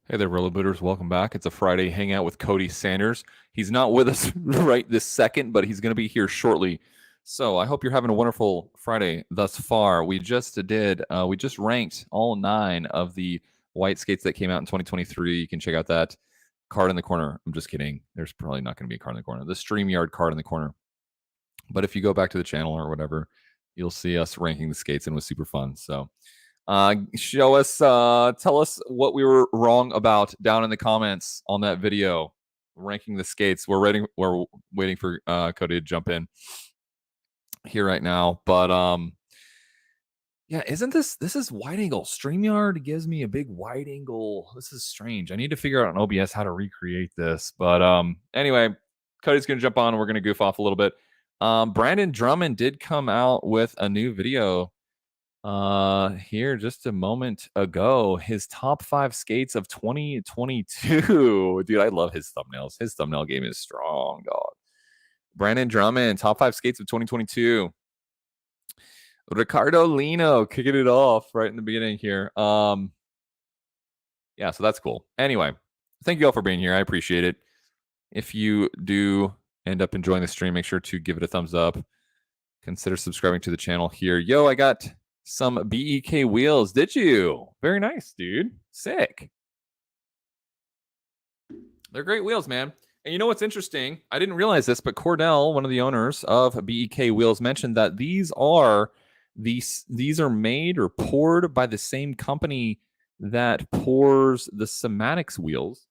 Hey there, rollerbooters. Welcome back. It's a Friday hangout with Cody Sanders. He's not with us right this second, but he's going to be here shortly. So I hope you're having a wonderful Friday thus far. We just ranked all 9 of the white skates that came out in 2023. You can check out that card in the corner. I'm just kidding. There's probably not going to be a card in the corner. The StreamYard card in the corner. But if you go back to the channel or whatever, you'll see us ranking the skates, and it was super fun. So tell us what we were wrong about down in the comments on that video, ranking the skates. We're waiting for Cody to jump in here right now. But yeah, this is wide angle. StreamYard gives me a big wide angle. This is strange. I need to figure out on OBS how to recreate this. But anyway, Cody's gonna jump on and we're gonna goof off a little bit. Brandon Drummond did come out with a new video here just a moment ago. His top 5 skates of 2022. Dude, I love his thumbnails. His thumbnail game is strong, dog. Brandon Drummond, top 5 skates of 2022. Ricardo Lino kicking it off right in the beginning here. Yeah, so that's cool. Anyway, thank you all for being here. I appreciate it. If you do end up enjoying the stream, make sure to give it a thumbs up. Consider subscribing to the channel here. Yo, I got some BEK wheels. Did you? Very nice, dude. Sick. They're great wheels, man. And you know what's interesting? I didn't realize this, but Cordell, one of the owners of BEK Wheels, mentioned that these are made or poured by the same company that pours the Cematics wheels.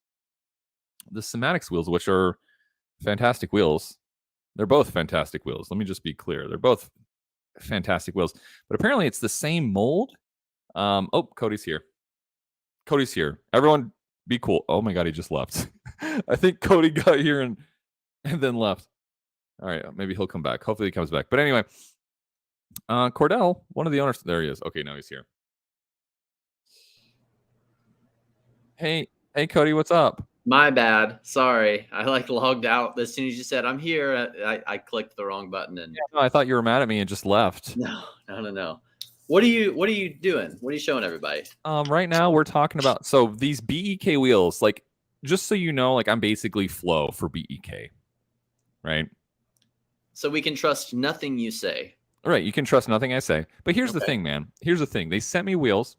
The Cematics wheels, which are fantastic wheels. They're both fantastic wheels. Let me just be clear. They're both fantastic wheels. But apparently it's the same mold. Oh, Cody's here. Cody's here. Everyone be cool. Oh my God, he just left. I think Cody got here and then left. All right, maybe he'll come back. Hopefully he comes back. But anyway, Cordell, one of the owners. There he is. Okay, now he's here. Hey, Cody, what's up? My bad. Sorry. I logged out as soon as you said I'm here. I clicked the wrong button and no, I thought you were mad at me and just left. No. What are you doing? What are you showing everybody? Right now we're talking about these BEK wheels, like just so you know, like I'm basically Flo for BEK. Right? So we can trust nothing you say. All right, you can trust nothing I say. But here's the thing, man. Here's the thing. They sent me wheels.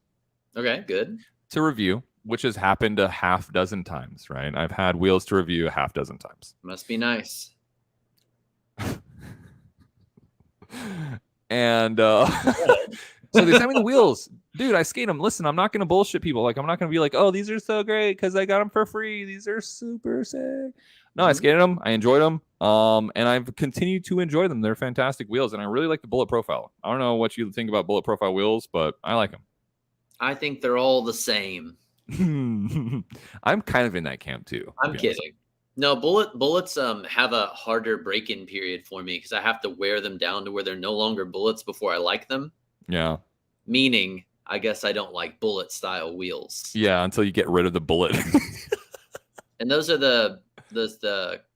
Okay, good. To review, which has happened a half dozen times, right? I've had wheels to review a half dozen times. Must be nice. And so they sent me the wheels. Dude, I skate them. Listen, I'm not going to bullshit people. Like, I'm not going to be like, oh, these are so great because I got them for free. These are super sick. No, I skated them. I enjoyed them. And I've continued to enjoy them. They're fantastic wheels. And I really like the bullet profile. I don't know what you think about bullet profile wheels, but I like them. I think they're all the same. I'm kind of in that camp too. I'm kidding. No, bullets have a harder break-in period for me because I have to wear them down to where they're no longer bullets before I like them. Yeah. Meaning, I guess I don't like bullet style wheels. Yeah, until you get rid of the bullet. And those are the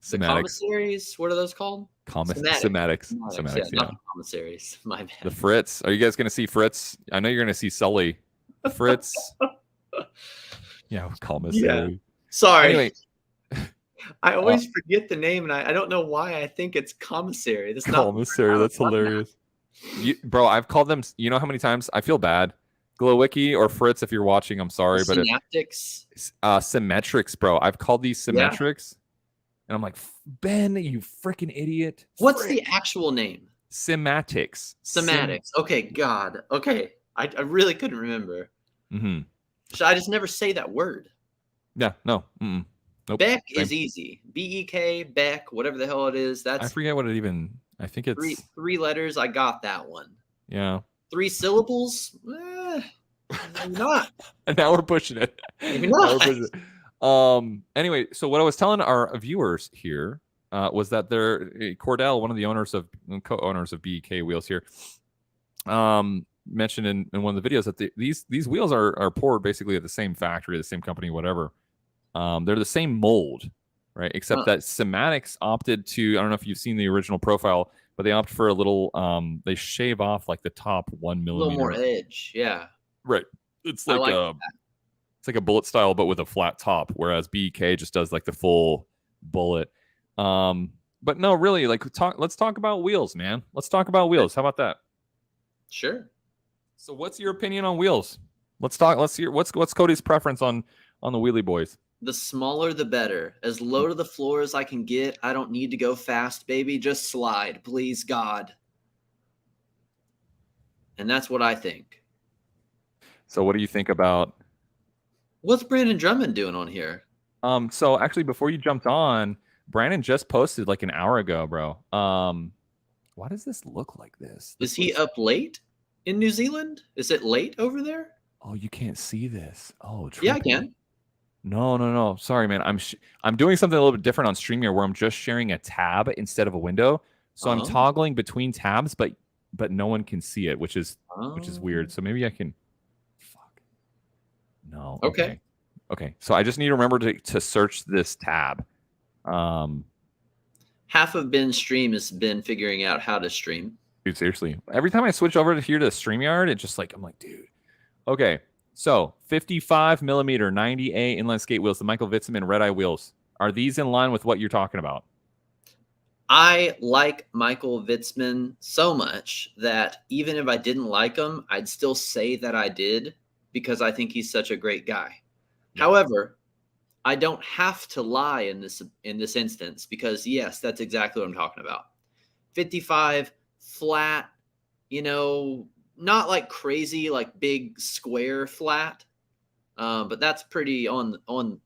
commissaries. What are those called? Cematics. Yeah, not commissaries. My bad. The Fritz. Are you guys going to see Fritz? I know you're going to see Sully. Fritz. Yeah, commissary. Yeah. Sorry. Anyway, I always forget the name, and I don't know why I think it's commissary. That's commissary. That's hilarious. Bro, I've called them. You know how many times? I feel bad. Glowicki or Fritz, if you're watching, I'm sorry, but Synaptics. Symmetrics, bro. I've called these Symmetrics, and I'm like, Ben, you freaking idiot. What's the actual name? Cymatics. Okay, God. Okay, I really couldn't remember. Mm-hmm. So I just never say that word. Yeah, no. Nope. Beck is easy. BEK, Beck, whatever the hell it is. That's I forget what it even. I think it's three letters. I got that one. Yeah. 3 syllables? Maybe not. And now we're pushing it. Maybe not. Anyway, so what I was telling our viewers here was that Cordell, one of the co-owners of BEK Wheels here, mentioned in one of the videos that these wheels are poured basically at the same factory, the same company, whatever. They're the same mold, right? Except that Cematics opted to, I don't know if you've seen the original profile, but they opt for a little, they shave off like the top 1 millimeter. A little more edge, yeah. Right. It's like It's like a bullet style, but with a flat top, whereas BEK just does like the full bullet. But no, really, like let's talk about wheels, man. Let's talk about wheels. How about that? Sure. So what's your opinion on wheels? Let's hear what's Cody's preference on the wheelie boys. The smaller the better. As low to the floor as I can get. I don't need to go fast, baby. Just slide, please, God. And that's what I think. So what do you think about what's Brandon Drummond doing on here? So actually before you jumped on, Brandon just posted like an hour ago, bro. Why does this look like this? Is he up late in New Zealand? Is it late over there? Oh, you can't see this. Oh, trippy. Yeah, I can. No. Sorry, man. I'm doing something a little bit different on StreamYard where I'm just sharing a tab instead of a window. So I'm toggling between tabs, but no one can see it, which is weird. So maybe I can. Fuck. No. Okay. So I just need to remember to search this tab. Half of Ben's stream has been figuring out how to stream. Dude, seriously. Every time I switch over to here to StreamYard, it just like I'm like, dude. Okay. So 55 millimeter 90A inline skate wheels, the Michael Witzman red eye wheels. Are these in line with what you're talking about? I like Michael Witzman so much that even if I didn't like him, I'd still say that I did because I think he's such a great guy. Yeah. However, I don't have to lie in this instance because yes, that's exactly what I'm talking about. 55 flat, not like crazy, like big square flat, but that's pretty on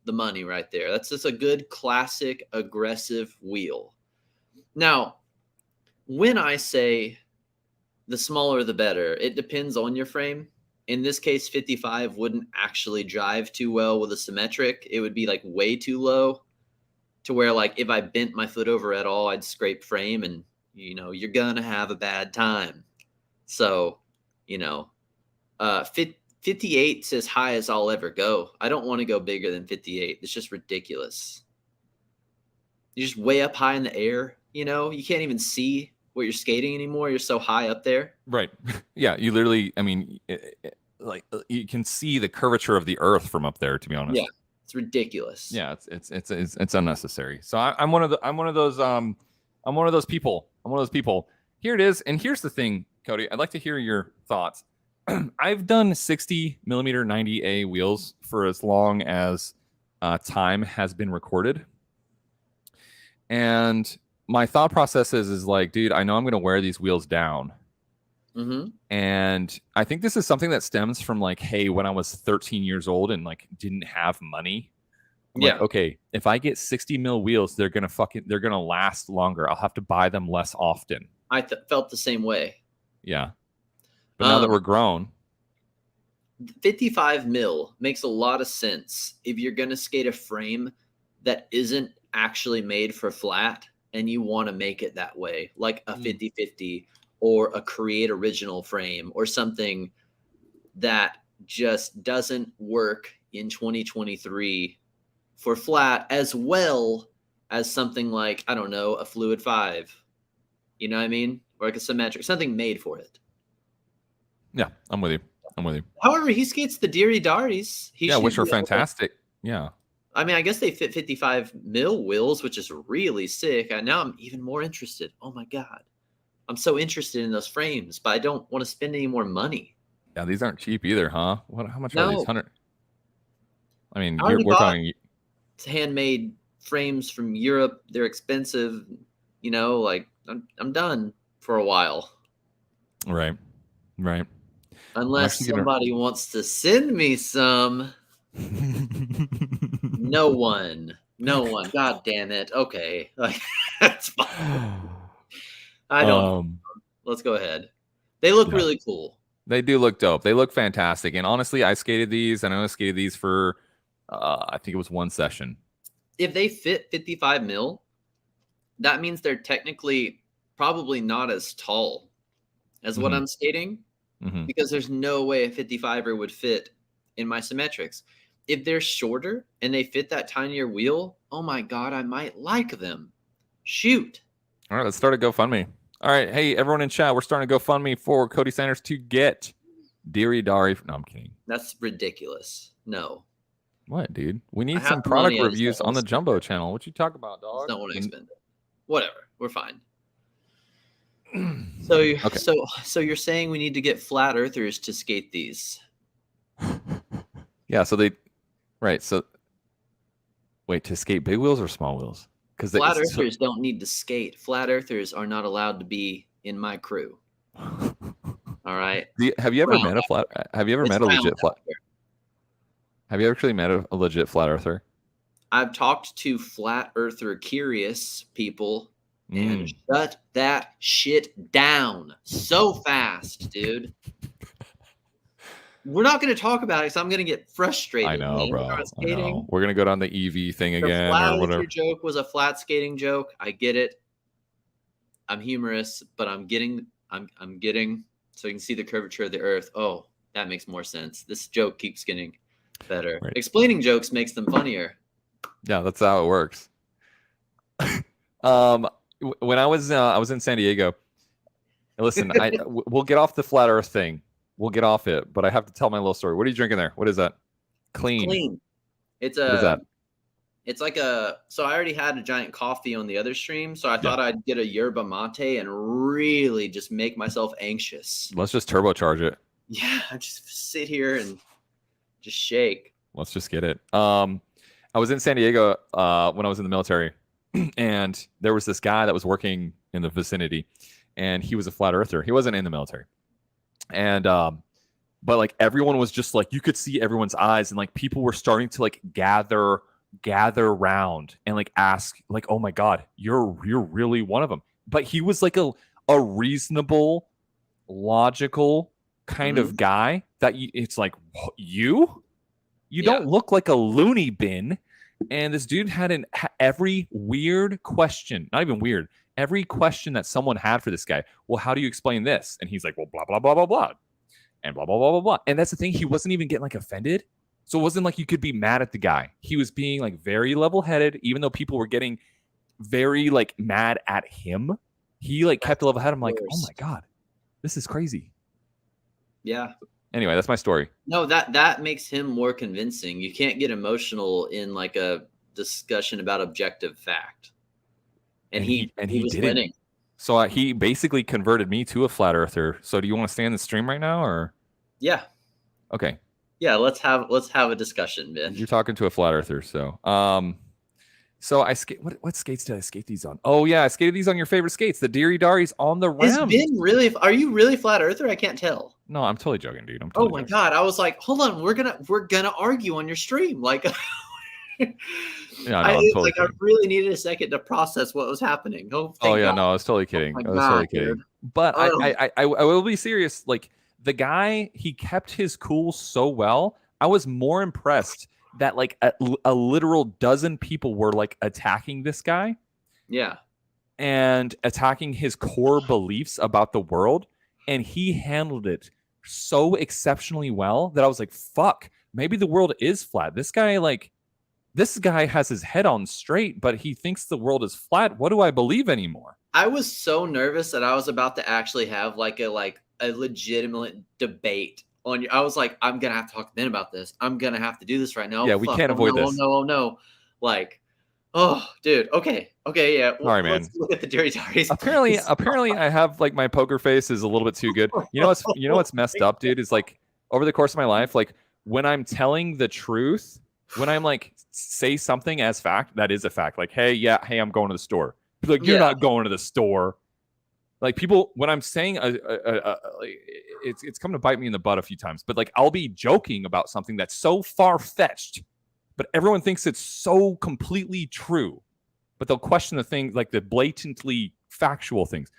the money right there. That's just a good classic aggressive wheel. Now, when I say the smaller the better, it depends on your frame. In this case, 55 wouldn't actually drive too well with a symmetric. It would be like way too low to where like if I bent my foot over at all, I'd scrape frame and you're gonna have a bad time. So 58's as high as I'll ever go. I don't want to go bigger than 58. It's just ridiculous. You're just way up high in the air. You can't even see what you're skating anymore. You're so high up there. Right. Yeah. You literally, you can see the curvature of the earth from up there, to be honest. Yeah. It's ridiculous. Yeah. It's unnecessary. So I'm one of those people. Here it is. And here's the thing, Cody, I'd like to hear your thoughts. I've done 60 millimeter 90A wheels for as long as time has been recorded. And my thought process is like, dude, I know I'm going to wear these wheels down. Mm-hmm. And I think this is something that stems from like, hey, when I was 13 years old and like didn't have money. I'm like, okay, if I get 60 mil wheels, they're going to last longer. I'll have to buy them less often. I felt the same way. Yeah. But now that we're grown. 55 mil makes a lot of sense if you're going to skate a frame that isn't actually made for flat and you want to make it that way, like a 50-50 or a Create Original frame or something that just doesn't work in 2023 for flat, as well as something like, I don't know, a Fluid 5. You know what I mean? Or like a symmetric, something made for it. Yeah, I'm with you. However, he skates the Deary Daries. Which are fantastic. Yeah. I mean, I guess they fit 55 mil wheels, which is really sick. Now I'm even more interested. Oh my God. I'm so interested in those frames, but I don't want to spend any more money. Yeah, these aren't cheap either, huh? How much are these? 100. I mean, we're talking handmade frames from Europe. They're expensive. Like I'm done for a while. Right. Unless somebody wants to send me some. No one. God damn it. Okay. That's fine. I don't. Let's go ahead. They look really cool. They do look dope. They look fantastic. And honestly, I skated these and I only skated these for, I think it was one session. If they fit 55 mil, that means they're technically probably not as tall as what I'm skating because there's no way a 55er would fit in my symmetrics. If they're shorter and they fit that tinier wheel, oh my God, I might like them. Shoot. All right, let's start a GoFundMe. All right, hey, everyone in chat, we're starting a GoFundMe for Cody Sanders to get Deary Dari. No, I'm kidding. That's ridiculous. No. What, dude? We I need have some the product money, I just reviews don't on wanna the spend Jumbo it. channel. What you talk about, I just dog? don't want to expend it. Whatever, we're fine. So, Okay. so you're saying we need to get flat earthers to skate these? Yeah. So right. So wait, to skate big wheels or small wheels? Because Flat earthers don't need to skate. Flat earthers are not allowed to be in my crew. All right. have you ever Round met a flat? Have you ever It's met a round legit flat? out here. Have you actually met a legit flat earther? I've talked to flat earther curious people and Mm. shut that shit down so fast, dude. We're not going to talk about it because I'm going to get frustrated. I know, Man. When I bro. was I know. skating, We're gonna go down the EV thing the again flat or earther whatever. joke was a flat skating joke. I get it. I'm humorous, but I'm getting. So you can see the curvature of the earth. Oh, that makes more sense. This joke keeps getting better. Right. Explaining jokes makes them funnier. Yeah, that's how it works. When I was in San Diego. Listen, we'll get off the flat Earth thing. We'll get off it, but I have to tell my little story. What are you drinking there? What is that? Clean. Clean. It's What is that? It's like a. So I already had a giant coffee on the other stream, so I thought I'd get a yerba mate and really just make myself anxious. Let's just turbocharge it. Yeah, I just sit here and just shake. Let's just get it. I was in San Diego when I was in the military, and there was this guy that was working in the vicinity, and he was a flat earther. He wasn't in the military, and but like everyone was just like, you could see everyone's eyes, and like people were starting to like gather around and like ask like, oh my god, you're really one of them. But he was like a reasonable, logical kind of guy that it's like, you don't look like a loony bin. And this dude had every weird question, not even weird, every question that someone had for this guy. Well, how do you explain this? And he's like, well, blah blah blah blah blah, and blah blah blah blah blah. And that's the thing, he wasn't even getting like offended. So it wasn't like you could be mad at the guy. He was being like very level-headed, even though people were getting very like mad at him. He like kept a level head. I'm like, oh my god, this is crazy. Yeah. Anyway, that's my story. No, that makes him more convincing. You can't get emotional in like a discussion about objective fact. And he was did winning. So he basically converted me to a flat earther. So do you want to stay in the stream right now, or? Yeah. Okay. Yeah, let's have a discussion, man. You're talking to a flat earther, so so I skate. What skates did I skate these on? Oh yeah, I skated these on your favorite skates, the Deary Daries on the rim. Is Ben really? Are you really flat earther? I can't tell. No, I'm totally joking, dude. I'm Oh totally my god! I was like, hold on, we're gonna argue on your stream, like. Yeah, no, I really needed a second to process what was happening. Oh yeah, no, I was totally kidding. I was totally kidding. But I will be serious. Like the guy, he kept his cool so well. I was more impressed that like a literal dozen people were like attacking this guy. Yeah. And attacking his core beliefs about the world. And he handled it so exceptionally well that I was like, fuck, maybe the world is flat. This guy has his head on straight, but he thinks the world is flat. What do I believe anymore? I was so nervous that I was about to actually have like a legitimate debate on you. I was like, I'm gonna have to talk to Ben about this. I'm gonna have to do this right now. Yeah, we can't avoid this. Oh no. Like, oh dude. Okay, yeah. Sorry, man. Let's look at the Dirty Daries. Apparently I have like my poker face is a little bit too good. You know what's messed up, dude, is like over the course of my life, like when I'm telling the truth, when I'm like say something as fact, that is a fact. Like, hey, I'm going to the store. People like, you're not going to the store. Like people, when I'm saying it's come to bite me in the butt a few times, but like I'll be joking about something that's so far-fetched, but everyone thinks it's so completely true. But they'll question the thing, like the blatantly factual things.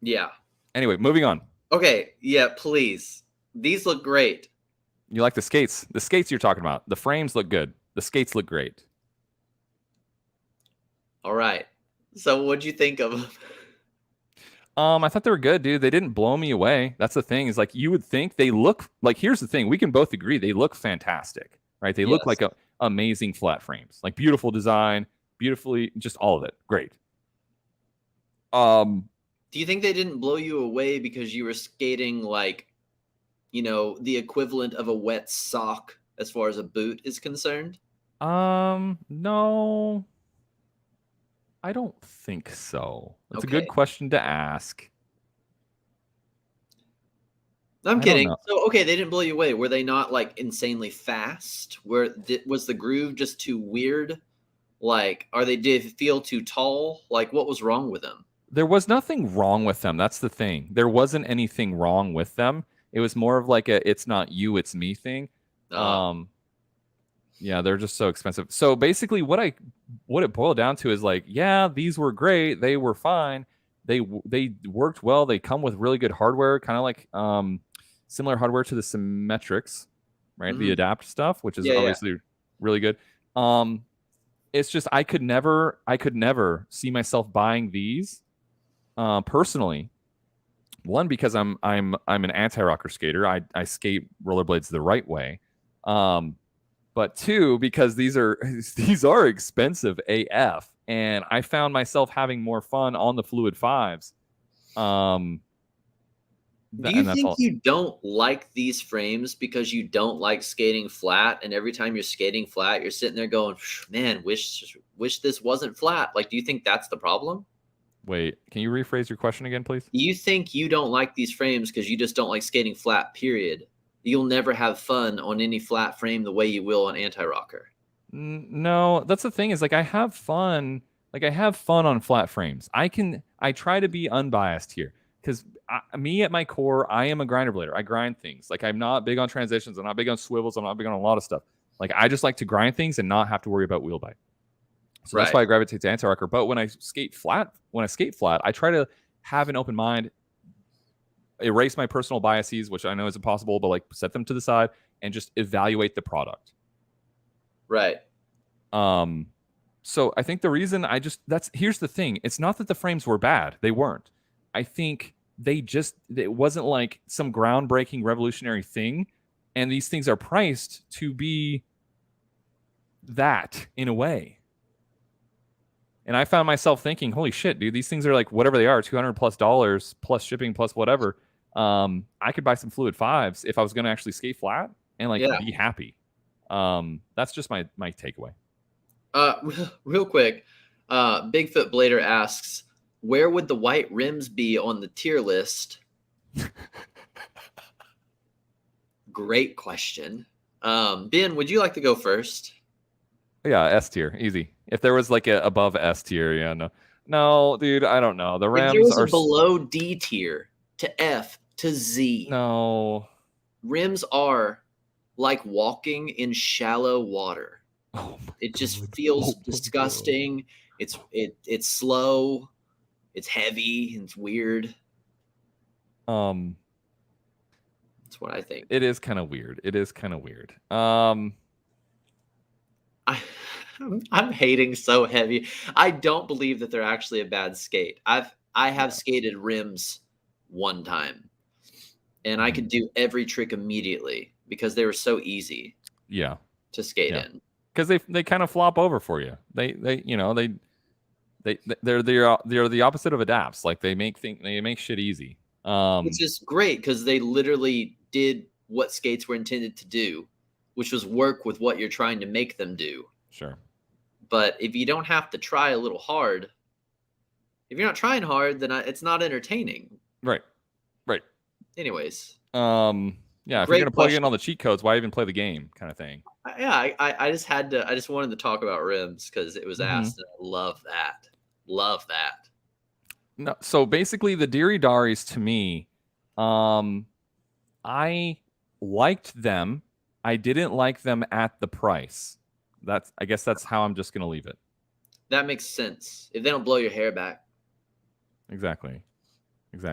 Yeah. Anyway, moving on. Okay. Yeah, please. These look great. You like the skates? The skates you're talking about. The frames look good. The skates look great. All right. So what'd you think of them? I thought they were good, dude. They didn't blow me away. That's the thing. Is like you would think they look like. Here's the thing. We can both agree they look fantastic, right? They look like amazing flat frames, like beautiful design, beautifully, just all of it. Great. Do you think they didn't blow you away because you were skating like, the equivalent of a wet sock as far as a boot is concerned? No, I don't think so. That's a good Okay. question to ask. I'm I don't kidding. know. So, okay, they didn't blow you away. Were they not like insanely fast? Was the groove just too weird? Like, did it feel too tall? Like, what was wrong with them? There was nothing wrong with them. That's the thing. There wasn't anything wrong with them. It was more of like a "it's not you, it's me" thing. Ah, Um, yeah, they're just so expensive. So basically, what it boiled down to is like, yeah, these were great. They were fine. They worked well. They come with really good hardware, kind of like similar hardware to the Symmetrics, right? The mhm. Adapt stuff, which is Yeah, yeah. obviously really good. It's just I could never see myself buying these personally. One, because I'm an anti-rocker skater. I skate rollerblades the right way. But two, because these are expensive AF, and I found myself having more fun on the Fluid Fives. Um, Do you and that's think all. you don't like these frames because you don't like skating flat? And every time you're skating flat, you're sitting there going, "Man, wish this wasn't flat." Like, do you think that's the problem? Wait, can you rephrase your question again, please? Do you think you don't like these frames because you just don't like skating flat, period? You'll never have fun on any flat frame the way you will on anti-rocker. No, that's the thing is like I have fun. Like I have fun on flat frames. I try to be unbiased here because me at my core, I am a grinder blader. I grind things. Like I'm not big on transitions. I'm not big on swivels. I'm not big on a lot of stuff. Like I just like to grind things and not have to worry about wheel bite. So that's Right. why I gravitate to anti-rocker. But when I skate flat, I try to have an open mind, erase my personal biases, which I know is impossible, but like set them to the side and just evaluate the product. Right. So I think the reason here's the thing. It's not that the frames were bad. They weren't. I think it wasn't like some groundbreaking revolutionary thing. And these things are priced to be that in a way. And I found myself thinking, holy shit, dude, these things are like whatever they are, $200+ plus shipping plus whatever. I could buy some Fluid Fives if I was going to actually skate flat and like Yeah. be happy. That's just my takeaway. Real quick, Bigfoot Blader asks, where would the white rims be on the tier list? Great question. Ben, would you like to go first? Yeah, S tier, easy. If there was like a above S tier, yeah, no, dude, I don't know. The If there rims was a are below D tier to F to Z, no. rims are like walking in shallow water. Oh It my just God. feels Oh my disgusting. It's slow, it's heavy, and it's weird. God. That's what I think. It is kind of weird. It is kind of weird. I, I'm hating so heavy. I don't believe that they're actually a bad skate. I have skated rims one time, and I could do every trick immediately because they were so easy Yeah, to skate yeah, in. because they kind of flop over for you. They're the opposite of adapts. Like they make shit easy. Which is great because they literally did what skates were intended to do, which was work with what you're trying to make them do. Sure. But if you don't have to try a little hard, if you're not trying hard, then it's not entertaining. Right. Right. Anyways, Yeah, if you're great gonna plug in question. all the cheat codes, why even play the game, kind of thing. I just had to. I just wanted to talk about rims because it was asked, and I love that. Love that. No, so basically, the Diri Daris to me, I liked them. I didn't like them at the price. I guess that's how I'm just gonna leave it. That makes sense. If they don't blow your hair back. Exactly.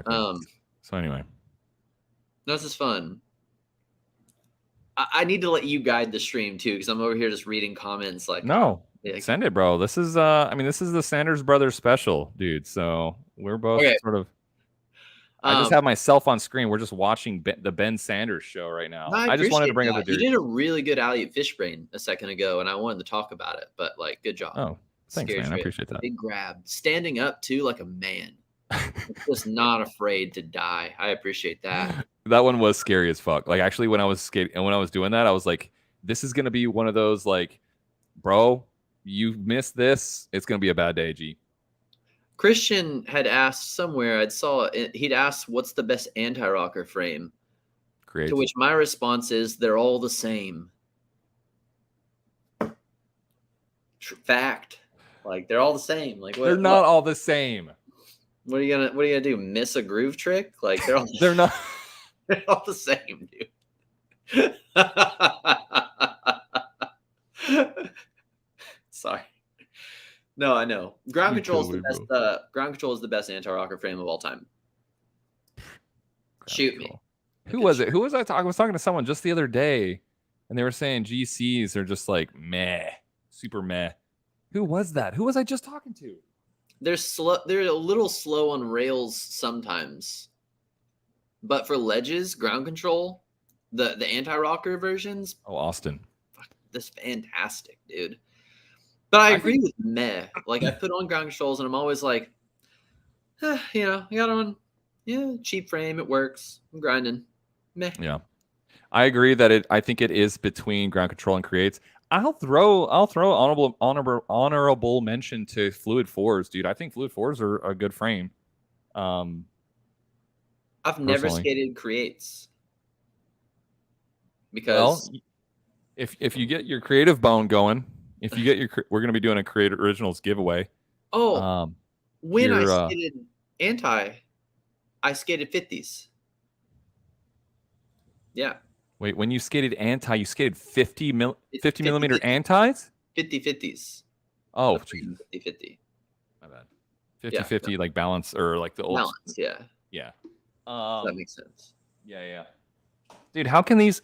Um, So anyway, this is fun. I need to let you guide the stream too, because I'm over here just reading comments like, no, like, send it, bro. This is this is the Sanders Brothers special, dude. So we're both okay. sort of. I just have myself on screen. We're just watching the Ben Sanders show right now. I I just wanted to appreciate bring up the that. You Diri. did a really good alley at Fishbrain a second ago, and I wanted to talk about it, but like, good job. Oh, thanks, Scary man. I straight. appreciate A that. big grab, standing up too, like a man. Just not afraid to die. I appreciate that. That one was scary as fuck. Like actually, when I was skating and when I was doing that, I was like, this is going to be one of those like, bro, you missed this. It's going to be a bad day, G. Christian had asked somewhere, he'd asked what's the best anti-rocker frame. Creates. To which my response is they're all the same. Fact. Like they're all the same. Like they're not all the same. What are you gonna do? Miss a groove trick? Like they're all they're not they're all the same, dude. Sorry. No, I know. Ground control is the best. Ground control is the best anti-rocker frame of all time. Shoot me. Who was it? Who was I talking? I was talking to someone just the other day, and they were saying GCs are just like meh, super meh. Who was that? Who was I just talking to? They're slow. They're a little slow on rails sometimes, but for ledges, ground control, the anti-rocker versions. Oh, Austin. Fuck, this fantastic, dude. But I agree with meh. Like I put on ground controls, and I'm always like, I got on, cheap frame, it works. I'm grinding. Meh. Yeah, I agree that I think it is between ground control and creates. I'll throw honorable mention to Fluid 4s, dude. I think Fluid 4s are a good frame. I've never skated creates because if you get your creative bone going, if you get we're going to be doing a Create Originals giveaway. Oh, when I skated anti, I skated 50s. Yeah. Wait, when you skated anti, you skated 50 millimeter antis? 50-50s. Oh, 50-50. My bad. 50-50, like balance or like the old balance, yeah. Yeah. That makes sense. Yeah. Dude, how can these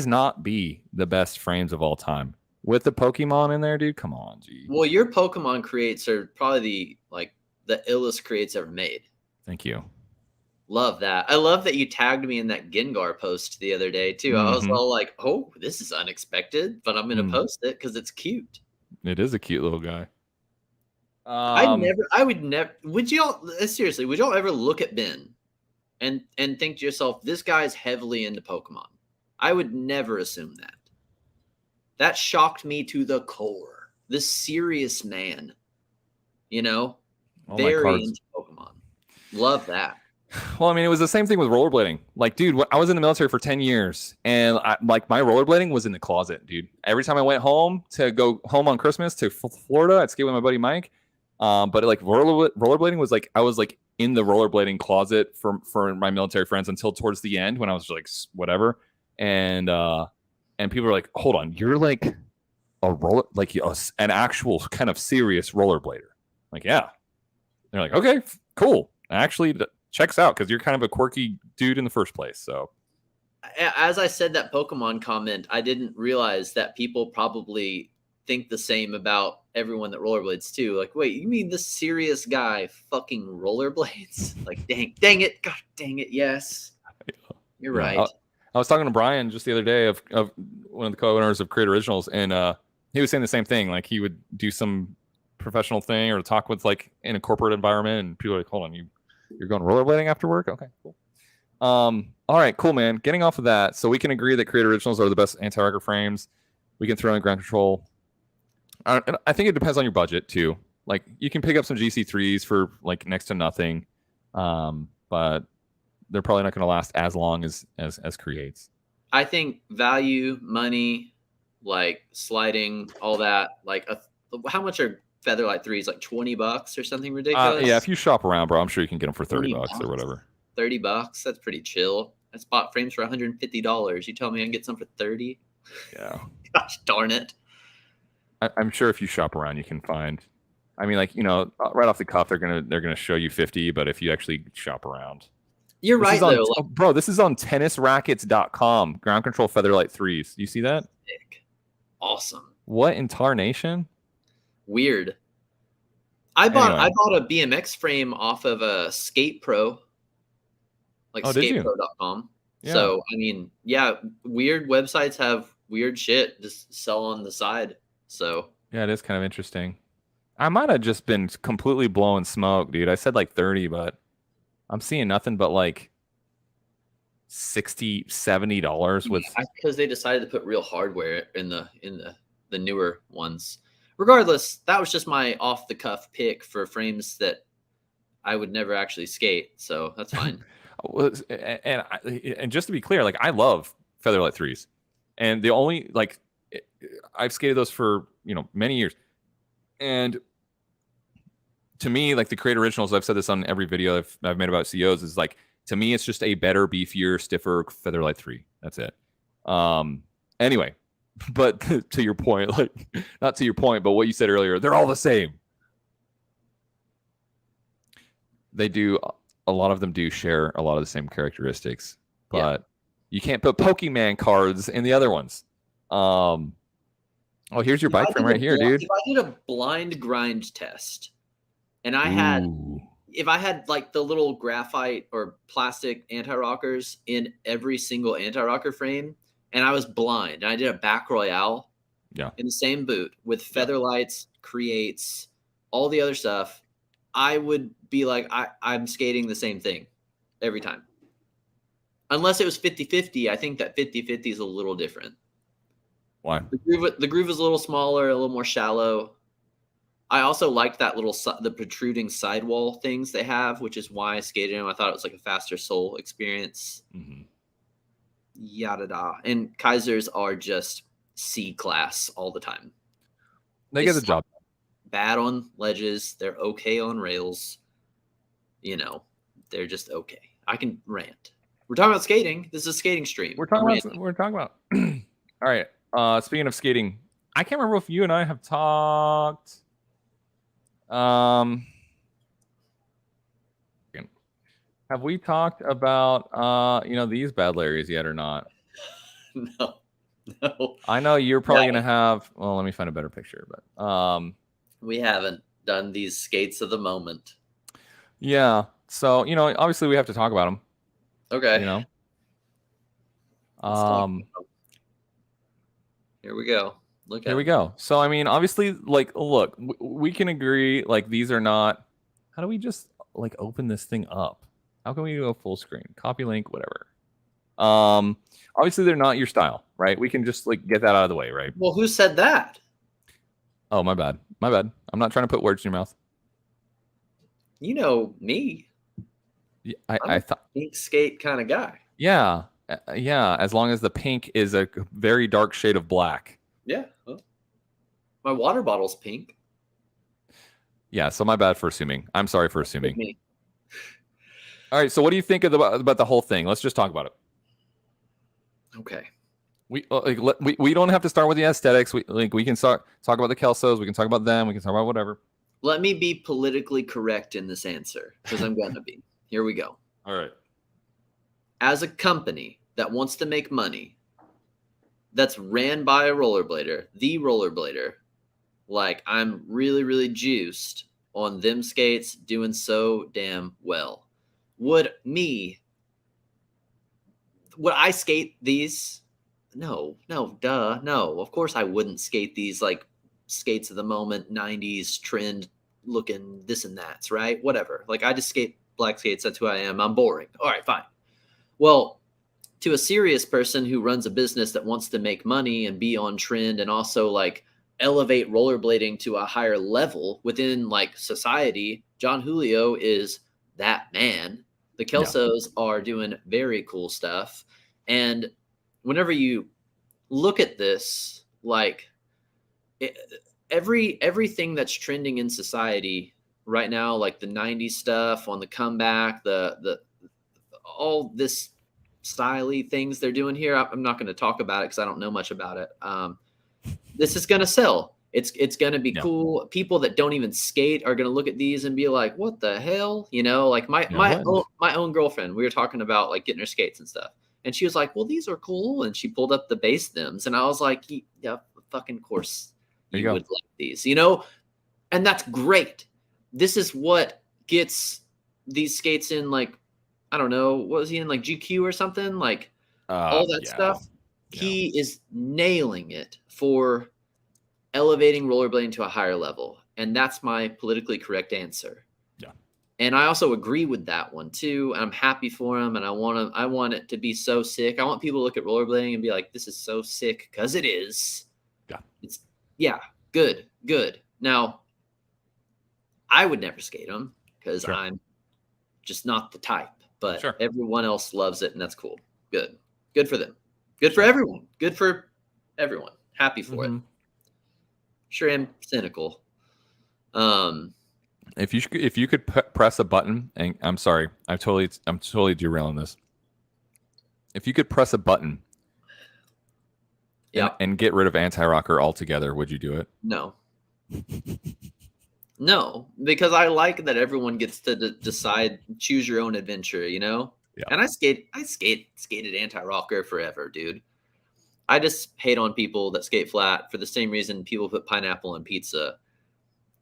not be the best frames of all time? With the Pokemon in there, dude? Come on, G. Well, your Pokemon creates are probably the illest creates ever made. Thank you. Love that. I love that you tagged me in that Gengar post the other day too. I was all like, "Oh, this is unexpected," but I'm gonna post it because it's cute. It is a cute little guy. Would y'all seriously? Would y'all ever look at Ben and think to yourself, "This guy's heavily into Pokemon"? I would never assume that. That shocked me to the core. This serious man, very into Pokemon. Love that. Well, I mean, it was the same thing with rollerblading. Like, dude, I was in the military for 10 years, and my rollerblading was in the closet, dude. Every time I went home to go home on Christmas to Florida, I'd skate with my buddy Mike. But like rollerblading was like I was like in the rollerblading closet for my military friends until towards the end when I was like whatever, and people were like, "Hold on, you're like an actual kind of serious rollerblader?" Like, yeah. They're like, "Okay, cool. Actually, checks out because you're kind of a quirky dude in the first place." So, as I said that Pokemon comment, I didn't realize that people probably think the same about everyone that rollerblades too. Like, wait, you mean this serious guy fucking rollerblades? Like, dang it, god dang it, yes, you're right. I was talking to Brian just the other day of one of the co-owners of Create Originals, and he was saying the same thing. Like, he would do some professional thing or talk with like in a corporate environment, and people are like, "Hold on, you're going rollerblading after work? Okay, cool." All right, cool, man. Getting off of that, so we can agree that Create Originals are the best anti-rocker frames. We can throw in ground control. I think it depends on your budget too. Like, you can pick up some GC3s for like next to nothing, but they're probably not going to last as long as Creates. I think value, money, like sliding, all that. Like, how much are Featherlight 3s? Like $20 or something ridiculous? Yeah, if you shop around, bro, I'm sure you can get them for $30 or whatever. $30? That's pretty chill. I bought frames for $150. You tell me I can get some for $30? Yeah. Gosh darn it. I'm sure if you shop around, you can find. I mean, like, right off the cuff, they're gonna show you 50, but if you actually shop around, you're right though, bro. This is on tennisrackets.com. Ground control Featherlight 3s. You see that? Sick. Awesome. What in tarnation? Weird. I bought a BMX frame off of a Skate Pro, like skatepro.com. Yeah. So I mean, yeah, weird websites have weird shit just sell on the side. So yeah, it is kind of interesting. I might have just been completely blowing smoke, dude. I said like 30, but I'm seeing nothing but like $60, $70 with because they decided to put real hardware in the newer ones. Regardless, that was just my off the cuff pick for frames that I would never actually skate, so that's fine. and just to be clear, like I love Featherlight 3s. And the only like I've skated those for, many years. And to me, like the Create Originals, I've said this on every video I've made about COs, is like, to me, it's just a better, beefier, stiffer Featherlight 3. That's it. Anyway, but to your point, like not to your point, but what you said earlier, they're all the same. They do. A lot of them do share a lot of the same characteristics, but you can't put Pokemon cards in the other ones. Oh, here's your bike frame right here, dude. If I did a blind grind test and I had, if I had like the little graphite or plastic anti-rockers in every single anti-rocker frame and I was blind and I did a back royale in the same boot with Featherlights, Creates, all the other stuff, I would be like, I'm skating the same thing every time. Unless it was 50-50, I think that 50-50 is a little different. Why? The groove is a little smaller, a little more shallow. I also liked that the protruding sidewall things they have, which is why I skated them. I thought it was like a faster soul experience. Mm-hmm. Yada da. And Kaisers are just C class all the time. They get the job. Bad on ledges. They're okay on rails. They're just okay. I can rant. We're talking about skating. This is a skating stream. We're talking about. All right. Speaking of skating, I can't remember if you and I have talked. Have we talked about these bad Larrys yet or not? No. I know you're probably gonna have. Well, let me find a better picture, but we haven't done these skates of the moment. Yeah. So obviously we have to talk about them. Okay. Here we go. Here we go. So, I mean, obviously, like, look, we can agree, like, these are not. How do we just like open this thing up? How can we go full screen? Copy link, whatever. Obviously, they're not your style, right? We can just like get that out of the way, right? Well, who said that? Oh, my bad. My bad. I'm not trying to put words in your mouth. You know me. I thought pink skate kind of guy. Yeah. As long as the pink is a very dark shade of black. Yeah. Well, my water bottle's pink. Yeah. So my bad for assuming. I'm sorry for assuming. All right. So what do you think about the whole thing? Let's just talk about it. Okay. We don't have to start with the aesthetics. We can talk about the Kelsos. We can talk about them. We can talk about whatever. Let me be politically correct in this answer because I'm going to be. Here we go. All right. As a company that wants to make money, that's ran by a rollerblader, the rollerblader, like I'm really, really juiced on them skates doing so damn well. Would I skate these? No, duh. No, of course I wouldn't skate these like skates of the moment, 90s trend looking this and that's, right? Whatever. Like I just skate black skates. That's who I am. I'm boring. All right, fine. Well, to a serious person who runs a business that wants to make money and be on trend and also like elevate rollerblading to a higher level within like society, Jon Julio is that man. The Kelsos are doing very cool stuff. And whenever you look at this, like everything that's trending in society right now, like the 90s stuff on the comeback, the all this styly things they're doing here. I'm not going to talk about it because I don't know much about it. This is going to sell. It's going to be cool. People that don't even skate are going to look at these and be like, "What the hell?" Like my own girlfriend. We were talking about like getting her skates and stuff, and she was like, "Well, these are cool," and she pulled up the base stems, and I was like, "Yeah, fucking course you would like these," and that's great. This is what gets these skates in like, I don't know, what was he in, like GQ or something? Like all that stuff. Yeah. He is nailing it for elevating rollerblading to a higher level. And that's my politically correct answer. Yeah. And I also agree with that one too. I'm happy for him, and I want it to be so sick. I want people to look at rollerblading and be like, "This is so sick," because it is. Yeah. It's yeah, good, good. Now, I would never skate them because Sure. I'm just not the type. But Sure. everyone else loves it, and that's cool. Good, good for them. Good for Sure. everyone. Good for everyone. Happy for it. Sure, I'm cynical. If you could press a button, and I'm sorry, I'm totally derailing this. If you could press a button, Yeah. and get rid of anti-rocker altogether, would you do it? No. No, because I like that everyone gets to decide, choose your own adventure, you know? Yeah. And I skated anti-rocker forever, dude. I just hate on people that skate flat for the same reason people put pineapple on pizza.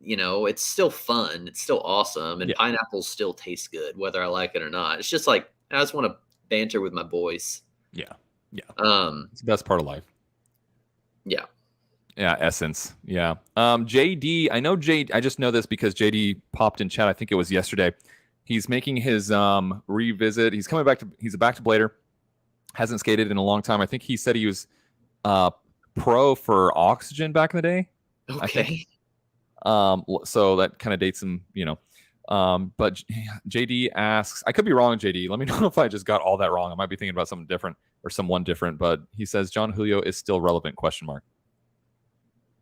You know, it's still fun, it's still awesome, and Yeah. pineapples still taste good, whether I like it or not. It's just like I just want to banter with my boys. Yeah. It's the best part of life. Yeah. Yeah, essence. Yeah. JD, I just know this because JD popped in chat. I think it was yesterday. He's making his revisit. He's coming back he's a back to blader. Hasn't skated in a long time. I think he said he was pro for Oxygen back in the day. Okay. So that kind of dates him, but JD asks, I could be wrong, JD. Let me know if I just got all that wrong. I might be thinking about something different or someone different, but he says Jon Julio is still relevant, ?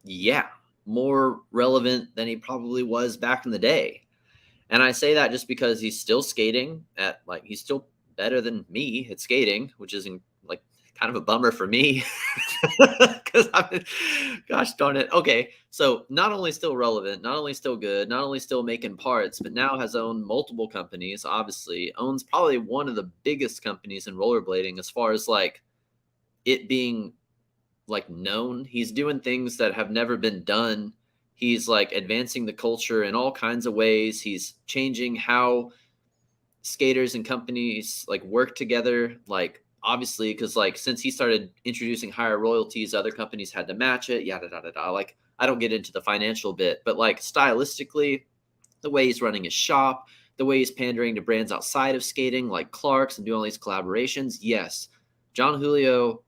Yeah, more relevant than he probably was back in the day. And I say that just because he's still skating at he's still better than me at skating, which is kind of a bummer for me because gosh darn it. Okay, so not only still relevant, not only still good, not only still making parts, but now has owned multiple companies. Obviously, owns probably one of the biggest companies in rollerblading as far as it being known. He's doing things that have never been done. He's advancing the culture in all kinds of ways. He's changing how skaters and companies work together. Obviously, because since he started introducing higher royalties, other companies had to match it. Yada yada yada. I don't get into the financial bit, but stylistically, the way he's running his shop, the way he's pandering to brands outside of skating, like Clark's, and doing all these collaborations. Yes, Jon Julio,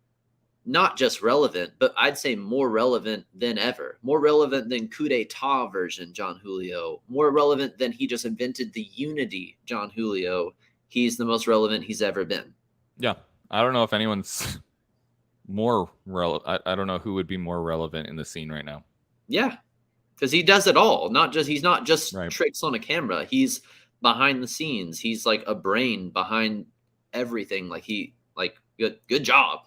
not just relevant, but I'd say more relevant than ever. More relevant than coup d'etat version Jon Julio. More relevant than he just invented the unity Jon Julio. He's the most relevant he's ever been. Yeah. I don't know if anyone's more relevant. I don't know who would be more relevant in the scene right now. Yeah, because he does it all. He's not just tricks on a camera. He's behind the scenes. He's a brain behind everything. Good job.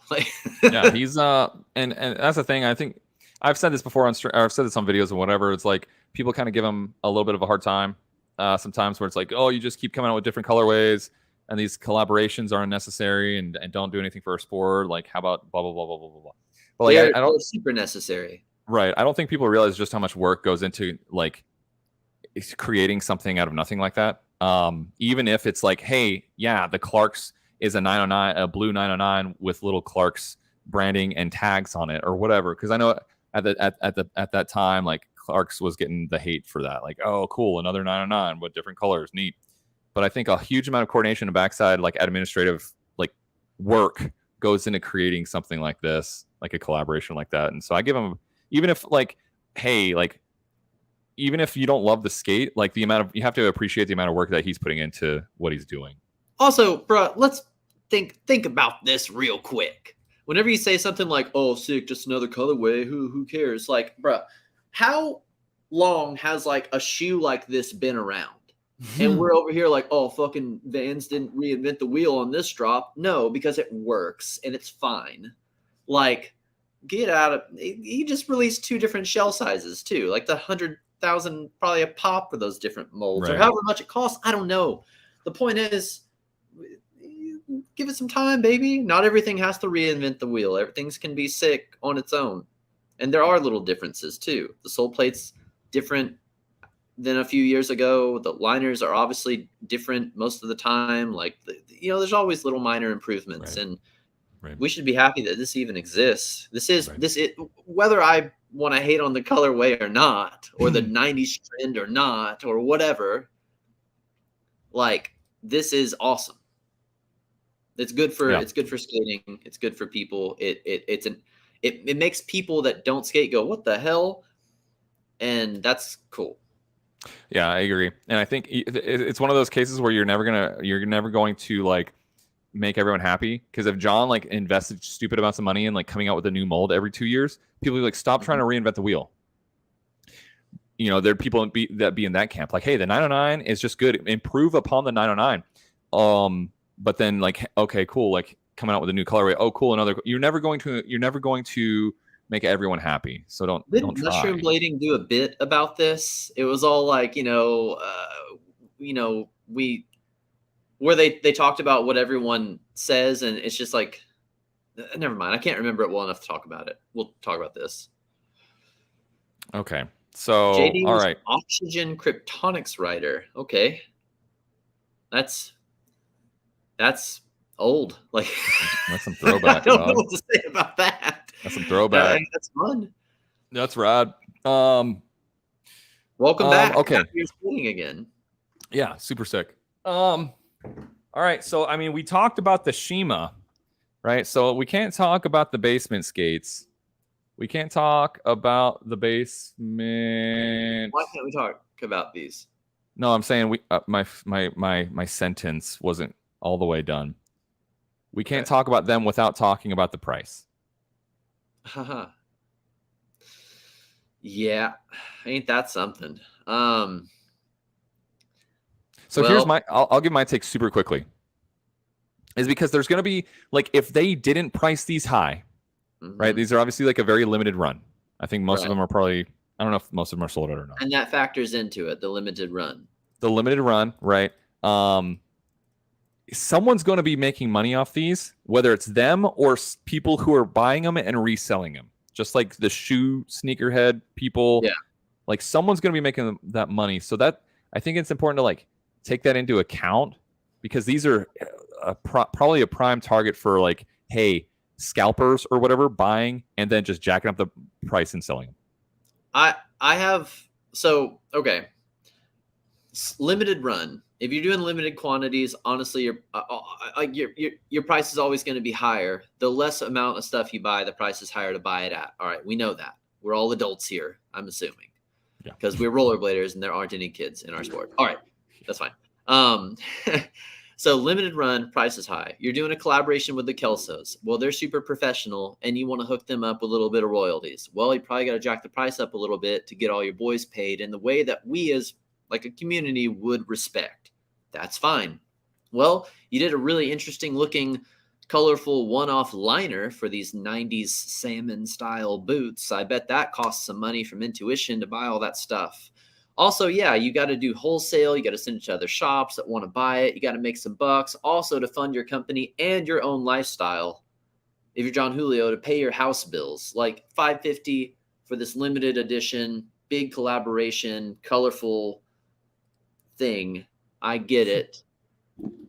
Yeah, he's and that's the thing. I think I've said this before I've said this on videos and whatever. It's people kind of give him a little bit of a hard time sometimes, where it's oh, you just keep coming out with different colorways, and these collaborations are unnecessary and don't do anything for our sport. How about blah blah blah blah blah blah. But I don't super necessary. Right. I don't think people realize just how much work goes into creating something out of nothing like that. Even if it's hey, yeah, the Clark's is a 909, a blue 909 with little Clark's branding and tags on it or whatever. Because I know at that time, Clark's was getting the hate for that. Oh, cool, another 909 with different colors, neat. But I think a huge amount of coordination and backside, administrative work goes into creating something like this, a collaboration like that. And so I give him, even if hey, even if you don't love the skate, the amount of, you have to appreciate the amount of work that he's putting into what he's doing. Also, bro, let's think about this real quick. Whenever you say something "Oh, sick, just another colorway," who cares? Bro, how long has a shoe like this been around? And we're over here "Oh, fucking Vans didn't reinvent the wheel on this drop." No, because it works and it's fine. Get out of. He just released 2 different shell sizes too, the 100,000 probably a pop for those different molds, or however much it costs. I don't know. The point is, give it some time, baby. Not everything has to reinvent the wheel. Everything can be sick on its own. And there are little differences too. The sole plate's different than a few years ago. The liners are obviously different most of the time. There's always little minor improvements. And we should be happy that this even exists. This is whether I want to hate on the colorway or not, or the 90s trend or not, or whatever. like this is awesome. It's good for Yeah. it's good for skating. It's good for people. It makes people that don't skate go, what the hell? And that's cool. Yeah, I agree. And I think it's one of those cases where you're never going to like make everyone happy, because if Jon like invested stupid amounts of money in like coming out with a new mold every 2 years, people are like, stop trying to reinvent the wheel. You know, there are people that be in that camp, like, hey, the 909 is just good, improve upon the 909. But then like, okay, cool, like coming out with a new colorway, oh cool, another. You're never going to make everyone happy, so don't Didn't try. Mushroom Blading do a bit about this? It was all like, where they talked about what everyone says, and it's just like, never mind. I can't remember it well enough to talk about it. We'll talk about this. Okay, so JD all was right, Oxygen Kryptonics writer. Okay, that's old. Like that's some throwback. I don't know what to say about that. That's some throwback. That's fun. That's rad. Welcome back. Okay. You're skating again. Yeah, super sick. All right, so I mean, we talked about the Shima, right? So we can't talk about the basement skates. We can't talk about the basement. Why can't we talk about these? No, I'm saying my sentence wasn't all the way done. We can't talk about them without talking about the price. Haha. Yeah, ain't that something? So here's I'll give my take super quickly. Is because there's going to be, like, if they didn't price these high, right? These are obviously like a very limited run. I think most of them are probably, I don't know if most of them are sold out or not. And that factors into it, the limited run. The limited run, right? Someone's going to be making money off these, whether it's them or people who are buying them and reselling them. Just like the shoe sneakerhead people. Yeah. Like someone's going to be making that money. So that, I think it's important to like take that into account, because these are probably a prime target for like, hey, scalpers or whatever buying and then just jacking up the price and selling them. Okay. Limited run. If you're doing limited quantities, honestly, your price is always going to be higher. The less amount of stuff you buy, the price is higher to buy it at. All right, we know that. We're all adults here, I'm assuming, because we're rollerbladers and there aren't any kids in our sport. All right, that's fine. So limited run, price is high. You're doing a collaboration with the Kelsos. Well, they're super professional, and you want to hook them up with a little bit of royalties. Well, you probably got to jack the price up a little bit to get all your boys paid in the way that we as like a community would respect. That's fine. Well, you did a really interesting looking, colorful one-off liner for these 90s salmon style boots. I bet that costs some money from Intuition to buy all that stuff. Also, yeah, you got to do wholesale. You got to send it to other shops that want to buy it. You got to make some bucks also to fund your company and your own lifestyle. If you're Jon Julio, to pay your house bills, like $550 for this limited edition, big collaboration, colorful thing. I get it.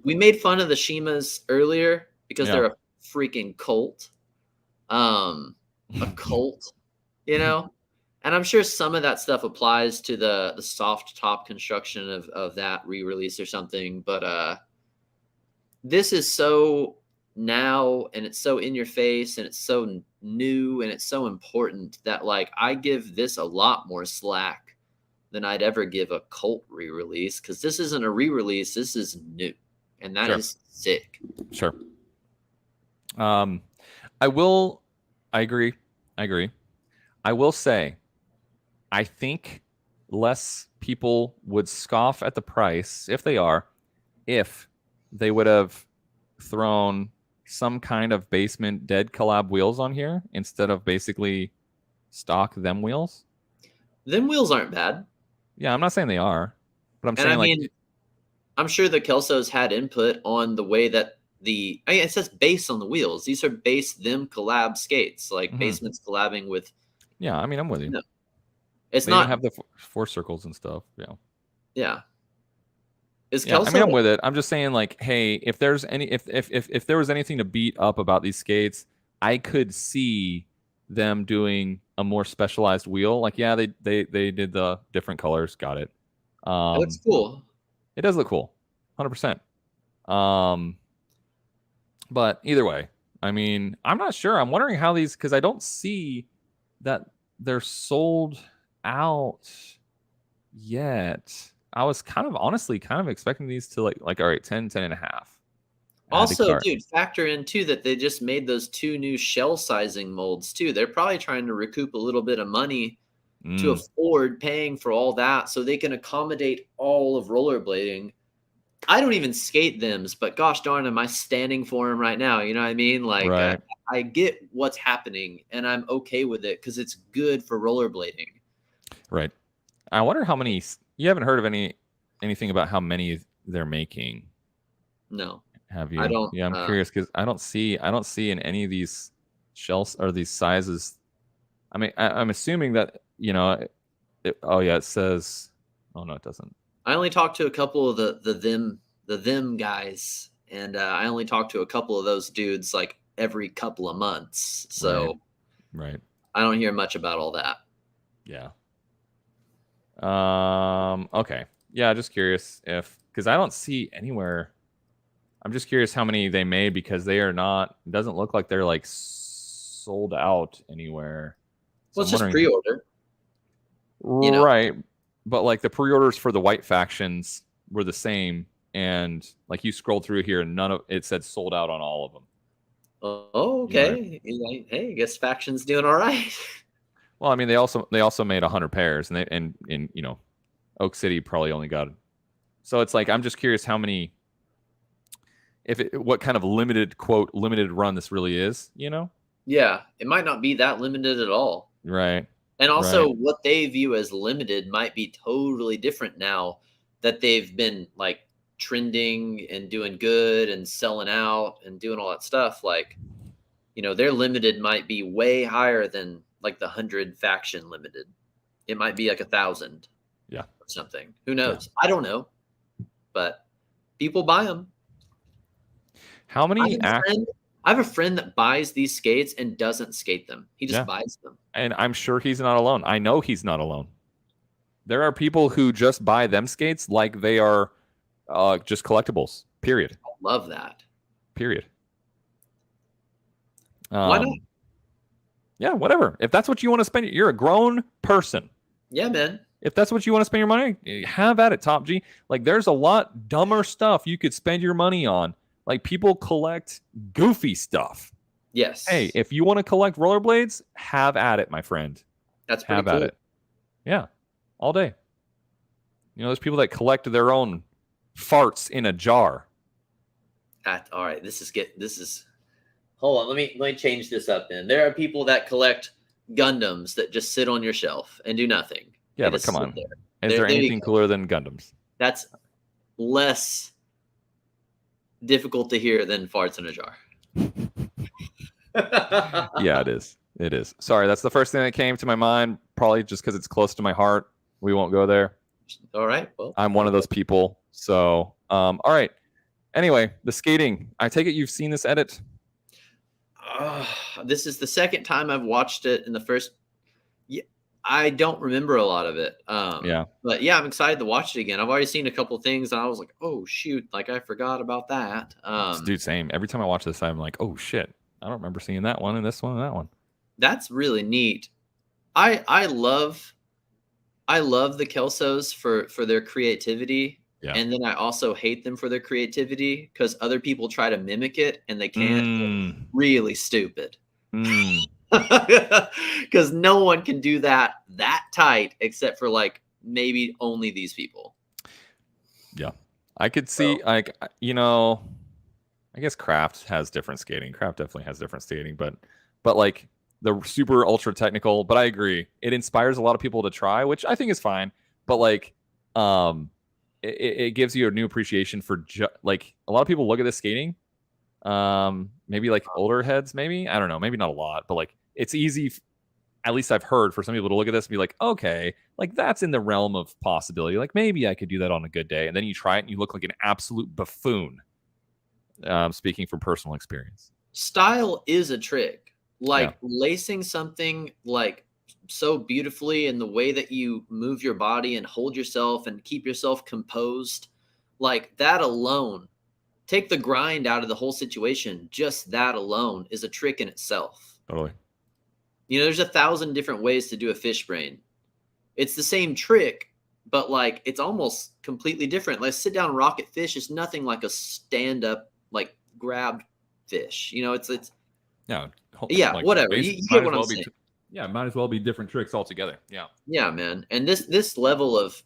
We made fun of the Shimas earlier because they're a freaking cult. A cult, you know? And I'm sure some of that stuff applies to the soft top construction of that re-release or something. But this is so now, and it's so in your face, and it's so new, and it's so important that, like, I give this a lot more slack than I'd ever give a cult re-release, because this isn't a re-release. This is new, and that is sick. Sure. I agree. I will say, I think less people would scoff at the price, if they would have thrown some kind of basement dead collab wheels on here instead of basically stock them wheels. Them wheels aren't bad. Yeah, I'm not saying they are, but I'm saying I'm sure the Kelsos had input on the way that it says base on the wheels. These are base them collab skates, like Basement's collabing with. Yeah, I mean, I'm with you. No, they not have the four circles and stuff. Yeah. I mean, I'm with it. I'm just saying, like, hey, if there was anything to beat up about these skates, I could see them doing a more specialized wheel. Like, yeah, they did the different colors. Got it. It looks cool. It does look cool. 100%. But either way, I mean, I'm not sure. I'm wondering how these, because I don't see that they're sold out yet. I was honestly kind of expecting these to like all right, 10 and a half. Add to Also, cart. dude, factor in too that they just made those 2 new shell sizing molds too. They're probably trying to recoup a little bit of money to afford paying for all that so they can accommodate all of rollerblading. I don't even skate thems, but gosh darn, am I standing for them right now? You know what I mean? Like, Right. I get what's happening, and I'm okay with it because it's good for rollerblading. Right. I wonder how many. You haven't heard of anything about how many they're making? No, Have you? I don't. Yeah, I'm curious because I don't see in any of these shells or these sizes. I mean, I'm assuming that oh yeah, it says. Oh no, it doesn't. I only talked to a couple of the them guys, and I only talked to a couple of those dudes like every couple of months. So Right. I don't hear much about all that. Yeah. Okay. Yeah, just curious because I don't see anywhere. I'm just curious how many they made because they are not. It doesn't look like they're like sold out anywhere. So Well, it's just pre-order. Right. But like the pre-orders for the white factions were the same, and like you scrolled through here, and none of it said sold out on all of them. Oh, okay. Hey, I guess faction's doing all right. Well, I mean, they also made 100 pairs, and in Oak City probably only got. So it's like I'm just curious how many. What kind of limited run this really is, Yeah, it might not be that limited at all. Right. And also what they view as limited might be totally different now that they've been like trending and doing good and selling out and doing all that stuff. Like, their limited might be way higher than like the 100 faction limited. It might be like 1,000. Yeah. Or something. Who knows? Yeah. I don't know. But people buy them. How many I have a friend that buys these skates and doesn't skate them. He just buys them. And I'm sure he's not alone. I know he's not alone. There are people who just buy them skates like they are just collectibles, period. I love that. Period. Why not? Yeah, whatever. If that's what you want to spend, you're a grown person. Yeah, man. If that's what you want to spend your money, have at it, Top G. Like, there's a lot dumber stuff you could spend your money on. Like, people collect goofy stuff. Yes. Hey, if you want to collect rollerblades, have at it, my friend. That's pretty cool. Have at it. Yeah, all day. There's people that collect their own farts in a jar. All right, this is. Hold on, let me change this up. Then there are people that collect Gundams that just sit on your shelf and do nothing. Yeah, but come on. Is there anything cooler than Gundams? That's less difficult to hear than farts in a jar. Yeah, it is. It is. Sorry, that's the first thing that came to my mind, probably just because it's close to my heart. We won't go there. All right. Well, I'm one of those people. So, all right. Anyway, the skating. I take it you've seen this edit? This is the second time I've watched it. In the first, I don't remember a lot of it. But yeah, I'm excited to watch it again. I've already seen a couple things, and I was like, "Oh shoot!" Like I forgot about that. Dude, same. Every time I watch this, I'm like, "Oh shit!" I don't remember seeing that one and this one and that one. That's really neat. I love the Kelsos for their creativity. Yeah. And then I also hate them for their creativity because other people try to mimic it and they can't. Really stupid. Because no one can do that tight except for like maybe only these people. Yeah. I could see I guess Craft has different skating. Craft definitely has different skating, but like the super ultra technical, but I agree. It inspires a lot of people to try, which I think is fine. But like it gives you a new appreciation for like a lot of people look at this skating. Maybe like older heads, maybe. I don't know, maybe not a lot, but like it's easy, at least I've heard, for some people to look at this and be like, okay, like that's in the realm of possibility. Like maybe I could do that on a good day. And then you try it and you look like an absolute buffoon. Speaking from personal experience. Style is a trick. Like lacing something like so beautifully in the way that you move your body and hold yourself and keep yourself composed Like that alone, take the grind out of the whole situation. Just that alone is a trick in itself. Totally. You know, there's 1,000 different ways to do a fish brain. It's the same trick, but like it's almost completely different. Like sit down rocket fish is nothing like a stand up like grabbed fish. You know, it's Yeah. yeah, Like, whatever. You get what I'm saying. Yeah, might as well be different tricks altogether. Yeah. Yeah, man. And this level of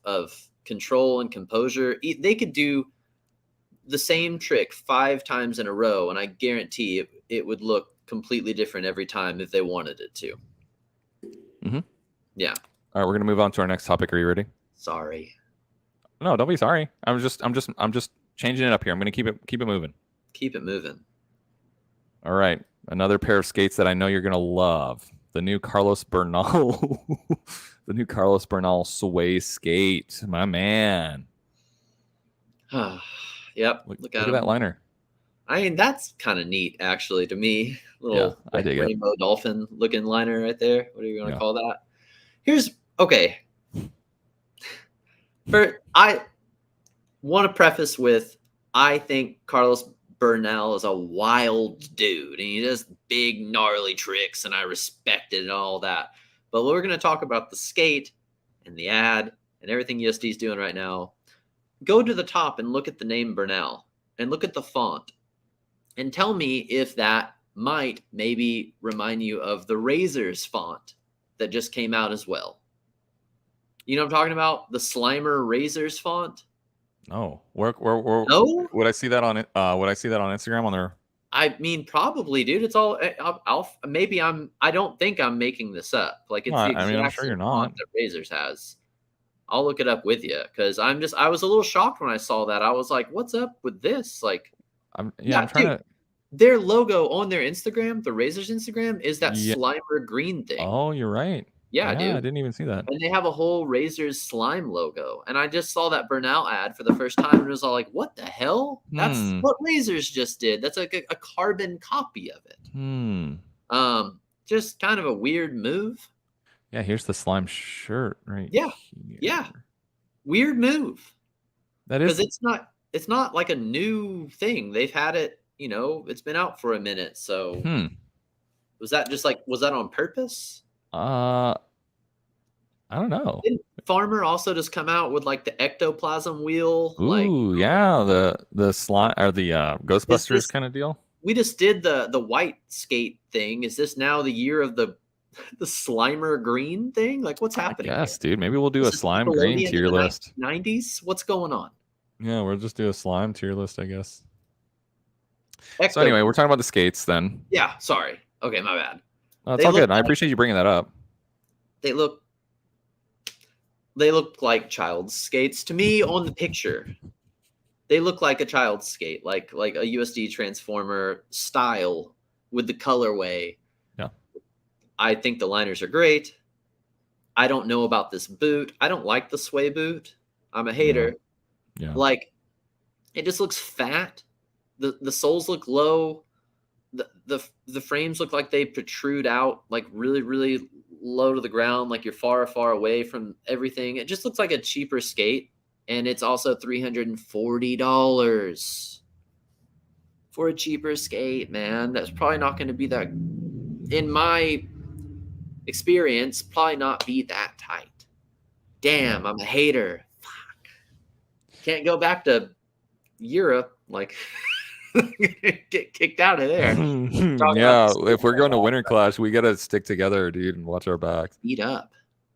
control and composure, they could do the same trick 5 times in a row, and I guarantee it would look completely different every time if they wanted it to. Mm-hmm. Yeah. All right, we're gonna move on to our next topic. Are you ready? Sorry. No, don't be sorry. I'm just changing it up here. I'm gonna keep it moving. Keep it moving. All right, another pair of skates that I know you're gonna love. The new Carlos Bernal, the new Carlos Bernal Sway skate. My man. Yep. Look at that liner. I mean, that's kind of neat, actually, to me. Little I dig rainbow dolphin looking liner right there. What are you going to call that? Okay. I want to preface with, I think Carlos Bernal is a wild dude, and he does big, gnarly tricks, and I respect it and all that. But we're going to talk about the skate and the ad and everything USD is doing right now. Go to the top and look at the name Bernal and look at the font and tell me if that might maybe remind you of the Razors font that just came out as well. You know what I'm talking about? The Slimer Razors font? No. No? Would I see that on Instagram on their? I mean, probably, dude. It's all. I don't think I'm making this up. Like it's the exact I'm sure you're not. font that Razors has. I'll look it up with you because I was a little shocked when I saw that. I was like, "What's up with this?" Like, I'm trying to. Their logo on their Instagram, the Razors Instagram, is that Slimer green thing. Oh, you're right. Yeah, dude. I didn't even see that. And they have a whole Razors slime logo. And I just saw that Bernal ad for the first time and was all like, what the hell? That's what Razors just did. That's like a carbon copy of it. Just kind of a weird move. Yeah, here's the slime shirt right here. Yeah. Weird move. That is. Because it's not like a new thing. They've had it, you know, it's been out for a minute. So was that on purpose? I don't know. Didn't Farmer also just come out with like the ectoplasm wheel? Ooh, yeah, the slime or the Ghostbusters kind of deal. We just did the white skate thing. Is this now the year of the Slimer green thing? Like, what's happening? Yes, dude. Maybe we'll do a slime green tier list. 90s? What's going on? Yeah, we'll just do a slime tier list, I guess. So anyway, we're talking about the skates then. Yeah, sorry. Okay, my bad. It's all good. I appreciate you bringing that up. They look like child's skates to me on the picture. They look like a child's skate, like a USD Transformer style with the colorway. Yeah. I think the liners are great. I don't know about this boot. I don't like the Sway boot. I'm a hater. Yeah. Like, it just looks fat. The soles look low. The frames look like they protrude out like really, really low to the ground, like you're far, far away from everything. It just looks like a cheaper skate, and it's also $340 for a cheaper skate, man. That's probably not going to be that, in my experience, probably not be that tight. Damn, I'm a hater. Fuck. Can't go back to Europe, like... get kicked out of there. Yeah, if we're going to Winter Clash, we gotta stick together, dude, and watch our backs. Eat up.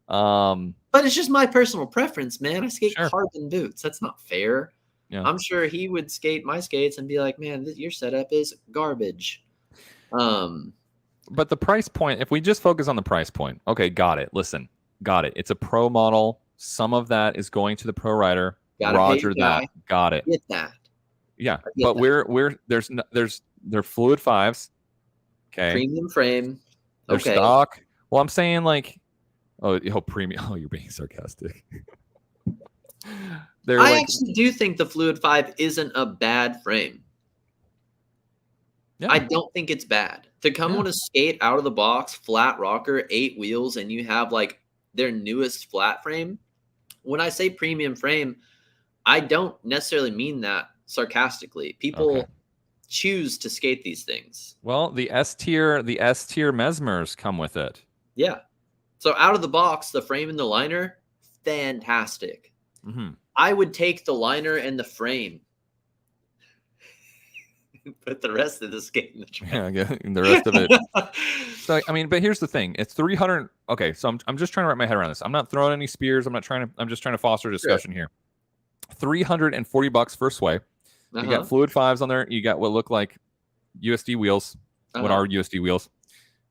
But it's just my personal preference, man. I skate carbon boots. That's not fair. Yeah. I'm sure he would skate my skates and be like, "Man, your setup is garbage." But the price point, if we just focus on the price point, okay, got it. Listen, got it. It's a pro model. Some of that is going to the pro rider. Roger that. Got it. Get that. Yeah, but they're fluid fives. Okay. Premium frame. They're stock. Well, I'm saying like, premium. Oh, you're being sarcastic. I actually do think the Fluid 5 isn't a bad frame. Yeah. I don't think it's bad. To come on a skate out of the box, flat rocker, 8 wheels, and you have like their newest flat frame. When I say premium frame, I don't necessarily mean that sarcastically. People choose to skate these things. Well, the S tier Mesmers come with it. Yeah. So out of the box, the frame and the liner, fantastic. Mm-hmm. I would take the liner and the frame. Put the rest of the skate in the trash. Yeah, the rest of it. So I mean, but here's the thing: it's 300. Okay, so I'm just trying to wrap my head around this. I'm not throwing any spears. I'm just trying to foster discussion here. $340 for a sway. You got fluid 5s on there. You got what look like USD wheels. What are USD wheels?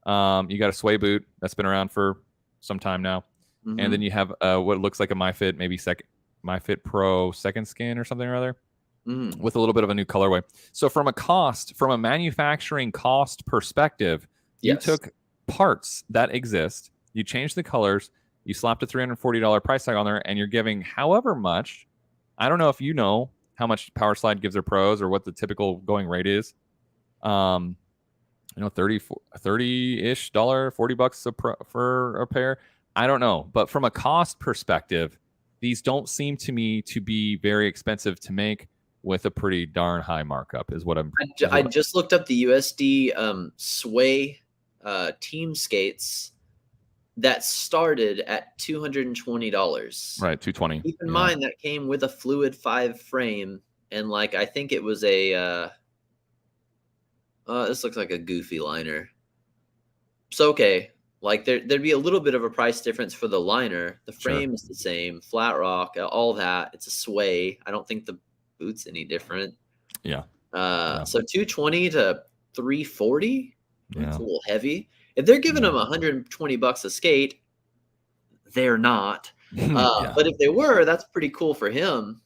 You got a sway boot that's been around for some time now, and then you have what looks like a MyFit, maybe MyFit Pro second skin or something or other, with a little bit of a new colorway. So from a manufacturing cost perspective, you took parts that exist, you changed the colors, you slapped a $340 price tag on there, and you're giving however much. I don't know if you know how much Power Slide gives their pros or what the typical going rate is. 30-ish dollar, $40 for a pair. I don't know, but from a cost perspective, these don't seem to me to be very expensive to make with a pretty darn high markup. Is what I just looked up the USD sway team skates that started at $220. Right, $220. Keep in mind that came with a fluid 5 frame, and like I think it was a. This looks like a goofy liner. So okay, like there'd be a little bit of a price difference for the liner. The frame is the same, flat rock, all that. It's a sway. I don't think the boot's any different. Yeah. So 220 to 340. That's a little heavy. If they're giving them $120 a skate, they're not. But if they were, that's pretty cool for him.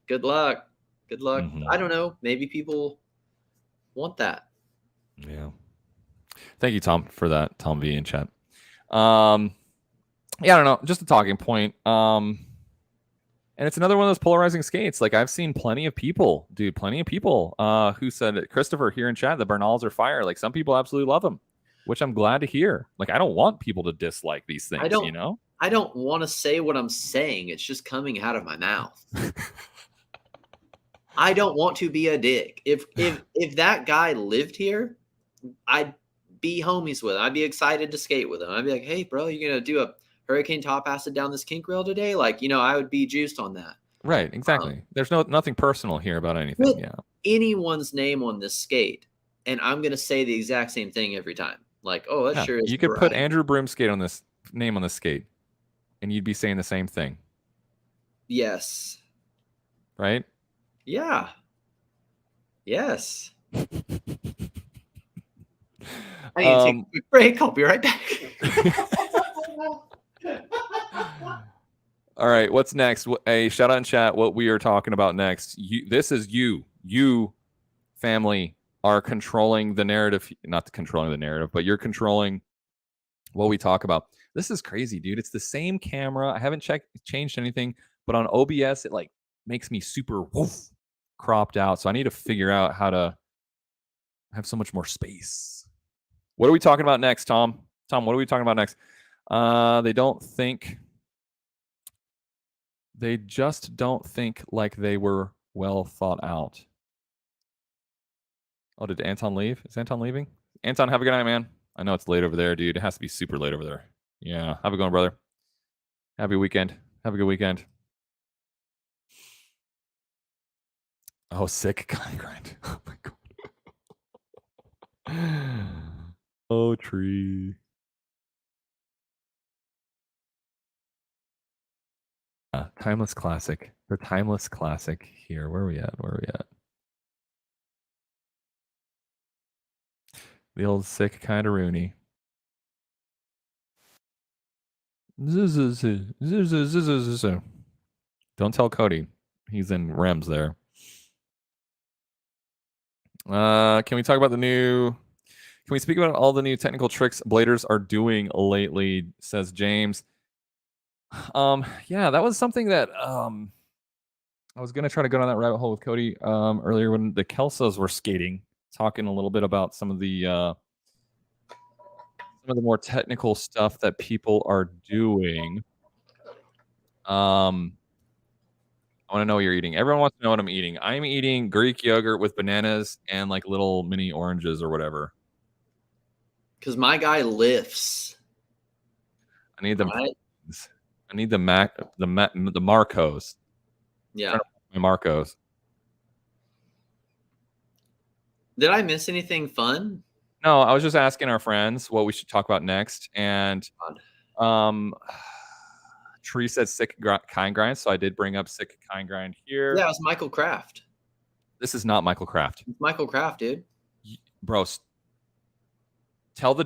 Good luck. Good luck. I don't know. Maybe people want that. Yeah. Thank you, Tom, for that. Tom V in chat. Yeah, I don't know. Just a talking point. And it's another one of those polarizing skates. Like I've seen plenty of people who said, Christopher here in chat, the Bernals are fire. Like some people absolutely love them, which I'm glad to hear. Like I don't want people to dislike these things, you know? I don't want to say what I'm saying. It's just coming out of my mouth. I don't want to be a dick. If that guy lived here, I'd be homies with him. I'd be excited to skate with him. I'd be like, hey, bro, you gonna do a hurricane top acid down this kink rail today? Like, I would be juiced on that. Right, exactly. There's nothing personal here about anything. Yeah. Anyone's name on this skate, and I'm gonna say the exact same thing every time. Like, oh, that sure is. You could put Andrew Broomskate on this name on this skate, and you'd be saying the same thing. Yes. Right? Yeah. Yes. I need to take a quick break. I'll be right back. All right. What's next? A shout out in chat what we are talking about next. This is you family are controlling the narrative. Not controlling the narrative, but you're controlling what we talk about. This is crazy, dude. It's the same camera. I haven't changed anything, but on OBS, it like makes me super cropped out. So I need to figure out how to have so much more space. What are we talking about next, Tom? Tom, what are we talking about next? They just don't think like they were well thought out. Oh, did Anton leave? Is Anton leaving? Anton, have a good night, man. I know it's late over there, dude. It has to be super late over there. Yeah. Have a good one, brother. Happy weekend. Have a good weekend. Oh, sick guy grind. Oh my god. Oh, tree. Timeless classic. The timeless classic here. Where are we at? The old sick kind of Rooney. Don't tell Cody. He's in Rems there. Can we talk about can we speak about all the new technical tricks bladers are doing lately, says James. Yeah, that was something that I was going to try to go down that rabbit hole with Cody earlier when the Kelsos were skating, talking a little bit about some of the more technical stuff that people are doing. I want to know what you're eating. Everyone wants to know what I'm eating. I'm eating Greek yogurt with bananas and like little mini oranges or whatever. Because my guy lifts. I need them. Right? I need the Marcos. Yeah. Marcos. Did I miss anything fun? No, I was just asking our friends what we should talk about next, and Tree said sick kind grind, so I did bring up sick kind grind here. Yeah, it's Michael Kraft. This is not Michael Kraft. It's Michael Kraft, dude. Bro, tell the.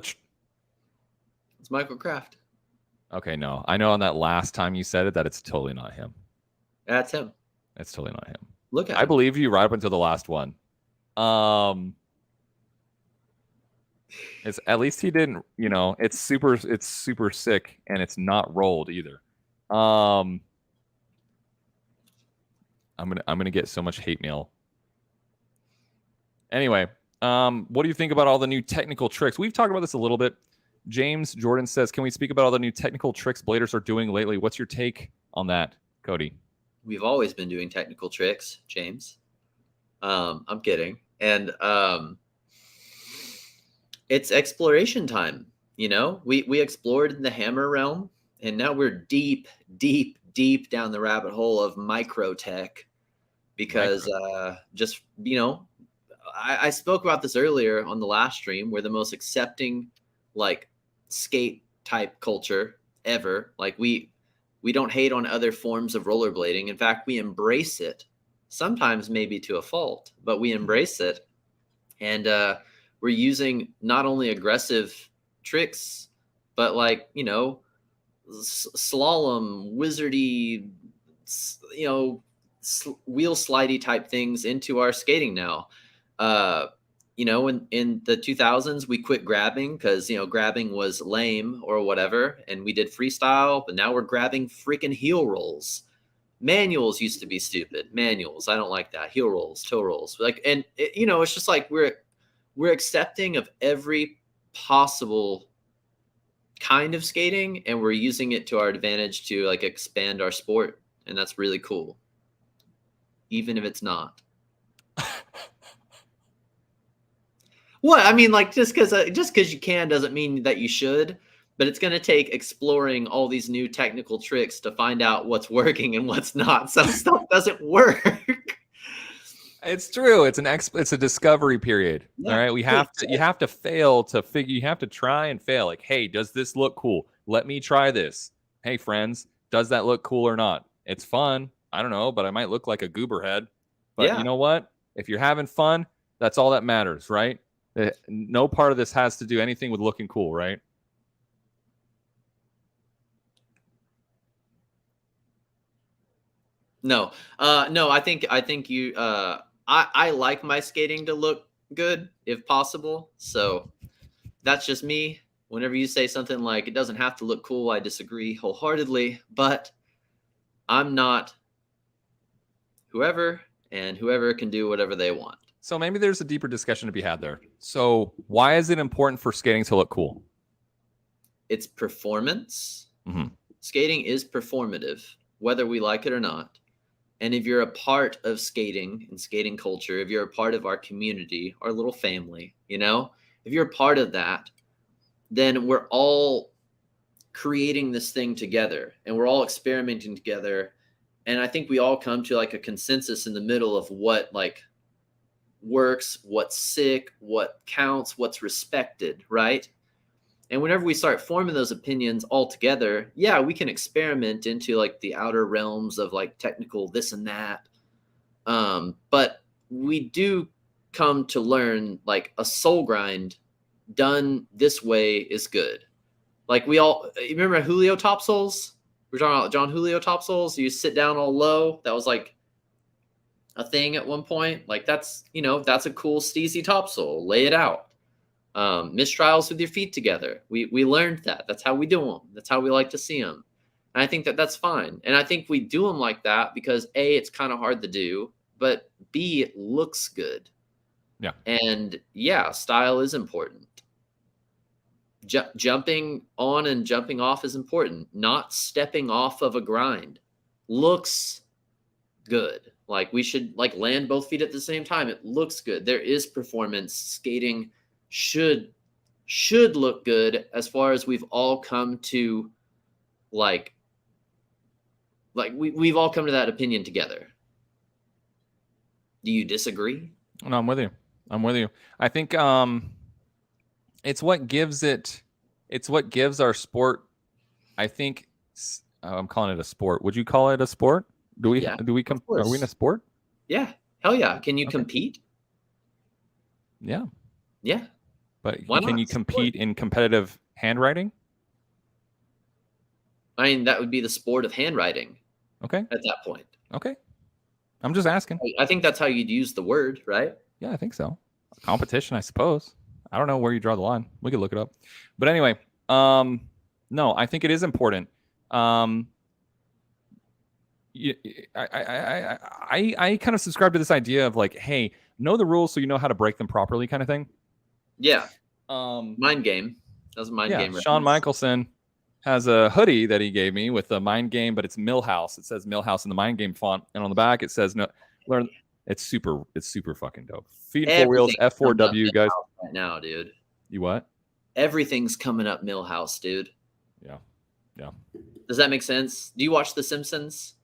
It's Michael Kraft. Okay, no, I know on that last time you said it that it's totally not him. That's him. It's totally not him. Look at I him. believe you right up until the last one. It's at least he didn't, it's super sick and it's not rolled either. I'm gonna get so much hate mail. Anyway, what do you think about all the new technical tricks? We've talked about this a little bit. James Jordan says, can we speak about all the new technical tricks bladers are doing lately? What's your take on that, Cody? We've always been doing technical tricks, James. I'm kidding. And it's exploration time. We explored in the hammer realm, and now we're deep down the rabbit hole of micro tech because I spoke about this earlier on the last stream. We're the most accepting like skate type culture ever. Like we don't hate on other forms of rollerblading. In fact, we embrace it, sometimes maybe to a fault, but we embrace it. And we're using not only aggressive tricks, but like, slalom, wizardy, wheel slidey type things into our skating now. In the 2000s, we quit grabbing because, grabbing was lame or whatever. And we did freestyle, but now we're grabbing freaking heel rolls. Manuals used to be stupid. Manuals, I don't like that. Heel rolls, toe rolls. It's just like we're accepting of every possible kind of skating, and we're using it to our advantage to like expand our sport. And that's really cool. Even if it's not. What? I mean, like just because you can doesn't mean that you should, but it's going to take exploring all these new technical tricks to find out what's working and what's not. Some stuff doesn't work. It's true. It's a discovery period. Yeah, all right. You have to fail to figure, you have to try and fail. Like, hey, does this look cool? Let me try this. Hey friends, does that look cool or not? It's fun. I don't know, but I might look like a goober head. But you know what? If you're having fun, that's all that matters, right? No part of this has to do anything with looking cool, right? No, I think you. I like my skating to look good if possible. So that's just me. Whenever you say something like it doesn't have to look cool, I disagree wholeheartedly. But I'm not whoever, and whoever can do whatever they want. So maybe there's a deeper discussion to be had there. So why is it important for skating to look cool? It's performance. Mm-hmm. Skating is performative, whether we like it or not. And if you're a part of skating and skating culture, if you're a part of our community, our little family, if you're a part of that, then we're all creating this thing together and we're all experimenting together. And I think we all come to like a consensus in the middle of what like works, what's sick, what counts, what's respected, right? And whenever we start forming those opinions all together, yeah, we can experiment into like the outer realms of like technical this and that. But we do come to learn like a soul grind done this way is good. Like you remember Julio topsoles? We're talking about Jon Julio topsoles. You sit down all low. That was like a thing at one point. Like that's a cool steezy topsole. Lay it out. Mistrials with your feet together. We learned that. That's how we do them. That's how we like to see them. And I think that's fine. And I think we do them like that because A, it's kind of hard to do, but B, it looks good. Yeah. And yeah, style is important. Jumping on and jumping off is important. Not stepping off of a grind looks good. Like we should like land both feet at the same time. It looks good. There is performance. Skating should look good as far as we've all come to like we've all come to that opinion together. Do you disagree? No, I'm with you. I think it's what gives our sport. I think I'm calling it a sport. Would you call it a sport? Are we in a sport? Yeah. Hell yeah. Can you compete? Yeah. Yeah. But can you compete in competitive handwriting? I mean, that would be the sport of handwriting. Okay. At that point. Okay. I'm just asking. I think that's how you'd use the word, right? Yeah, I think so. Competition, I suppose. I don't know where you draw the line. We could look it up. But anyway, no, I think it is important. I kind of subscribe to this idea of like, hey, know the rules so you know how to break them properly, kind of thing. Yeah. Mind game. That was a mind game. Shawn Michelson has a hoodie that he gave me with the mind game, but it's Millhouse. It says Millhouse in the mind game font, and on the back it says no. Learn. It's super fucking dope. Feet and four wheels, F4W, guys. Right now, dude. You what? Everything's coming up Millhouse, dude. Yeah. Does that make sense? Do you watch The Simpsons?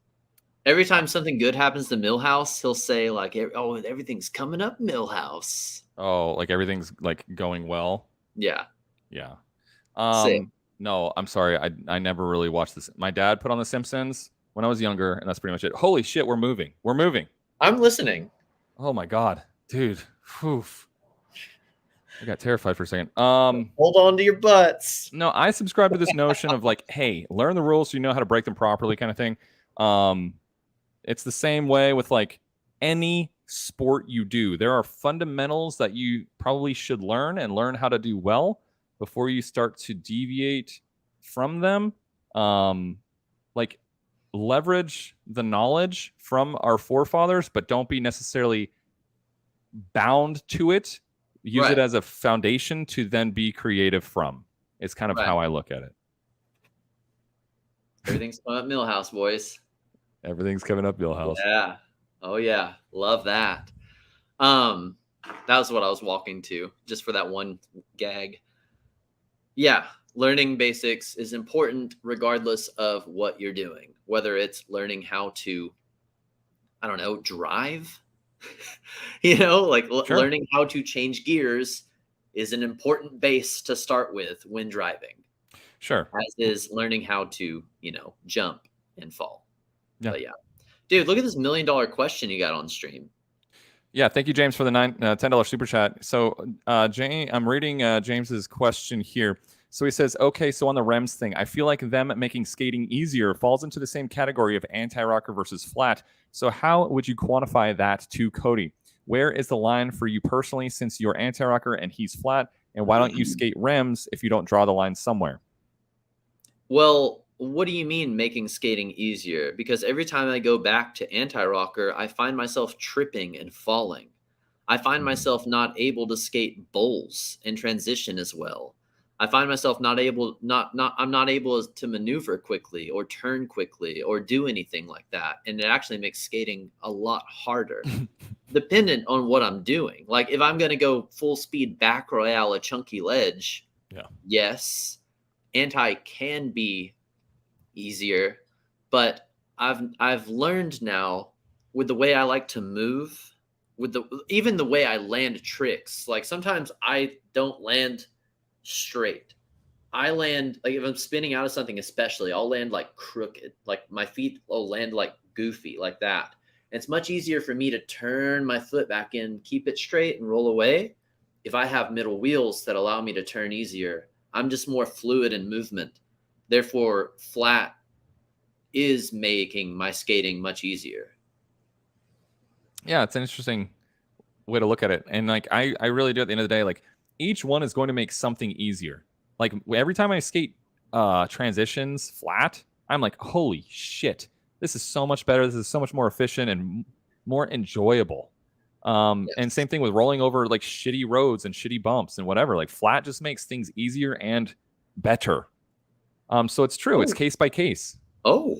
Every time something good happens to Millhouse, he'll say like, "Oh, everything's coming up Millhouse." Oh, like everything's like going well. Yeah. No, I'm sorry. I never really watched this. My dad put on The Simpsons when I was younger, and that's pretty much it. Holy shit, we're moving. I'm listening. Oh my god, dude. Oof. I got terrified for a second. Hold on to your butts. No, I subscribe to this notion of like, hey, learn the rules so you know how to break them properly, kind of thing. It's the same way with like any sport you do. There are fundamentals that you probably should learn and learn how to do well before you start to deviate from them. Like leverage the knowledge from our forefathers, but don't be necessarily bound to it. Use it as a foundation to then be creative from. It's kind of how I look at it. Everything's coming up Millhouse, boys. Everything's coming up Millhouse. Yeah. Oh yeah. Love that. That was what I was walking to, just for that one gag. Yeah. Learning basics is important regardless of what you're doing, whether it's learning how to, I don't know, drive, learning how to change gears is an important base to start with when driving. Sure. As is learning how to, jump and fall. Yeah. But yeah. Dude, look at this $1 million question you got on stream. Yeah, thank you, James, for the $10 super chat. So, I'm reading James's question here. So he says, okay, so on the REMS thing, I feel like them making skating easier falls into the same category of anti-rocker versus flat. So how would you quantify that to Cody? Where is the line for you personally, since you're anti-rocker and he's flat? And why don't you skate REMS if you don't draw the line somewhere? Well, what do you mean making skating easier? Because every time I go back to anti-rocker, I find myself tripping and falling. I find myself not able to skate bowls and transition as well. I find myself I'm not able to maneuver quickly or turn quickly or do anything like that. And it actually makes skating a lot harder, dependent on what I'm doing. Like if I'm going to go full speed back royale, a chunky ledge, yes, anti can be easier, but I've learned now with the way I like to move, with even the way I land tricks. Like sometimes I don't land straight. I land like if I'm spinning out of something, especially I'll land like crooked, like my feet will land like goofy like that. And it's much easier for me to turn my foot back in, keep it straight and roll away if I have middle wheels that allow me to turn easier. I'm just more fluid in movement. Therefore, flat is making my skating much easier. Yeah, it's an interesting way to look at it. And like I really do at the end of the day, like each one is going to make something easier. Like every time I skate transitions flat, I'm like, holy shit, this is so much better. This is so much more efficient and more enjoyable. And same thing with rolling over like shitty roads and shitty bumps and whatever. Like flat just makes things easier and better. So it's true. It's case by case. Oh,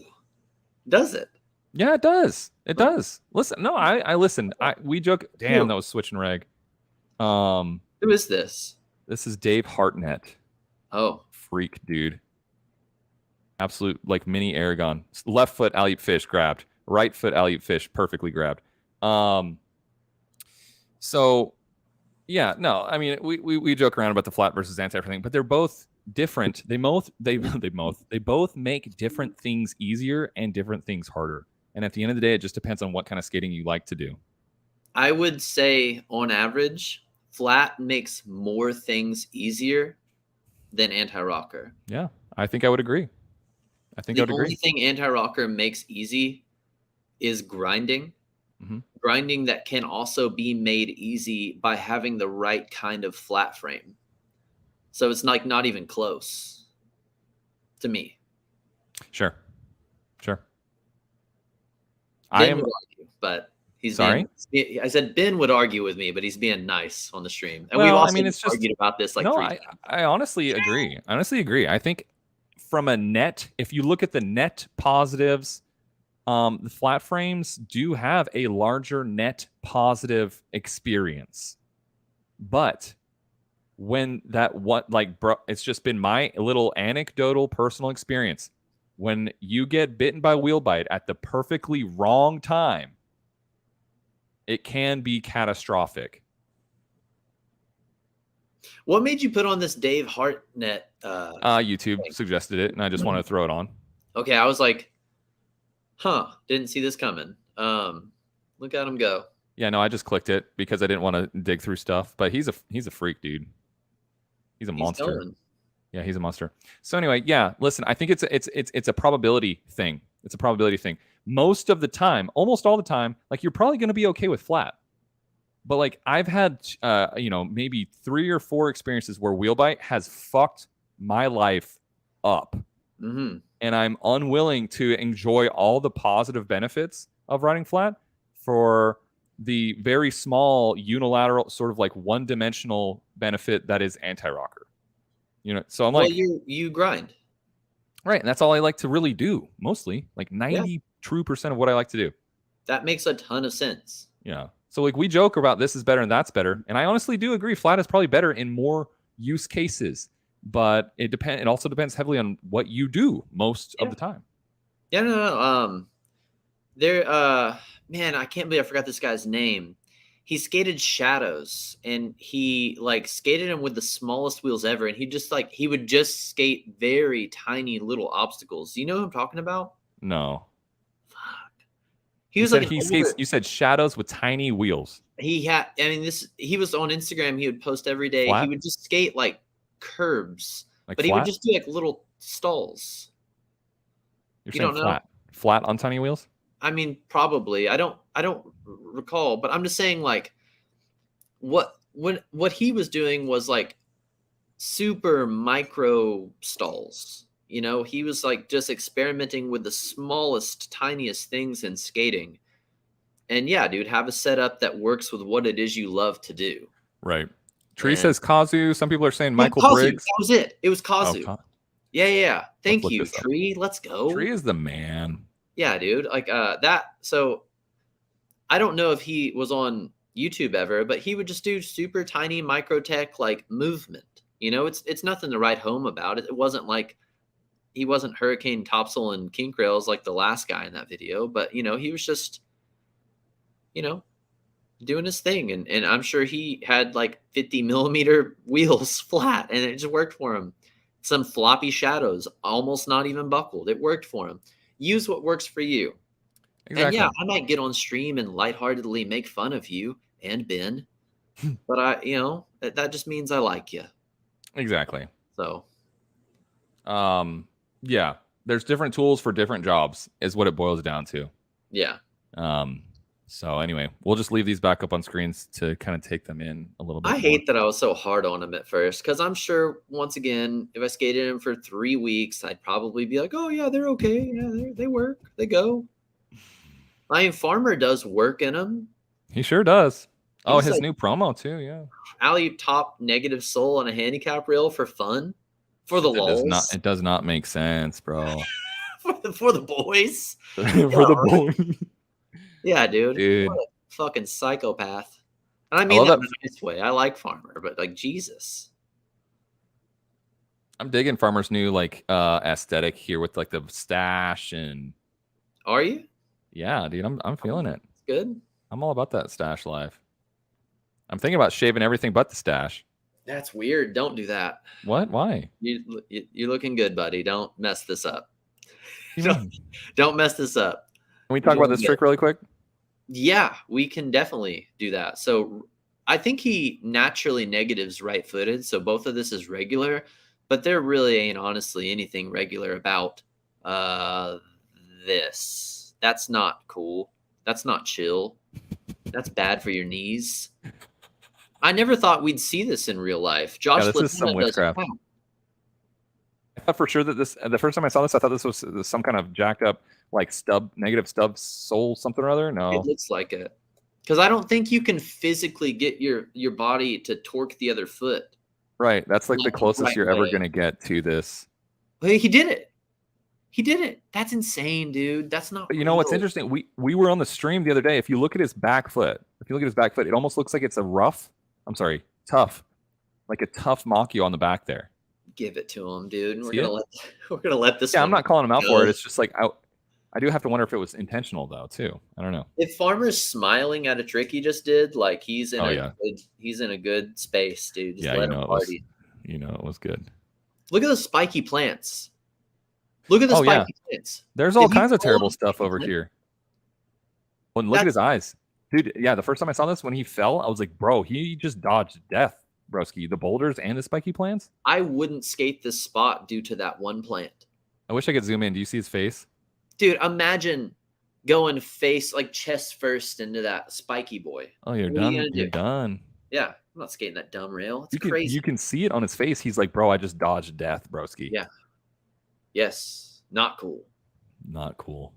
does it? Yeah, it does. It does. Listen, no, I listened. We joke. Damn, that was switching reg. Who is this? This is Dave Hartnett. Oh, Freak, dude. Absolute like mini Aragon. Left foot alley fish grabbed. Right foot alley fish perfectly grabbed. So yeah, no, I mean we joke around about the flat versus anti everything, but they're both different. They both make different things easier and different things harder. And at the end of the day, it just depends on what kind of skating you like to do. I would say on average, flat makes more things easier than anti-rocker. Yeah, I think I would agree. The only thing anti-rocker makes easy is grinding. Mm-hmm. Grinding that can also be made easy by having the right kind of flat frame. So it's like not even close to me. Sure. Ben would argue, but he's sorry. I said Ben would argue with me, but he's being nice on the stream. And well, we've also it's just, argued about this like no, 3 times. I honestly agree. I think from a net, if you look at the net positives, the flat frames do have a larger net positive experience. But when it's just been my little anecdotal personal experience. When you get bitten by wheel bite at the perfectly wrong time, it can be catastrophic. What made you put on this Dave Hartnett? YouTube suggested it, and I just wanted to throw it on. Okay, I was like, didn't see this coming. Look at him go. Yeah, no, I just clicked it because I didn't want to dig through stuff. But he's a freak, dude. He's a monster. Going. Yeah, he's a monster. So anyway, yeah, listen, I think it's a probability thing. It's a probability thing. Most of the time, almost all the time, like you're probably going to be okay with flat. But like I've had, maybe 3 or 4 experiences where wheel bite has fucked my life up. Mm-hmm. And I'm unwilling to enjoy all the positive benefits of riding flat for the very small unilateral sort of like one-dimensional benefit that is anti-rocker. So I'm like, well, you grind, right? And that's all I like to really do, mostly, like 90% of what I like to do. That makes a ton of sense. Yeah. So like we joke about this is better and that's better, and I honestly do agree. Flat is probably better in more use cases, but it also depends heavily on what you do most of the time. Yeah, no. Man, I can't believe I forgot this guy's name. He skated Shadows, and he like skated him with the smallest wheels ever, and he would just skate very tiny little obstacles. You know who I'm talking about? No. Fuck. You said Shadows with tiny wheels. He was on Instagram. He would post every day. Flat? He would just skate like curbs, like but flat? He would just do like little stalls. You don't know? Flat on tiny wheels? I mean, probably. I don't recall, but I'm just saying like what he was doing was like super micro stalls. He was like just experimenting with the smallest, tiniest things in skating. And yeah, dude, have a setup that works with what it is you love to do. Right. Tree says Kazu. Some people are saying Michael Briggs. That was it. It was Kazu. Oh, yeah. Thank you, Tree. Let's go. Tree is the man. Yeah, dude. Like that. So I don't know if he was on YouTube ever, but he would just do super tiny microtech like movement. It's nothing to write home about. It wasn't like he wasn't Hurricane Topsail and Kink Rails like the last guy in that video, but he was just doing his thing, and I'm sure he had like 50 millimeter wheels flat, and it just worked for him. Some floppy Shadows, almost not even buckled. It worked for him. Use what works for you. Exactly. And yeah, I might get on stream and lightheartedly make fun of you and Ben, but that just means I like you. Exactly. So, yeah, there's different tools for different jobs is what it boils down to. Yeah. So anyway, we'll just leave these back up on screens to kind of take them in a little bit. I hate that I was so hard on him at first, because I'm sure, once again, if I skated him for 3 weeks, I'd probably be like, oh, yeah, they're okay. Yeah, they work. They go. I mean, Farmer does work in them. He sure does. Oh, his new promo, too, yeah. Alley top negative soul on a handicap rail for fun. For the lulz. It does not make sense, bro. for the boys. For Yeah, the right. boy. Yeah, dude. Dude. What a fucking psychopath. And I I mean love that that. in a nice way. I like Farmer, but like Jesus. I'm digging Farmer's new like aesthetic here with like the stash and Are you? yeah, dude, I'm feeling it. It's good. I'm all about that stash life. I'm thinking about shaving everything but the stash. That's weird. Don't do that. What? Why? You're looking good, buddy. Don't mess this up. What do you mean? Don't mess this up. Can we talk about this trick really quick? Yeah, we can definitely do that. So I think he naturally negatives right-footed, so both of this is regular, but there really ain't honestly anything regular about this. That's not cool. That's not chill. That's bad for your knees. I never thought we'd see this in real life. Josh, this is some witchcraft. I thought for sure that the first time I saw this, I thought this was some kind of jacked up like negative stub sole something or other. No, it looks like it, because I don't think you can physically get your body to torque the other foot. Right, that's like the closest you're ever gonna get to this. He did it. He did it. That's insane, dude. That's not. But you know what's interesting? We were on the stream the other day. If you look at his back foot, it almost looks like it's tough, like a tough Machio on the back there. Give it to him, dude. We're gonna let this. Yeah, I'm not calling him out for it. It's just like I do have to wonder if it was intentional though too. I don't know. If Farmer's smiling at a trick he just did, like he's in a good space, dude. Just let him party. It was good. Look at the spiky plants. Look at the spiky plants. There's all kinds of terrible stuff over here. Well, look at his eyes. Dude, yeah, the first time I saw this, when he fell, I was like, bro, he just dodged death, broski. The boulders and the spiky plants. I wouldn't skate this spot due to that one plant. I wish I could zoom in. Do you see his face? Dude, imagine going face, like chest first into that spiky boy. Oh, you're done. You're done. Yeah, I'm not skating that dumb rail. It's crazy. You can see it on his face. He's like, bro, I just dodged death, broski. Yeah. Yes. Not cool. Not cool.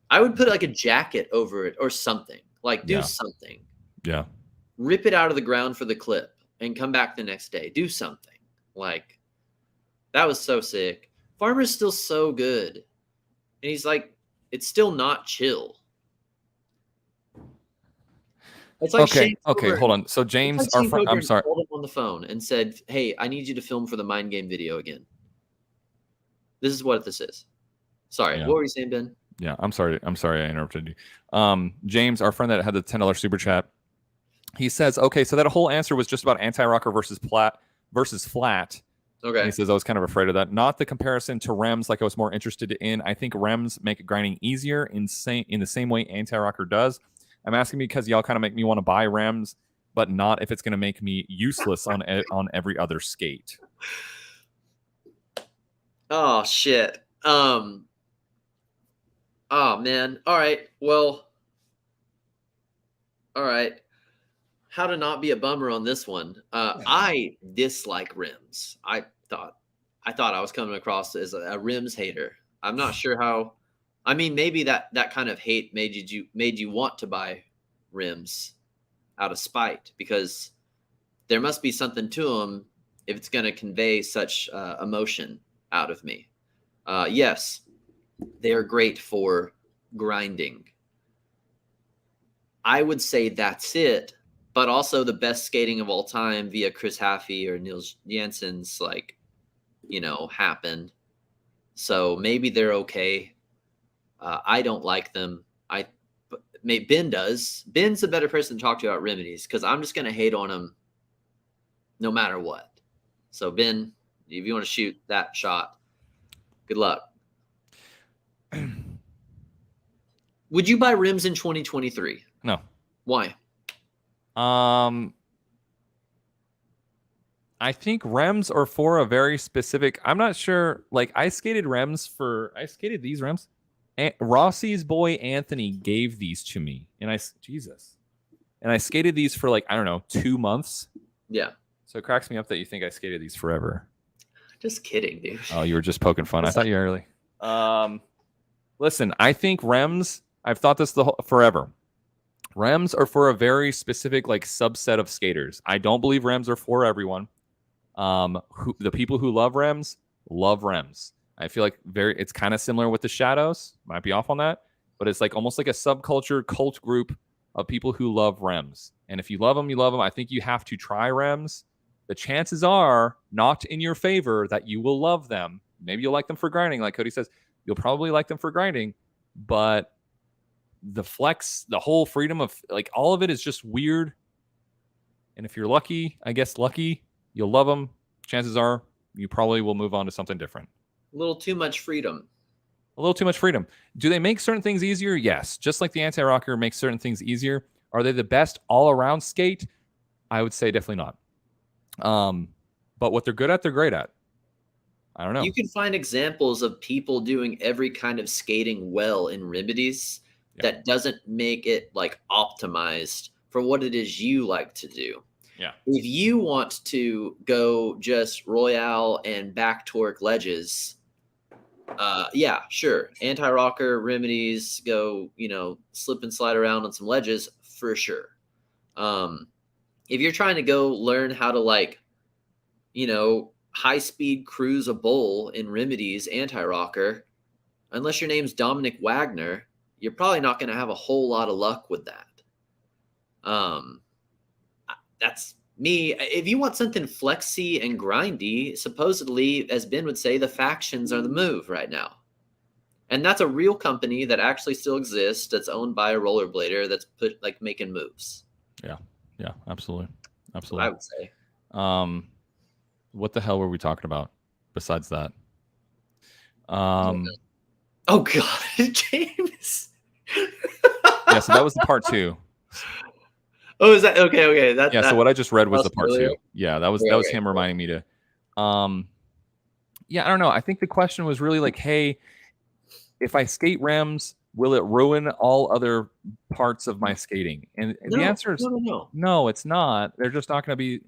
I would put like a jacket over it or something. Like do something. Yeah. Rip it out of the ground for the clip and come back the next day. Do something. Like that was so sick. Farmer's still so good. And he's like, it's still not chill. It's like okay, hold on. So James, our friend, I'm sorry, called him on the phone and said, "Hey, I need you to film for the mind game video again." This is what this is. Sorry, what were you saying, Ben? Yeah, I'm sorry I interrupted you. James, our friend that had the $10 super chat, he says, okay, so that whole answer was just about anti-rocker versus flat. Okay. And he says, I was kind of afraid of that. Not the comparison to REMs like I was more interested in. I think REMs make grinding easier in the same way anti-rocker does. I'm asking because y'all kind of make me want to buy REMs, but not if it's going to make me useless on every other skate. Oh, shit. Oh, man. All right. Well, all right. How to not be a bummer on this one. I dislike rims. I thought I was coming across as a rims hater. I'm not sure how. I mean, maybe that kind of hate made you want to buy rims out of spite, because there must be something to them if it's going to convey such emotion out of me. Yes, they are great for grinding. I would say that's it. But also the best skating of all time via Chris Haffey or Niels Jansson's, happened. So maybe they're okay. I don't like them. Ben does. Ben's a better person to talk to about remedies, because I'm just going to hate on him no matter what. So Ben, if you want to shoot that shot, good luck. Would you buy rims in 2023? No. Why? I think REMs are for a very specific. I'm not sure. Like I skated these REMs. Rossi's boy Anthony gave these to me, and I skated these for 2 months. Yeah. So it cracks me up that you think I skated these forever. Just kidding, dude. Oh, you were just poking fun. I thought you were early. Listen, I think REMs. I've thought this forever. REMs are for a very specific subset of skaters. I don't believe REMs are for everyone. The people who love REMs love REMs. I feel like it's kind of similar with the Shadows. Might be off on that, but it's like almost like a subculture cult group of people who love rems. And if you love them, you love them. I think you have to try rems. The chances are not in your favor that you will love them. Maybe you'll like them for grinding, like Cody says. You'll probably like them for grinding, but the flex, the whole freedom of like all of it is just weird. And if you're lucky, I guess lucky, you'll love them. Chances are you probably will move on to something different. A little too much freedom. A little too much freedom. Do they make certain things easier? Yes. Just like the anti-rocker makes certain things easier. Are they the best all-around skate? I would say definitely not. But what they're good at, they're great at. I don't know. You can find examples of people doing every kind of skating well in remedies that doesn't make it like optimized for what it is you like to do. Yeah. If you want to go just Royale and back torque ledges, yeah, sure. Anti-rocker remedies, go, slip and slide around on some ledges for sure. If you're trying to go learn how to high speed cruise a bowl in remedies anti-rocker, unless your name's Dominic Wagner, you're probably not going to have a whole lot of luck with that. That's me. If you want something flexy and grindy, supposedly, as Ben would say, the factions are the move right now. And that's a real company that actually still exists, that's owned by a rollerblader that's making moves. Yeah, absolutely. I would say. What the hell were we talking about besides that? Oh God, James. Yeah, so that was the part 2. Oh, is that okay? So what I just read was the part 2. Yeah, that was okay, him reminding me to. Yeah, I don't know. I think the question was really like, hey, if I skate rems, will it ruin all other parts of my skating? And the answer is no, it's not. They're just not going to be.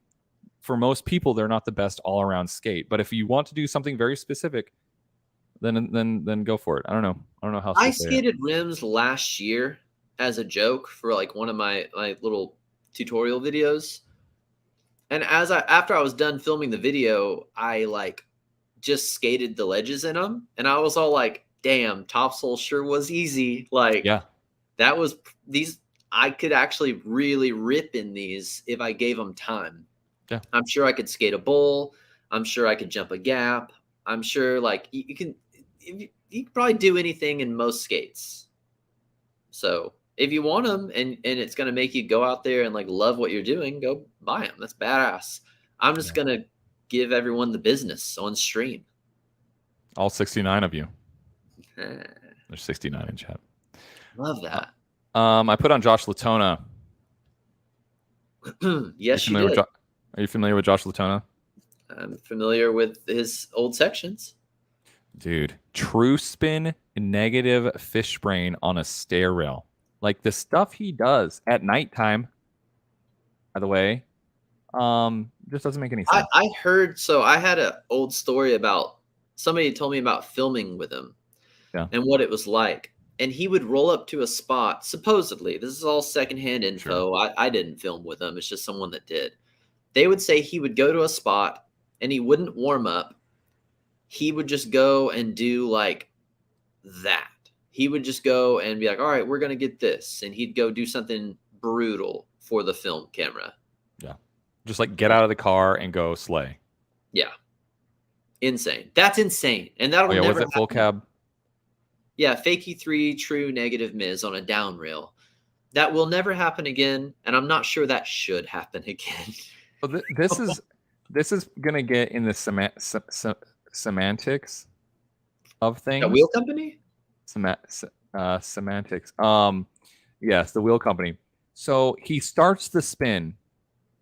For most people, they're not the best all-around skate. But if you want to do something very specific, then go for it. I don't know how. I skated rims last year as a joke for like one of my little tutorial videos, and after I was done filming the video, I just skated the ledges in them, and I was all like, "Damn, topsoul sure was easy." That was these. I could actually really rip in these if I gave them time. Yeah. I'm sure I could skate a bowl. I'm sure I could jump a gap. I'm sure you can probably do anything in most skates. So if you want them and it's going to make you go out there and love what you're doing, go buy them. That's badass. I'm just going to give everyone the business on stream. All 69 of you. There's 69 in chat. Love that. I put on Josh Latona. Yes, you did. Are you familiar with Josh Latona? I'm familiar with his old sections. Dude, true spin, negative fish brain on a stair rail. Like the stuff he does at nighttime, by the way, just doesn't make any sense. I heard, so I had an old story about somebody told me about filming with him and what it was like. And he would roll up to a spot, supposedly, this is all secondhand info. Sure. I didn't film with him. It's just someone that did. They would say he would go to a spot and he wouldn't warm up. He would just go and do that. He would just go and be like, all right, we're going to get this. And he'd go do something brutal for the film camera. Yeah. Just get out of the car and go slay. Yeah. Insane. That's insane. And that'll never was it full cab? Yeah. Fakie 3 true negative Miz on a down rail. That will never happen again. And I'm not sure that should happen again. Well, this is gonna get in the semantics of things. The wheel company? Semantics. Yes, the wheel company. So he starts the spin,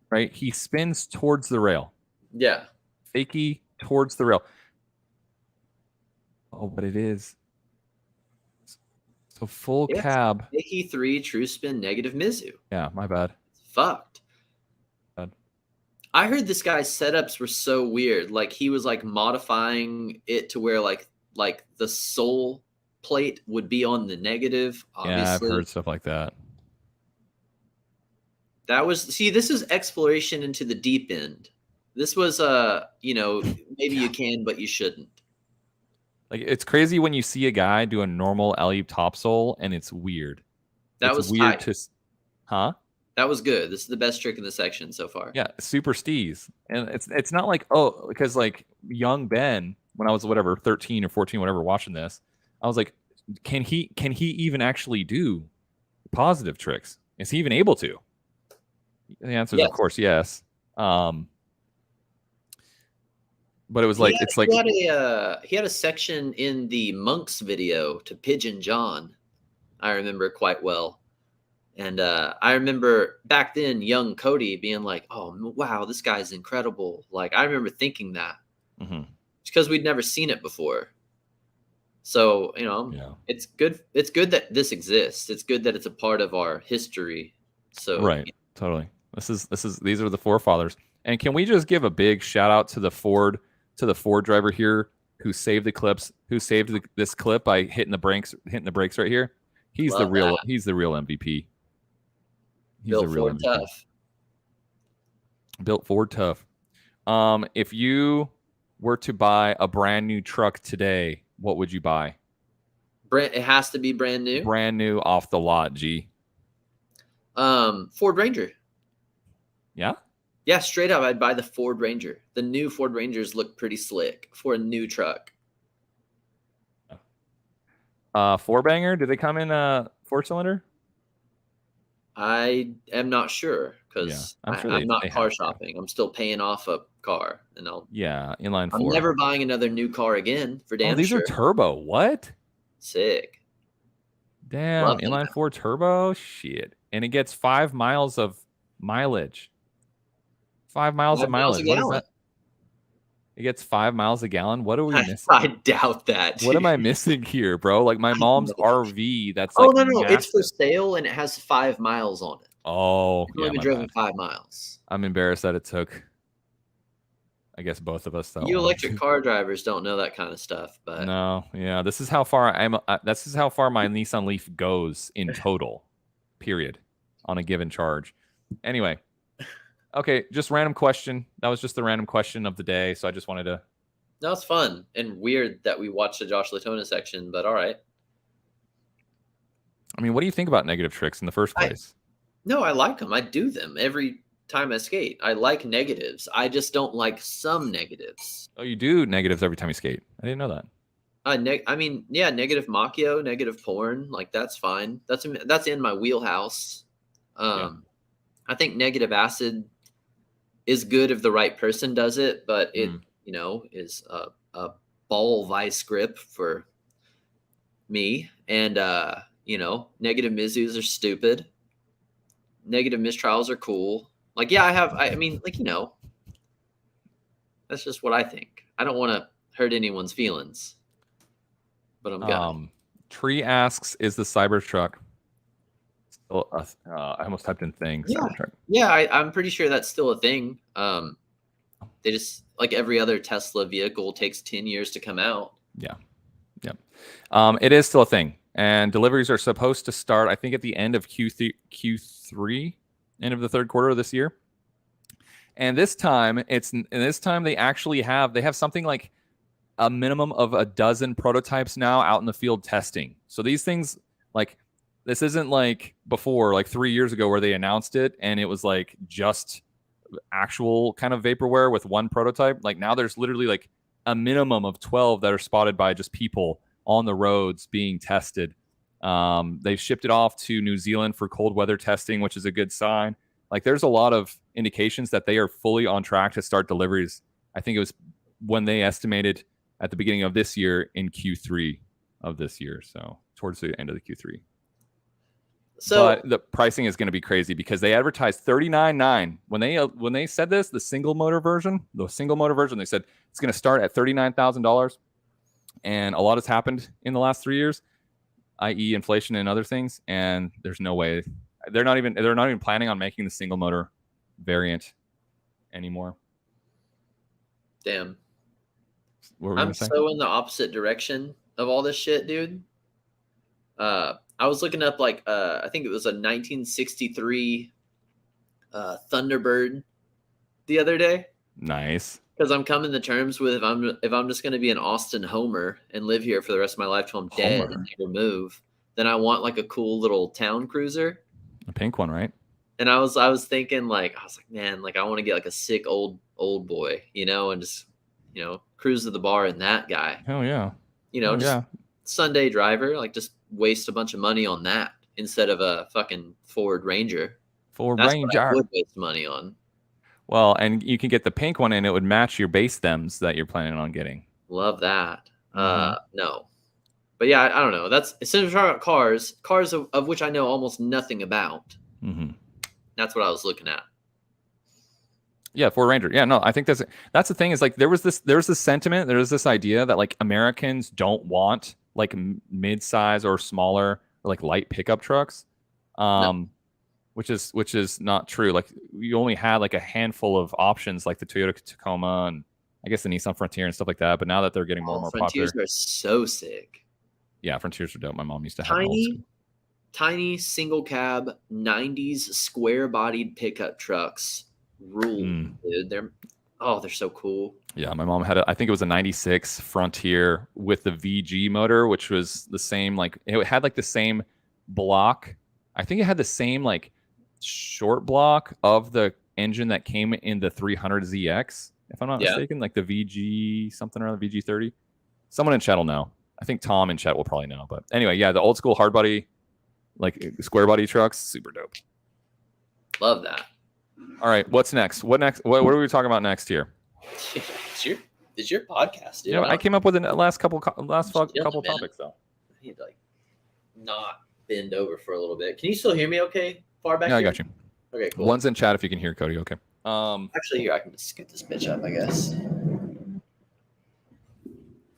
right? He spins towards the rail. Yeah. Fakie towards the rail. Oh, but it is. So full cab. Fakie 3 true spin negative Mizu. Yeah, my bad. It's fucked. I heard this guy's setups were so weird. He was modifying it to where the sole plate would be on the negative. Obviously. Yeah, I've heard stuff like that. This is exploration into the deep end. This was maybe you can, but you shouldn't. Like it's crazy when you see a guy do a normal alley topsoul, and it's weird. That It's was weird tight. to, huh? That was good. This is the best trick in the section so far. Yeah, super steez. And it's not like, oh, because like young Ben, when I was whatever 13 or 14, whatever, watching this, I was like, can he even actually do positive tricks? Is he even able to? The answer is of Yes. course yes. But it was He like had, it's like he had a section in the Monks video to Pigeon John. I remember quite well. And I remember back then, young Cody being like, "Oh wow, this guy's incredible!" Like I remember thinking that because we'd never seen it before. So yeah. it's good. It's good that this exists. It's good that it's a part of our history. So Right. Totally. These are the forefathers. And can we just give a big shout out to the Ford driver here who saved this clip by hitting the brakes right here. He's the love real that. MVP. He's Built the real Ford MVP. tough. Built Ford tough. If you were to buy a brand new truck today, what would you buy? It has to be brand new. Brand new off the lot, G. Ford Ranger. Yeah? Yeah, straight up, I'd buy the Ford Ranger. The new Ford Rangers look pretty slick for a new truck. Four banger? Do they come in 4-cylinder? I am not sure because I'm sure I'm not they car have to. shopping. I'm still paying off a car, and Inline I'm 4. never buying another new car again for damn these sure. are turbo. What? Sick. Damn, Love inline that. 4 turbo? Shit. And it gets 5 miles of mileage. 5 miles 5 of miles a mileage. What is gallon. that? It gets 5 miles a gallon. What are we missing? I doubt that. What am I Dude. missing here, bro? Like my mom's know. RV that's Oh like no, it's for massive. sale and it has 5 miles on it. Oh, It's yeah, only been my driven bad. 5 miles. I'm embarrassed that it took, I guess, both of us that You long. electric car drivers don't know that kind of stuff, but No, yeah, this is how far this is how far my Nissan Leaf goes in total, period, on a given charge. Anyway, okay, just random question. That was just the random question of the day, so I just wanted to. no, it's fun and weird that we watched the Josh Latona section, but all right. I mean, what do you think about negative tricks in the first place? No, I like them. I do them every time I skate. I like negatives. I just don't like some negatives. Oh, you do negatives every time you skate. I didn't know that. I mean, yeah, negative Machio, negative porn, like that's fine. That's in my wheelhouse. I think negative acid is good if the right person does it, but it is a ball vice grip for me. And negative Mizus are stupid. Negative mistrials are cool. Like, yeah, I mean, like, that's just what I think. I don't want to hurt anyone's feelings, but I'm gonna. Tree asks, "Is the Cybertruck still?" I almost typed in thing. Yeah, Cybertruck. yeah, I'm pretty sure that's still a thing. They just like every other Tesla vehicle takes 10 years to come out. Yeah. It is still a thing, and deliveries are supposed to start, I think, at the end of Q3, end of the third quarter of this year. And this time, they actually have something like a minimum of a dozen prototypes now out in the field testing. So these things, like, this isn't like before, like 3 years ago, where they announced it and it was like just actual kind of vaporware with one prototype. Like now there's literally like a minimum of 12 that are spotted by just people on the roads being tested. They've shipped it off to New Zealand for cold weather testing, which is a good sign. Like there's a lot of indications that they are fully on track to start deliveries. I think it was when they estimated at the beginning of this year in Q3 of this year. So towards the end of the Q3. So but the pricing is going to be crazy because they advertised $39,900 when they said this. The single motor version, they said it's going to start at $39,000, and a lot has happened in the last 3 years, i.e., inflation and other things. And there's no way they're not even planning on making the single motor variant anymore. Damn, I'm so in the opposite direction of all this shit, dude. I was looking up I think it was a 1963 Thunderbird the other day. Nice. Because I'm coming to terms with if I'm just going to be an Austin homer and live here for the rest of my life till I'm dead and Homer. never move, then I want like a cool little town cruiser. A pink one, right? And I was thinking like man, like I want to get like a sick old boy, and just cruise to the bar in that guy. Hell yeah. Just Yeah. Sunday driver, like just waste a bunch of money on that instead of a fucking Ford Ranger. Ford That's what I Ranger. would waste money on. Well, and you can get the pink one, and it would match your base stems that you're planning on getting. Love that. Mhm. No. But yeah, I don't know. That's essentially talking about cars of which I know almost nothing about. Mm-hmm. That's what I was looking at. Yeah, Ford Ranger. Yeah, no, I think that's the thing is like there was this sentiment, there was this idea that like Americans don't want like mid-size or smaller or like light pickup trucks, No. which is not true. Like you only had like a handful of options like the Toyota Tacoma and I guess the Nissan Frontier and stuff like that. But now that they're getting more and more Frontiers popular, are so sick. yeah, Frontiers are dope. My mom used to have an old school. Tiny single cab 90s square bodied pickup trucks rule, dude. They're so cool. Yeah, my mom had I think it was a 96 Frontier with the VG motor, which was the same, like it had like the same block. I think it had the same like short block of the engine that came in the 300ZX, if I'm not mistaken, like the VG something around the VG30. Someone in chat will know. I think Tom in chat will probably know. But anyway, yeah, the old school hard body, like square body trucks, super dope. Love that. All right, what's next? What next? What are we talking about next here? It's your podcast, dude. I came up with the last couple topics though. I need to like not bend over for a little bit. Can you still hear me? Okay, far back. Yeah, I got you. Okay, cool. One's in chat if you can hear Cody. Okay. Actually, here I can just scoot this bitch up, I guess.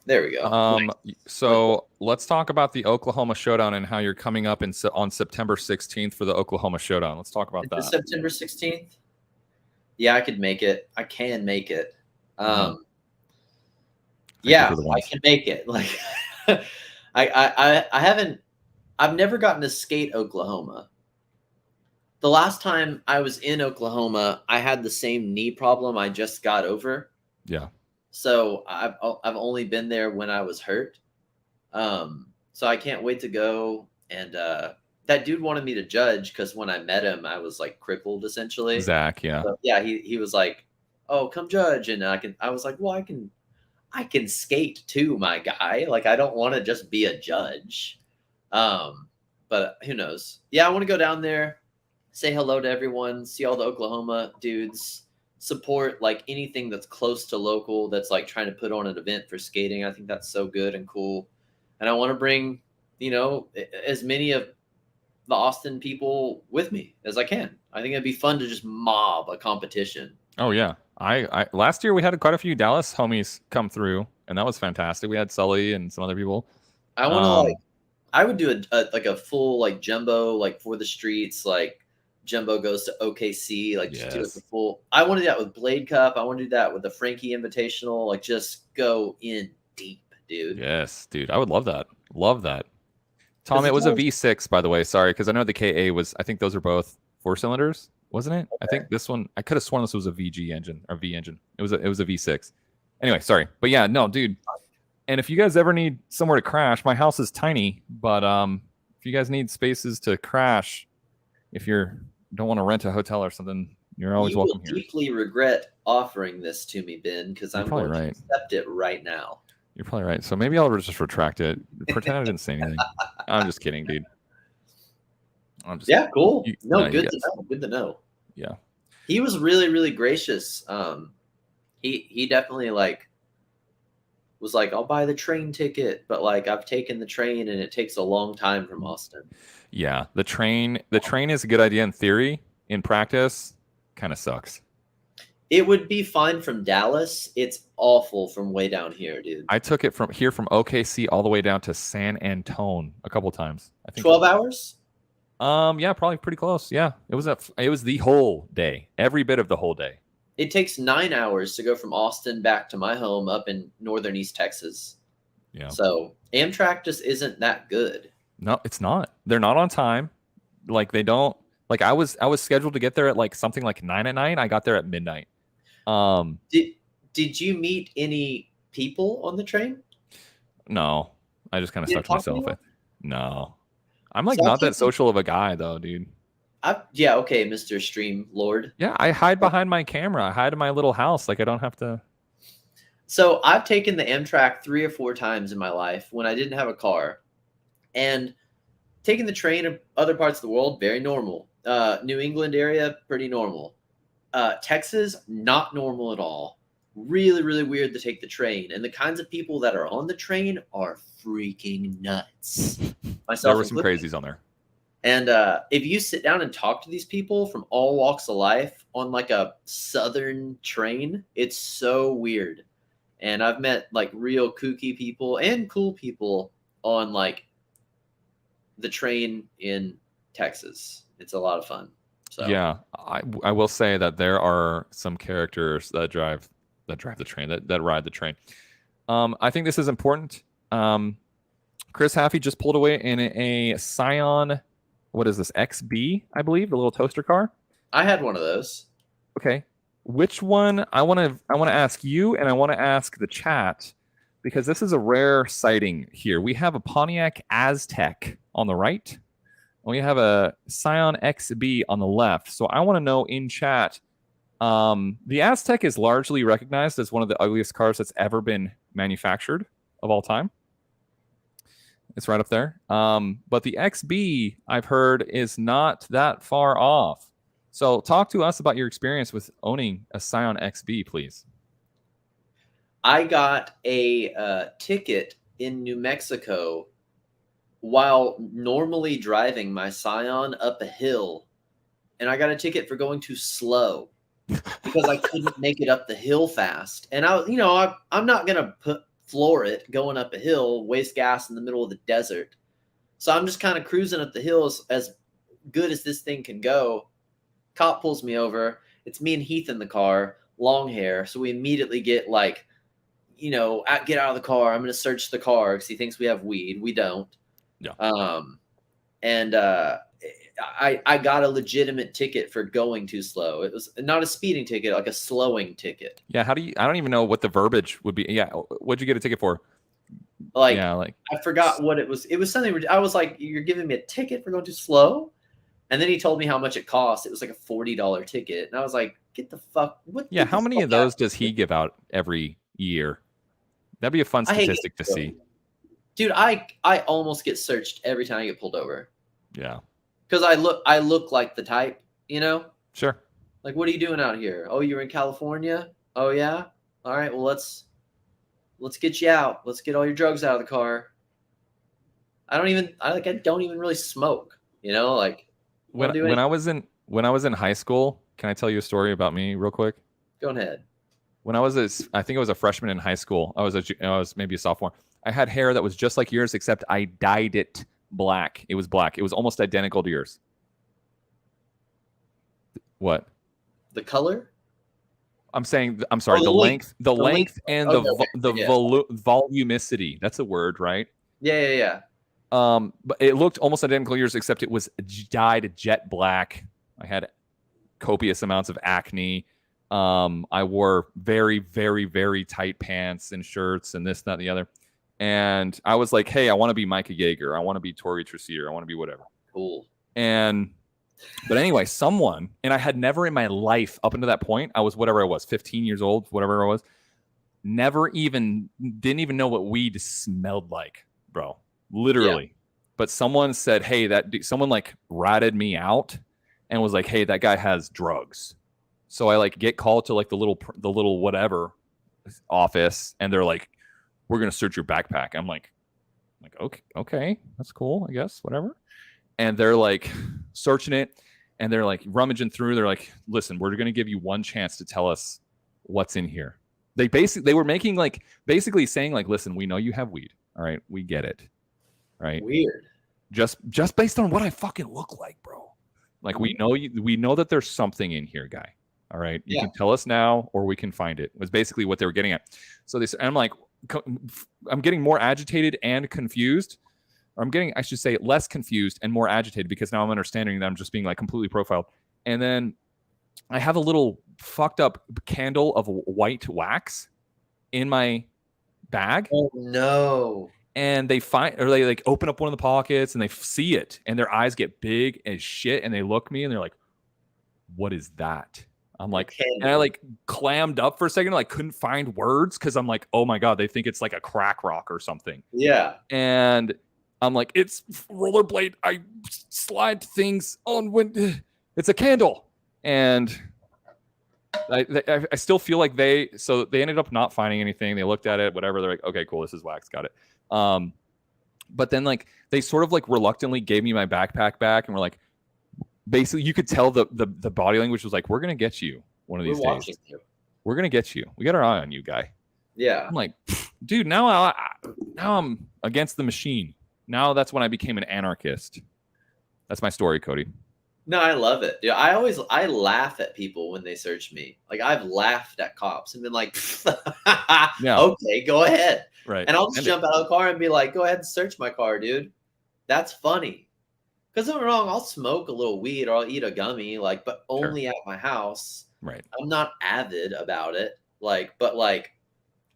There we go. Nice. So let's talk about the Oklahoma Showdown and how you're coming up on September 16th for the Oklahoma Showdown. Let's talk about that. September 16th. Yeah, I could make it. I can make it. Yeah, I can make it. Like, I've never gotten to skate Oklahoma. The last time I was in Oklahoma, I had the same knee problem I just got over. Yeah. So I've only been there when I was hurt. So I can't wait to go. And that dude wanted me to judge because when I met him, I was like crippled essentially. Zach, yeah. So, yeah, he was like, "Oh, come judge," and I was like, "Well, I can skate too, my guy. Like, I don't want to just be a judge." But who knows? Yeah, I want to go down there, say hello to everyone, see all the Oklahoma dudes, support like anything that's close to local that's like trying to put on an event for skating. I think that's so good and cool. And I want to bring, as many of the Austin people with me as I can. I think it'd be fun to just mob a competition. Oh yeah. I last year we had quite a few Dallas homies come through and that was fantastic. We had Sully and some other people. I want to I would do a full like jumbo, like for the streets, like Jumbo goes to OKC, like just do it the full. I want to do that with Blade Cup. I want to do that with the Frankie Invitational. Like just go in deep, dude. Yes, dude. I would love that. Love that. Tom, it was a V6, by the way. Sorry, because I know the KA was. I think those are both 4 cylinders, wasn't it? Okay. I think this one. I could have sworn this was a VG engine or V engine. It was a V6. Anyway, sorry, but yeah, no, dude. And if you guys ever need somewhere to crash, my house is tiny, but if you guys need spaces to crash, if you don't want to rent a hotel or something, you're always welcome here. You will deeply regret offering this to me, Ben, because I'm going to accept it right now. You're probably right. So maybe I'll just retract it. Pretend I didn't say anything. I'm just kidding, dude. Cool. Good to know. Good to know. Yeah. He was really, really gracious. He definitely was like, I'll buy the train ticket, but like I've taken the train and it takes a long time from Austin. Yeah, the train is a good idea in theory. In practice, kind of sucks. It would be fine from Dallas. It's awful from way down here, dude. I took it from OKC all the way down to San Antone a couple times. I think 12 hours. Yeah, probably pretty close. Yeah, it was the whole day, every bit of the whole day. It takes 9 hours to go from Austin back to my home up in northern East Texas. Yeah. So Amtrak just isn't that good. No, it's not. They're not on time. Like they don't. Like I was scheduled to get there at like something like 9 at night. I got there at midnight. Did Did you meet any people on the train? No, I just kind of You stuck didn't to talk to myself. anyone? No, I'm like So I've not that taken, social of a guy though, dude. yeah, okay, Mr. Stream Lord. Yeah, I hide behind my camera. I hide in my little house. Like I don't have to. So I've taken the Amtrak 3 or 4 times in my life when I didn't have a car, and taking the train in other parts of the world, very normal. New England area, pretty normal. Texas, not normal at all. Really, really weird to take the train. And the kinds of people that are on the train are freaking nuts, There myself were some included. crazies on there. And if you sit down and talk to these people from all walks of life on like a southern train, it's so weird. And I've met like real kooky people and cool people on like the train in Texas. It's a lot of fun. So Yeah, I will say that there are some characters that drive the train that ride the train. I think this is important. Chris Haffey just pulled away in a Scion. What is this? XB, I believe, the little toaster car. I had one of those. Okay, which one? I want to ask you, and I want to ask the chat because this is a rare sighting here. We have a Pontiac Aztec on the right, and we have a Scion XB on the left. So I want to know in chat. The Aztec is largely recognized as one of the ugliest cars that's ever been manufactured of all time. It's right up there. But the XB, I've heard, is not that far off. So talk to us about your experience with owning a Scion XB, please. I got a ticket in New Mexico while normally driving my Scion up a hill, and I got a ticket for going too slow because I couldn't make it up the hill fast. And I'm not gonna floor it going up a hill, waste gas in the middle of the desert. So I'm just kind of cruising up the hills as good as this thing can go. Cop pulls me over. It's me and Heath in the car, long hair. So we immediately get like, get out of the car. I'm going to search the car because he thinks we have weed. We don't. Yeah. And I got a legitimate ticket for going too slow. It was not a speeding ticket, like a slowing ticket. Yeah. I don't even know what the verbiage would be. Yeah. What'd you get a ticket for? Like, yeah, like I forgot what it was. It was something I was like, you're giving me a ticket for going too slow? And then he told me how much it cost. It was like a $40 ticket. And I was like, get the fuck. What? Yeah. How many of those does he give out every year? That'd be a fun statistic to see. Dude, I almost get searched every time I get pulled over. Yeah. Because I look like the type, Sure. Like, what are you doing out here? Oh, you're in California? Oh yeah? All right, well let's get you out. Let's get all your drugs out of the car. I don't even really smoke, like when I was in high school, can I tell you a story about me real quick? Go ahead. When I think I was a freshman in high school. I was maybe a sophomore. I had hair that was just like yours, except I dyed it black. It was black. It was almost identical to yours. What? The color? I'm saying. I'm sorry. The length and the volumicity. That's a word, right? Yeah. But it looked almost identical to yours, except it was dyed jet black. I had copious amounts of acne. I wore very, very, very tight pants and shirts and this, that, and the other. And I was like, hey, I want to be Micah Yeager. I want to be Tori Tressier. I want to be whatever. Cool. But anyway, and I had never in my life up until that point, I was whatever I was, 15 years old, whatever I was, didn't even know what weed smelled like, bro. Literally. Yeah. But someone said, hey, someone like ratted me out and was like, hey, that guy has drugs. So I like get called to like the little whatever office, and they're like, we're going to search your backpack. I'm like, okay, that's cool, I guess, whatever. And they're like searching it, and they're like rummaging through. They're like, listen, we're going to give you one chance to tell us what's in here. They were making like basically saying like, listen, we know you have weed. All right, we get it. Right. Weird. Just based on what I fucking look like, bro. Like we know that there's something in here, guy. All right. You can tell us now, or we can find it. Was basically what they were getting at. So and I'm like, I'm getting more agitated and confused. Or I'm getting, I should say, less confused and more agitated because now I'm understanding that I'm just being like completely profiled. And then I have a little fucked up candle of white wax in my bag. Oh no. And they like open up one of the pockets and they see it and their eyes get big as shit and they look at me and they're like, what is that? I'm like, and I like clammed up for a second, like couldn't find words because I'm like, oh my God, they think it's like a crack rock or something. Yeah. And I'm like, it's rollerblade. I slide things on when it's a candle. And I still feel like they ended up not finding anything. They looked at it, whatever. They're like, okay, cool. This is wax. Got it. But then like they sort of like reluctantly gave me my backpack back and were like, basically you could tell the body language was like, we're going to get you one of these days. We're going to get you. We got our eye on you, guy. Yeah. I'm like, dude, now I'm against the machine. Now that's when I became an anarchist. That's my story, Cody. No, I love it. Yeah, I laugh at people when they search me. Like I've laughed at cops and been like, yeah. Okay, go ahead. Right. And I'll just jump out of the car and be like, go ahead and search my car, dude. That's funny. Because don't get me wrong, I'll smoke a little weed or I'll eat a gummy, like, but only at my house. Right. I'm not avid about it. But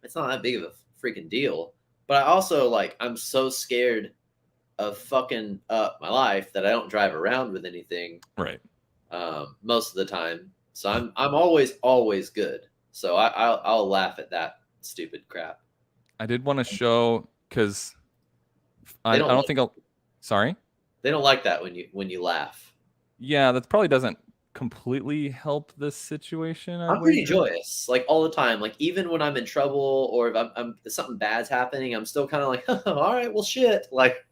it's not that big of a freaking deal. But I also I'm so scared of fucking up my life that I don't drive around with anything. Right. Most of the time. So I'm always good. So I'll laugh at that stupid crap. I did want to show because I don't think I'll. Sorry. They don't like that when you laugh. Yeah, that probably doesn't completely help this situation. I'm pretty joyous, like all the time. Like even when I'm in trouble or if something bad's happening, I'm still kind of like, oh, all right, well, shit. Like,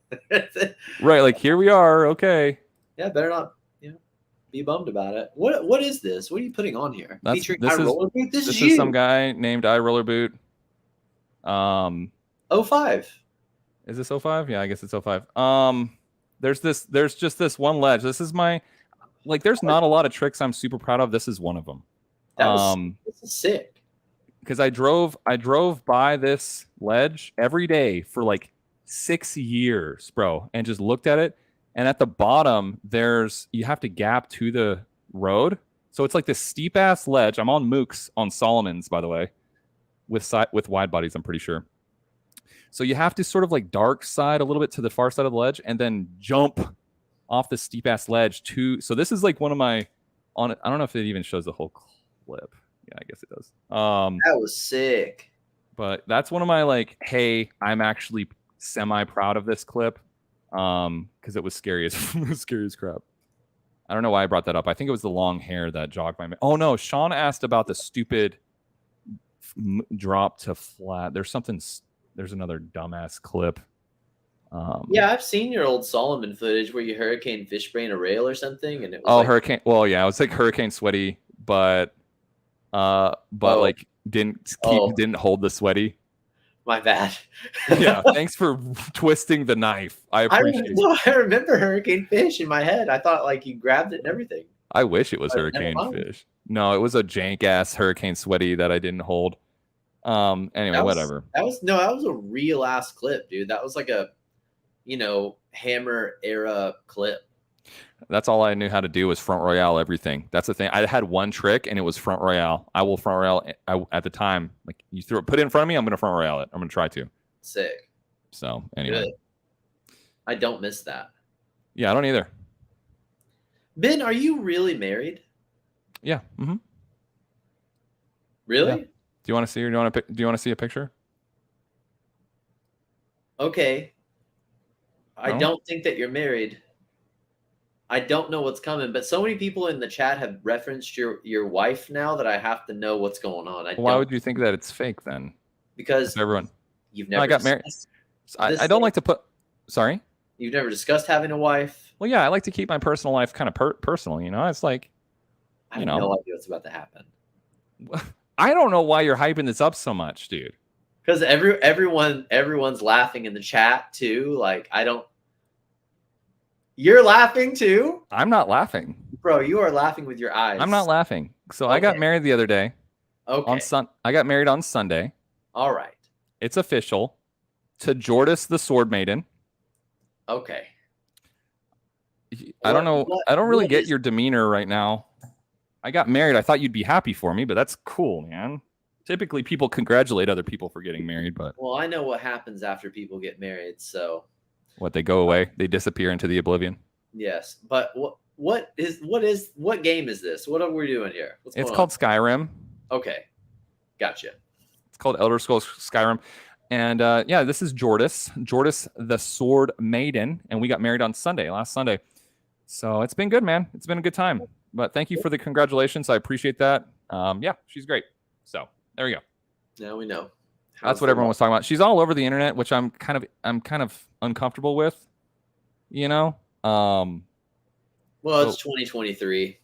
right, like here we are. Okay. Yeah, better not, be bummed about it. What is this? What are you putting on here? Featuring this iRollerboot? This is some guy named iRollerboot. 05. Is this 05? Yeah, I guess it's 05. There's just this one ledge. This is my there's not a lot of tricks I'm super proud of. This is one of them. This is sick. Because I drove by this ledge every day for like 6 years, bro, and just looked at it. And at the bottom, you have to gap to the road. So it's like this steep ass ledge. I'm on Mooks on Solomon's, by the way, with wide bodies, I'm pretty sure. So you have to sort of like dark side a little bit to the far side of the ledge and then jump off the steep ass ledge so this is like one of my I don't know if it even shows the whole clip. Yeah, I guess it does. That was sick. But that's one of my hey, I'm actually semi proud of this clip. Because it was scary as crap. I don't know why I brought that up. I think it was the long hair that jogged my. Oh no, Sean asked about the stupid drop to flat. There's another dumbass clip. Yeah, I've seen your old Solomon footage where you hurricane fish brain a rail or something, and it was hurricane. Well, yeah, it was like hurricane sweaty, but didn't hold the sweaty. My bad. Yeah, thanks for twisting the knife. I appreciate it. I remember hurricane fish in my head. I thought you grabbed it and everything. I wish it was hurricane fish. No, it was a jank ass hurricane sweaty that I didn't hold. Anyway, whatever. That was a real ass clip, dude. That was like a Hammer era clip. That's all I knew how to do was front royale everything. That's the thing. I had one trick and it was front royale. I will front royale at the time. Like you put it in front of me, I'm gonna front royale it. I'm gonna try to. Sick. So anyway. Good. I don't miss that. Yeah, I don't either. Ben, are you really married? Yeah. Mm-hmm. Really? Yeah. Do you want to see or do you want to see a picture? Okay. I don't think that you're married. I don't know what's coming, but so many people in the chat have referenced your wife now that I have to know what's going on. Why would you think that it's fake then? Because you've never. I got married. I don't like to put. Sorry. You've never discussed having a wife. Well, yeah, I like to keep my personal life kind of personal. It's like. I have no idea what's about to happen. I don't know why you're hyping this up so much, dude. Because everyone's laughing in the chat too. I don't. You're laughing too? I'm not laughing. Bro, you are laughing with your eyes. I'm not laughing. So okay. I got married the other day. Okay. I got married on Sunday. All right. It's official. To Jordis the Sword Maiden. Okay. I don't know. I don't really get your demeanor right now. I got married. I thought you'd be happy for me, but that's cool, man. Typically, people congratulate other people for getting married, but Well, I know what happens after people get married, so what, they go away, they disappear into the oblivion. yes. But what game is this? What are we doing here? What's It's going called on? Skyrim. Okay, gotcha. It's called Elder Scrolls Skyrim. And yeah, this is Jordis the Sword Maiden, and we got married on last Sunday. So it's been good, man. It's been a good time. But thank you for the congratulations. I appreciate that. Yeah, she's great. So there we go. Now we know. That's what everyone was talking about. She's all over the internet, which I'm kind of uncomfortable with. You know. Well, it's 2023.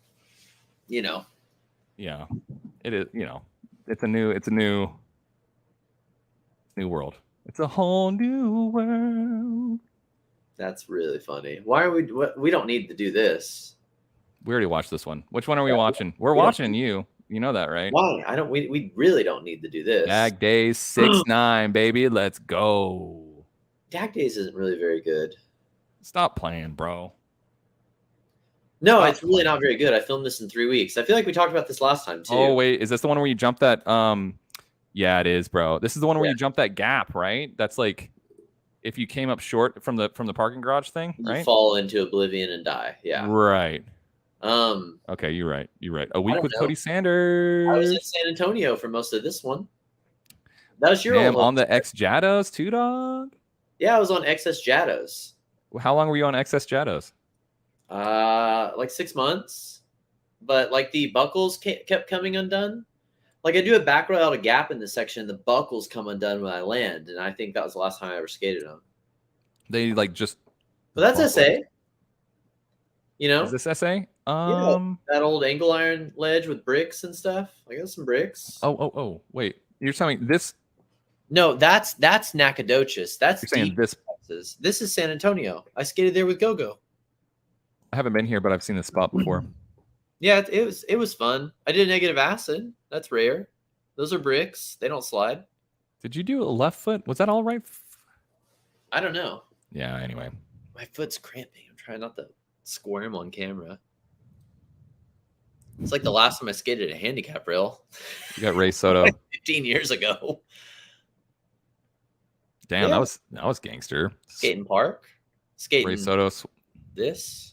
You know. Yeah, it is. You know, it's a new world. It's a whole new world. That's really funny. Why are we don't need to do this. We already watched this one. Which one are we watching? We're watching you. You know that, right? Why? We really don't need to do this. Dag Days 6-9, baby. Let's go. Dag Days isn't really very good. Stop playing, bro. No, it's really not very good. I filmed this in 3 weeks. I feel like we talked about this last time too. Oh wait, is this the one where you jump that? Yeah, it is, bro. This is the one where you jump that gap, right? That's like if you came up short from the parking garage thing, right? You fall into oblivion and die. Yeah. Right. Um. Okay, you're right. You're right. A week with Cody Sanders. I was in San Antonio for most of this one. That was your old on the X Jados too, dog. Yeah, I was on XS Jados. How long were you on XS Jados? Like 6 months, but like the buckles kept coming undone. Like I do a back row out a gap in this section, the buckles come undone when I land, and I think that was the last time I ever skated on. They like just. But that's SA. You know, is this SA? Yeah, that old angle iron ledge with bricks and stuff. I got some bricks. Oh! Wait, you're telling me this? No, that's Nacogdoches. That's you're saying this. Texas. This is San Antonio. I skated there with Go-Go. I haven't been here, but I've seen this spot before. Yeah, it was fun. I did negative acid. That's rare. Those are bricks. They don't slide. Did you do a left foot? Was that all right? I don't know. Yeah. Anyway, my foot's cramping. I'm trying not to squirm on camera. It's like the last time I skated a handicap rail. You got Ray Soto. Like 15 years ago. Damn, that was gangster. Skating park. Skating Ray Soto. This.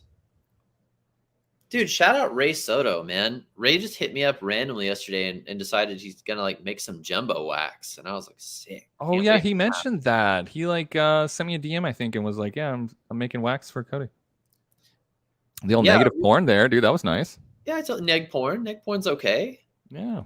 Dude, shout out Ray Soto, man. Ray just hit me up randomly yesterday and decided he's gonna like make some jumbo wax, and I was like, sick. Oh yeah, he mentioned that. He like sent me a DM, I think, and was like, yeah, I'm making wax for Cody. The old negative porn there, dude. That was nice. Yeah, it's neg porn. Neg porn's okay. Yeah.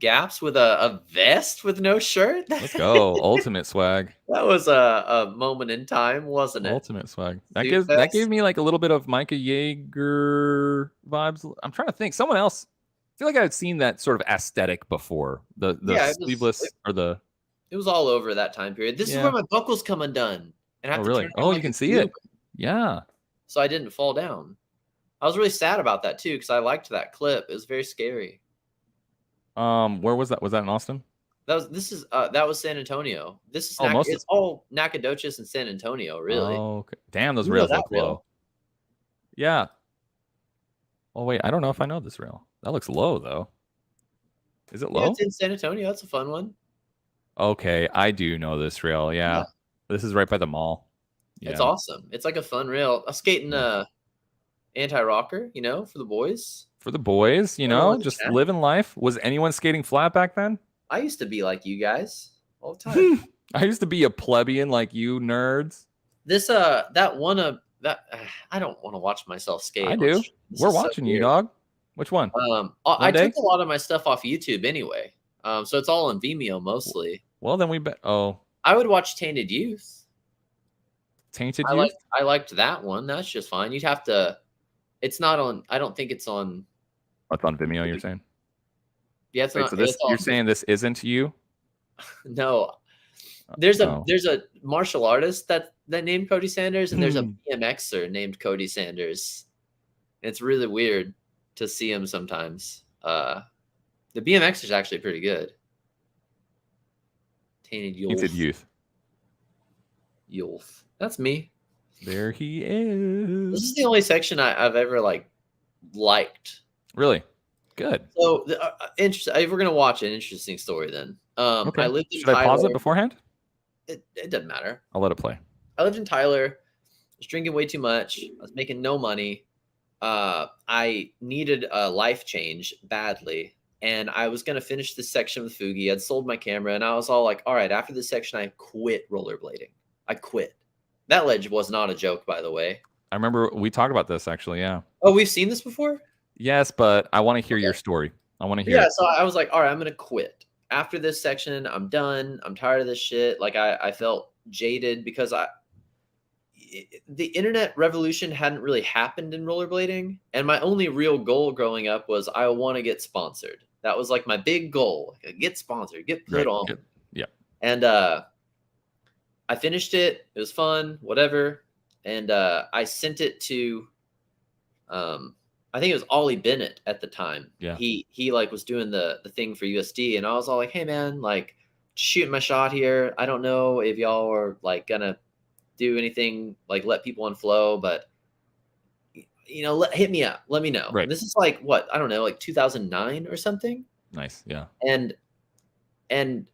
Gaps with a vest with no shirt. Let's go. Ultimate swag. That was a moment in time, wasn't it? Ultimate swag. That gave me like a little bit of Micah Yeager vibes. I'm trying to think. Someone else. I feel like I had seen that sort of aesthetic before. The sleeveless or the. It was all over that time period. This is where my buckles come undone. And I have to really? Oh, you can see it. Yeah. So I didn't fall down. I was really sad about that too because I liked that clip. It was very scary. Where was that? Was that in Austin? That was San Antonio. This is it's all Nacogdoches and San Antonio, really. Oh, okay. Damn, those rails look low. Yeah. Oh wait, I don't know if I know this rail. That looks low though. Is it low? Yeah, it's in San Antonio. That's a fun one. Okay, I do know this rail. Yeah. This is right by the mall. Yeah. It's awesome. It's like a fun rail. I'm skating anti-rocker, you know, for the boys. For the boys, you know, just living life. Was anyone skating flat back then? I used to be like you guys all the time. I used to be a plebeian like you nerds. This I don't want to watch myself skate. I do. We're watching you, dog. Which one? I took a lot of my stuff off YouTube anyway. So it's all on Vimeo mostly. Well, then we bet. Oh, I would watch Tainted Youth. Tainted Youth. I liked that one. That's just fine. You'd have to. It's not on. I don't think it's on. It's on Vimeo. You're saying? Yeah, it's not. So you're saying this isn't you? No. There's a martial artist that named Cody Sanders, and there's a BMXer named Cody Sanders. It's really weird to see him sometimes. The BMXer is actually pretty good. Tainted Youth. Youth. That's me. There he is. This is the only section I've ever liked. Really? Good. So interesting. If we're gonna watch an interesting story, then I Okay. lived in Should I pause it Tyler. beforehand? It doesn't matter. I'll let it play. I lived in Tyler. I was drinking way too much. I was making no money. I needed a life change badly, and I was gonna finish this section with Fugi. I'd sold my camera, and I was all like, "All right, after this section, I quit rollerblading. I quit." That ledge was not a joke, by the way. I remember we talked about this actually. Yeah. Oh, we've seen this before? Yes, but I want to hear Okay. your story. I want to hear Yeah, it. so I was like, "All right, I'm gonna quit. After this section, I'm done. I'm tired of this shit." Like I felt jaded because the internet revolution hadn't really happened in rollerblading, and my only real goal growing up was I want to get sponsored. That was like my big goal: get sponsored, get put Right. on. Good. Yeah. And I finished it. It was fun, whatever. And I sent it to, I think it was Ollie Bennett at the time. Yeah. He like was doing the thing for USD, and I was all like, "Hey man, like shooting my shot here. I don't know if y'all are like gonna do anything like let people on flow, but hit me up, let me know." Right. And this is like what, I don't know, like 2009 or something. Nice. Yeah. And and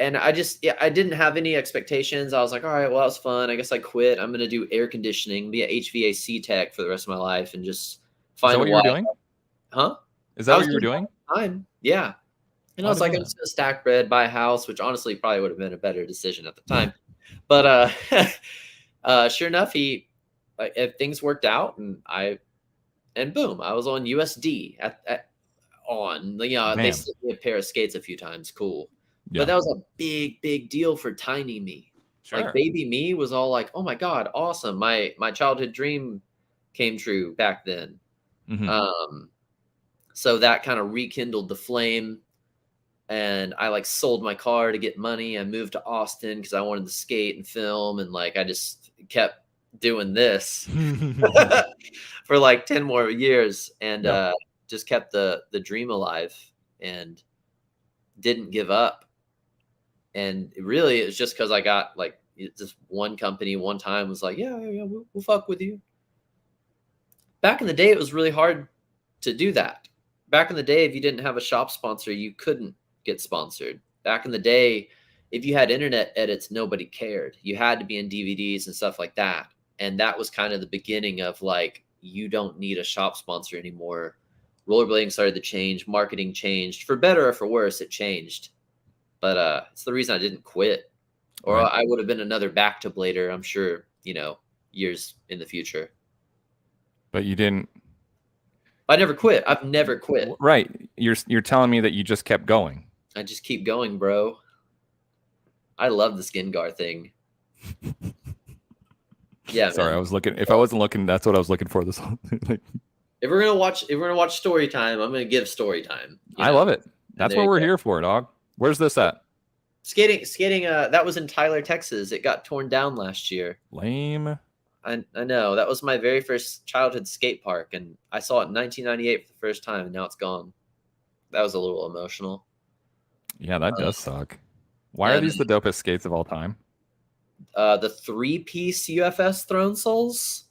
and I just, yeah, I didn't have any expectations. I was like, all right, well, that was fun. I guess I quit. I'm gonna do air conditioning, be a HVAC tech for the rest of my life, and just Is that find a what you were wife. doing? Huh? Is I that was what you were doing doing? that at the time. Yeah. And I Oh, I was didn't like, know I'm that. just gonna stack bread, buy a house, which honestly probably would have been a better decision at the time. But sure enough, if things worked out, and boom, I was on USD they Damn. slipped me a pair of skates a few times. Cool. But Yeah. that was a big, big deal for tiny me. Like Sure. baby me was all like, "Oh my god, awesome. My childhood dream came true back then." Hmm. Um, so that kind of rekindled the flame, and I like sold my car to get money. I moved to Austin because I wanted to skate and film, and like I just kept doing this for like 10 more years, and Yeah. just kept the dream alive and didn't give up. And really, it's just because I got like just one company one time was like, "Yeah, yeah, yeah, we'll fuck with you." Back in the day, it was really hard to do that. Back in the day, if you didn't have a shop sponsor, you couldn't get sponsored. Back in the day, if you had internet edits, nobody cared. You had to be in DVDs and stuff like that. And that was kind of the beginning of like, you don't need a shop sponsor anymore. Rollerblading started to change, marketing changed. For better or for worse, it changed. But it's the reason I didn't quit. Or Right. I would have been another back to blader, I'm sure, years in the future. But you didn't. I never quit. I've never quit. Right. You're telling me that you just kept going. I just keep going, bro. I love the skin guard thing. Yeah, Sorry, man. I was looking. If I wasn't looking, that's what I was looking for. This whole like, If we're gonna watch story time, I'm gonna give story time. I love it. That's there what you we're go. here for, dog. Where's this at? Skating. That was in Tyler, Texas. It got torn down last year. Lame. I know that was my very first childhood skate park, and I saw it in 1998 for the first time, and now it's gone. That was a little emotional. Yeah, that does suck. Why Yeah, are these the dopest skates of all time? the 3-piece UFS Throne Souls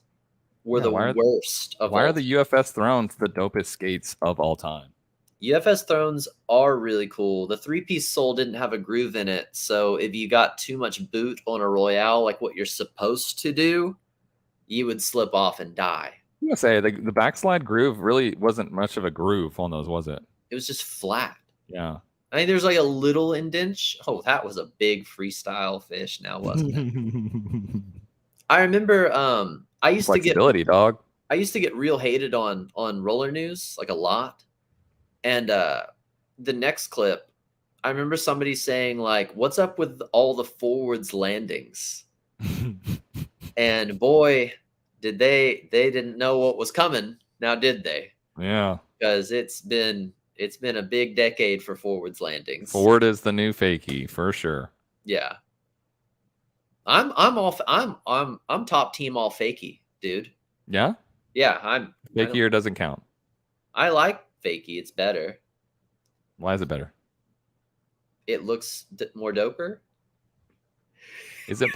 were Yeah, the worst of Why all are the UFS Thrones the dopest skates of all time? UFS Thrones are really cool. The 3-piece Soul didn't have a groove in it, so if you got too much boot on a Royale, like what you're supposed to do, you would slip off and die. I'm gonna say the backslide groove really wasn't much of a groove on those, was it? It was just flat. Yeah. I think there's like a little indentation. Oh, that was a big freestyle fish now, wasn't it? I remember I used to get Flexibility, dog. real hated on roller news, like a lot. And the next clip, I remember somebody saying like, "What's up with all the forwards landings?" And boy, they didn't know what was coming. Now did they? Yeah. Because it's been a big decade for forwards landings. Forward is the new fakie for sure. Yeah. I'm top team all fakey, dude. Yeah. Yeah, Fakie or doesn't count. I like fakey. It's better. Why is it better? It looks more doper. Is it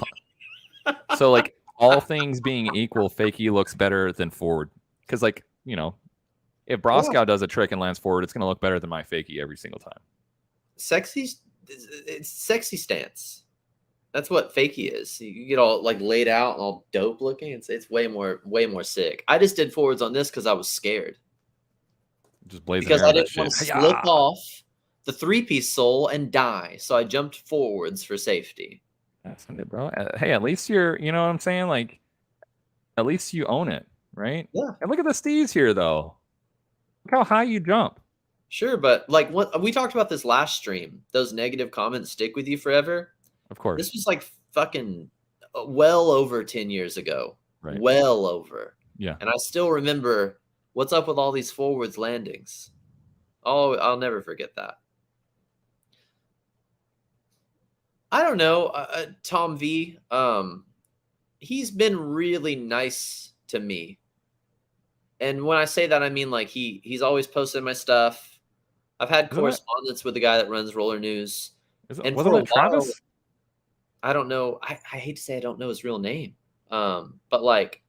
so like all things being equal, fakie looks better than forward? Because like if Broskow does a trick and lands forward, it's going to look better than my fakie every single time. It's sexy stance. That's what fakie is. You get all like laid out and all dope looking. It's way more sick. I just did forwards on this because I was scared. Just blazing because I didn't shit. want to slip off the 3-piece sole and die. So I jumped forwards for safety. That's it, bro. Hey, at least you're, you know what I'm saying? Like, at least you own it, right? Yeah. And look at the steez here, though. Look how high you jump. Sure, but like what we talked about this last stream, those negative comments stick with you forever. Of course. This was like fucking well over 10 years ago. Right. Well over. Yeah. And I still remember what's up with all these forwards landings. Oh, I'll never forget that. I don't know. Tom V, he's been really nice to me. And when I say that, I mean like he's always posted my stuff. I've had correspondence with the guy that runs Roller News. And wasn't it Travis? I don't know. I hate to say I don't know his real name. But like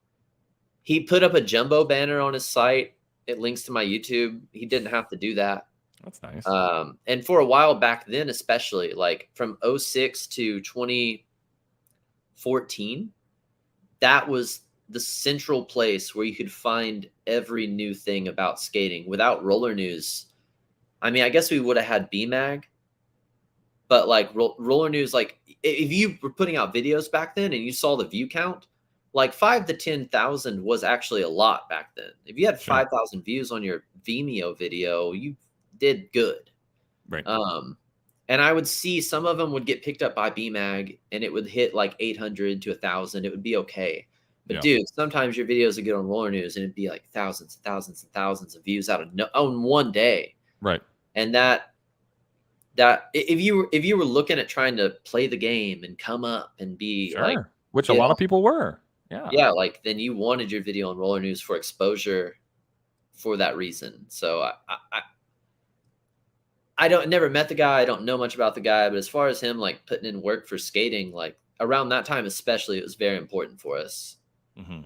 he put up a jumbo banner on his site. It links to my YouTube. He didn't have to do that. That's nice. And for a while back then, especially like from 06 to 2014, that was the central place where you could find every new thing about skating. Without Roller News, I mean, I guess we would have had BMAG, but like Roller News, like if you were putting out videos back then and you saw the view count, like 5,000 to 10,000 was actually a lot back then. If you had 5,000 views on your Vimeo video, you did good. Right. And I would see some of them would get picked up by BMAG and it would hit like 800 to 1,000. It would be okay. But dude, sometimes your videos would get on Roller News and it'd be like thousands and thousands and thousands of views on one day. Right. And that if you were looking at trying to play the game and come up and be like, which a lot of people were. Yeah, like then you wanted your video on Roller News for exposure for that reason. So I never met the guy. I don't know much about the guy, but as far as him like putting in work for skating, like around that time especially, it was very important for us. Mm-hmm.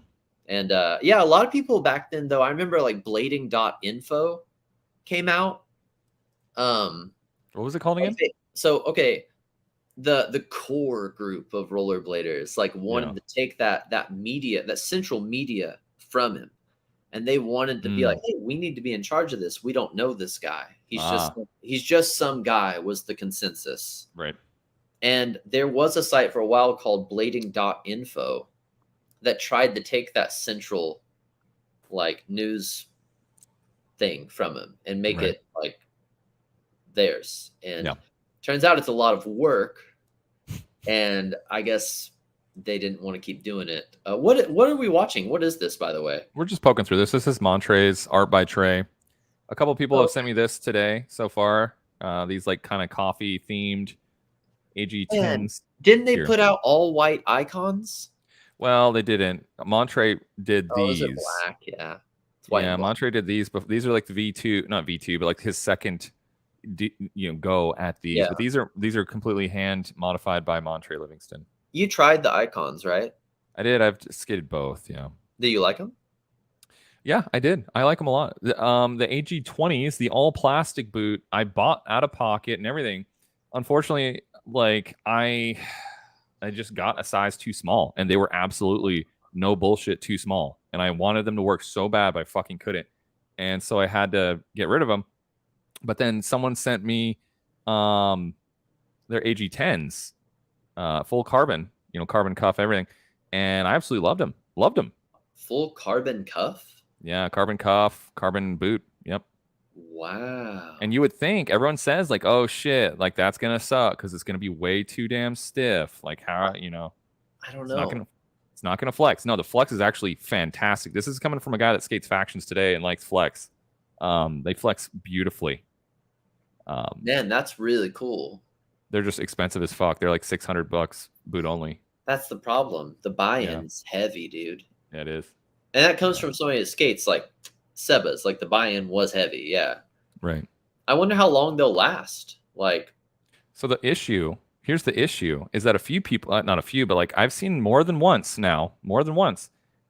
And a lot of people back then though, I remember like blading.info came out. What was it called again? The core group of rollerbladers like wanted to take that media, that central media from him. And they wanted to be like, hey, we need to be in charge of this. We don't know this guy. He's just some guy was the consensus. Right. And there was a site for a while called blading.info that tried to take that central like news thing from him and make it like theirs. And turns out it's a lot of work. And I guess they didn't want to keep doing it. What are we watching? What is this, by the way? We're just poking through this. This is Montre's Art by Trey. A couple people have sent me this today so far. These like kind of coffee themed AG10s. Didn't they put out all white icons? Well, they didn't. Montre did these. Is it black? Yeah. It's white. Yeah, Montre did these, but these are like the V2, not V2, but like his second go at these. Yeah. But these are completely hand modified by Montre Livingston. You tried the icons, right? I did. I've skated both. Yeah. Do you like them? Yeah, I did. I like them a lot. The AG20s, the all plastic boot, I bought out of pocket and everything. Unfortunately, like I just got a size too small, and they were absolutely no bullshit too small. And I wanted them to work so bad, but I fucking couldn't. And so I had to get rid of them. But then someone sent me their AG10s, full carbon, carbon cuff, everything. And I absolutely loved them. Loved them. Full carbon cuff? Yeah, carbon cuff, carbon boot. Yep. Wow. And you would think, everyone says like, oh shit, like that's going to suck because it's going to be way too damn stiff. Like how, I don't know. It's not going to flex. No, the flex is actually fantastic. This is coming from a guy that skates factions today and likes flex. They flex beautifully. Man, that's really cool. They're just expensive as fuck. They're like $600 boot only. That's the problem. The buy-in's heavy, dude. Yeah, it is. And that comes from somebody that skates like Seba's. Like the buy-in was heavy. Yeah. Right. I wonder how long they'll last. Like, so here's the issue is that a few people, not a few, but like I've seen more than once,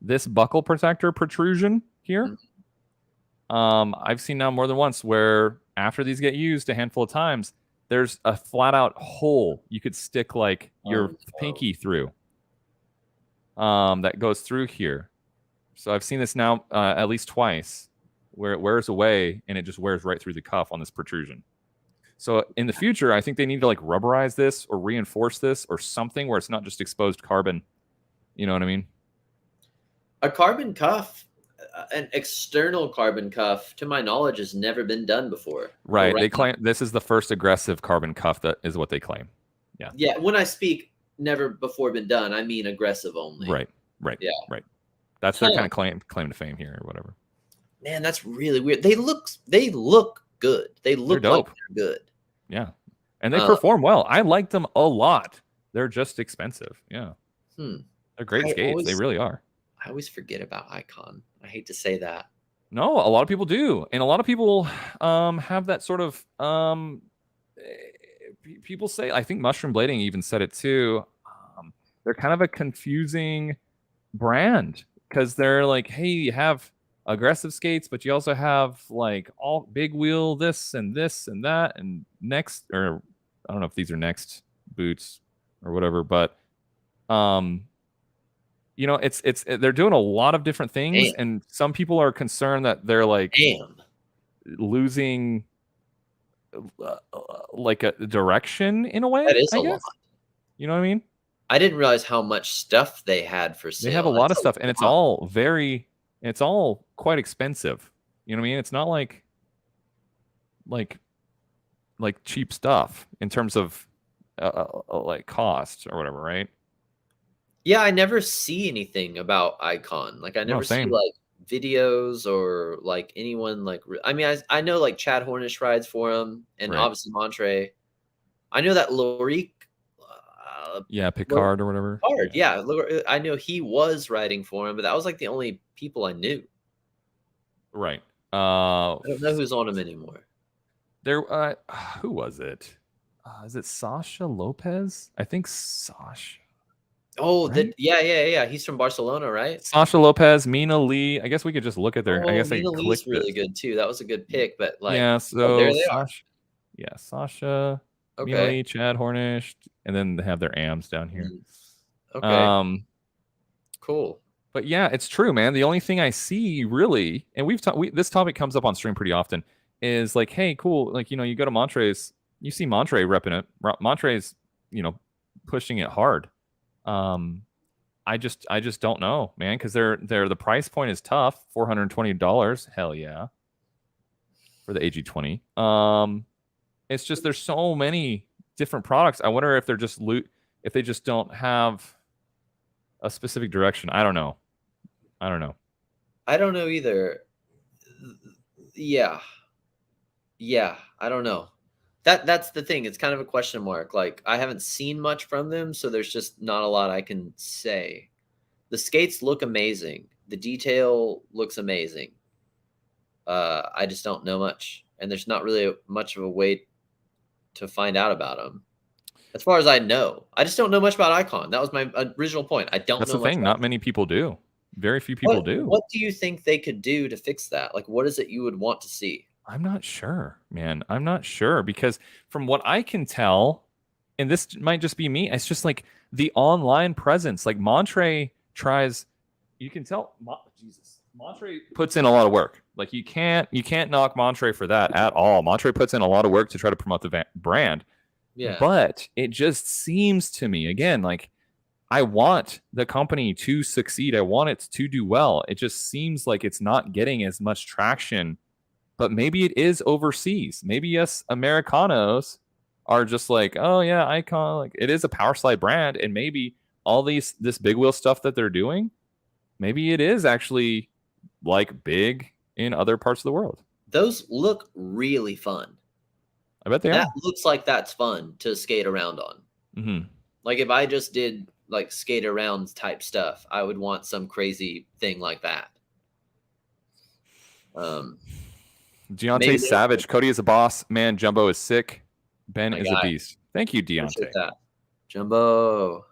this buckle protector protrusion here I've seen now more than once where after these get used a handful of times, there's a flat out hole you could stick like your pinky through. That goes through here. So I've seen this now at least twice, where it wears away and it just wears right through the cuff on this protrusion. So in the future, I think they need to like rubberize this or reinforce this or something where it's not just exposed carbon. You know what I mean? A carbon cuff, an external carbon cuff, to my knowledge, has never been done before. Right. They claim this is the first aggressive carbon cuff. That is what they claim. Yeah. Yeah. When I speak never before been done, I mean aggressive only. Right. Yeah. Right. That's their kind of claim to fame here or whatever. Man, that's really weird. They look good. They look like they're good. Yeah. And they perform well. I like them a lot. They're just expensive. Yeah. They're great skates. They really are. I always forget about Icon. I hate to say that. No, a lot of people do. And a lot of people have that sort of people say, I think Mushroom Blading even said it too. They're kind of a confusing brand because they're like, hey, you have aggressive skates, but you also have like all big wheel this and that and next, or I don't know if these are next boots or whatever, but you know, it's they're doing a lot of different things. And some people are concerned that they're like losing like a direction in a way. That is a lot. You know what I mean? I didn't realize how much stuff they had for sale. They have a lot of stuff, and it's all it's all quite expensive. You know what I mean? It's not like cheap stuff in terms of like cost or whatever, right? Yeah, I never see anything about Icon. Like I never see like videos or like anyone like. I mean, I know like Chad Hornish rides for him, and obviously Montre. I know that Lorik. Picard or whatever. Picard, yeah. I know he was riding for him, but that was like the only people I knew. Right. I don't know who's on him anymore. There. Who was it? Is it Sasha Lopez? I think Sasha. Oh, right? Yeah. He's from Barcelona, right? Sasha Lopez, Mina Lee. I guess we could just look at their. I guess Mina Lee's really good too. That was a good pick, but like, so there they are. Yeah, Sasha. Mina Lee, Chad Hornish, and then they have their AMs down here. Okay. Cool. But yeah, it's true, man. The only thing I see really, and this topic comes up on stream pretty often, is like, hey, cool. Like, you know, you go to Montre's, you see Montre repping it. Montre's, you know, pushing it hard. I just don't know, man, because the price point is tough. $420. Hell yeah. For the AG20. It's just there's so many different products. I wonder if they're just if they just don't have a specific direction. I don't know. I don't know either. Yeah. I don't know. That's the thing. It's kind of a question mark. Like I haven't seen much from them, so there's just not a lot I can say. The skates look amazing. The detail looks amazing. I just don't know much, and there's not really much of a way to find out about them. As far as I know, I just don't know much about Icon. That was my original point. I don't know. That's the thing. Not many people do. Very few people do. What do you think they could do to fix that? Like, what is it you would want to see? I'm not sure, man. I'm not sure because from what I can tell, and this might just be me, it's just like the online presence. Like Montre tries, you can tell. Jesus, Montre puts in a lot of work. Like you can't knock Montre for that at all. Montre puts in a lot of work to try to promote the brand. Yeah. But it just seems to me, again, like I want the company to succeed. I want it to do well. It just seems like it's not getting as much traction. But maybe it is overseas. Maybe yes, Americanos are just like, oh yeah, Icon. Like it is a power slide brand, and maybe all this big wheel stuff that they're doing, maybe it is actually like big in other parts of the world. Those look really fun. I bet they are. That looks like that's fun to skate around on. Mm-hmm. Like if I just did like skate around type stuff, I would want some crazy thing like that. Deontay Savage, Cody is a boss. Man, Jumbo is sick. Ben is a beast. Thank you, Deontay. Jumbo.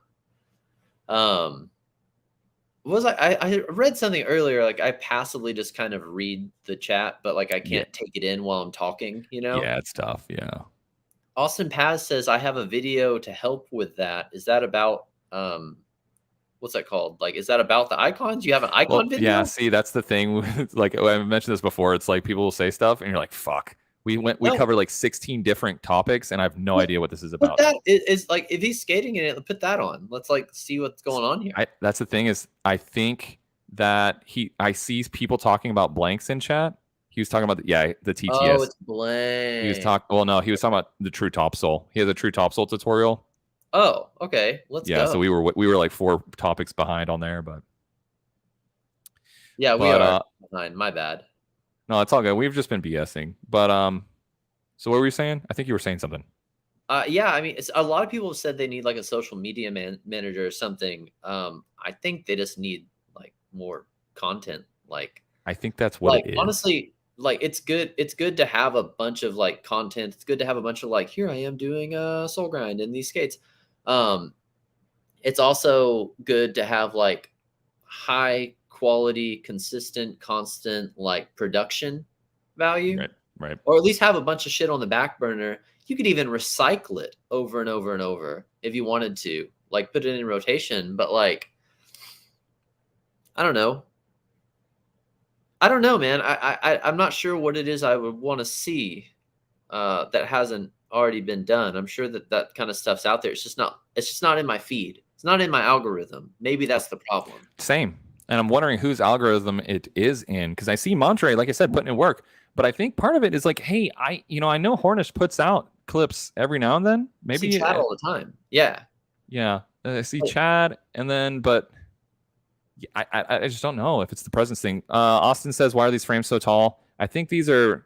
I read something earlier, like I passively just kind of read the chat, but like I Yeah. can't take it in while I'm talking, you know? Yeah, it's tough. Yeah. Austin Paz says I have a video to help with that. Is that about what's that called? Like, is that about the icons? You have an Well, icon yeah, video? see, that's the thing. Like I've mentioned this before. It's like people will say stuff and you're like, fuck. We No, covered like 16 different topics and I have no put, idea what this is put about. that is like if he's skating in it, put that on. Let's like see what's going on here. That's the thing is I think that I see people talking about blanks in chat. He was talking about the Oh, TTS. it's He was blank. talking. Well, no, he was talking about the true topsoil. He has a true topsoil tutorial. Oh, okay. Let's Yeah, so go. we were like 4 topics behind on there, Yeah, we but are behind. My bad. no, it's all good. We've just been BSing. But so what were you saying? I think you were saying something. Yeah, I mean, it's a lot of people have said they need like a social media manager or something. I think they just need like more content. I think that's what it is. Honestly, like it's good to have a bunch of like content. It's good to have a bunch of like here I am doing a soul grind in these skates. Um, it's also good to have like high quality, consistent, constant like production value, Right, right. or at least have a bunch of shit on the back burner. You could even recycle it over and over and over if you wanted to, like put it in rotation. But like, I don't know. I don't know, man. I'm not sure what it is I would want to see that hasn't already been done. I'm sure that that kind of stuff's out there. It's just not. It's just not in my feed. It's not in my algorithm. Maybe that's the problem. Same. And I'm wondering whose algorithm it is in because I see Montre, like I said, putting in work. But I think part of it is like, hey, I know Hornish puts out clips every now and then. I see Maybe, chat all the time. Yeah. yeah. I see Chad, and then, but I just don't know if it's the presence thing. Austin says, why are these frames so tall? I think these are,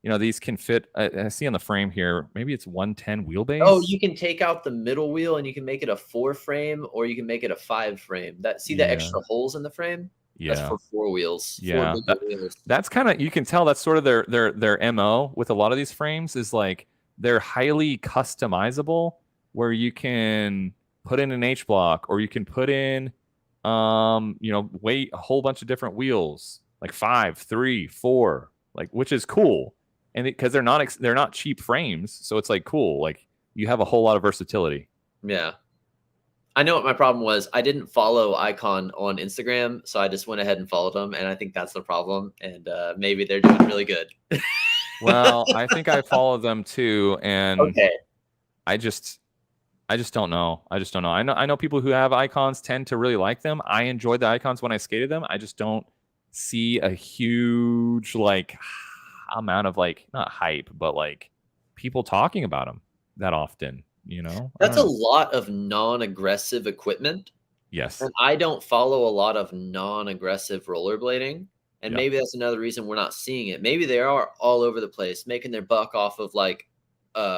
these can fit. I see on the frame here, maybe it's 110 wheelbase. Oh, you can take out the middle wheel and you can make it a 4 frame, or you can make it a 5 frame. See the extra holes in the frame? That's Yeah. for 4 wheels. Yeah. 4 bigger wheels. That's kind of, you can tell that's sort of their MO with a lot of these frames is like they're highly customizable where you can put in an H block or you can put in weight a whole bunch of different wheels, like 5, 3, 4, like, which is cool. And because they're not cheap frames, so it's like cool. Like you have a whole lot of versatility. Yeah. I know what my problem was. I didn't follow Icon on Instagram, so I just went ahead and followed them, and I think that's the problem. And maybe they're doing really good. Well, I think I follow them too, and Okay. I just don't know. I know people who have icons tend to really like them. I enjoyed the icons when I skated them. I just don't see a huge like amount of like not hype, but like people talking about them that often. That's a lot of non-aggressive equipment. Yes. And I don't follow a lot of non-aggressive rollerblading. And Yeah. maybe that's another reason we're not seeing it. Maybe they are all over the place, making their buck off of like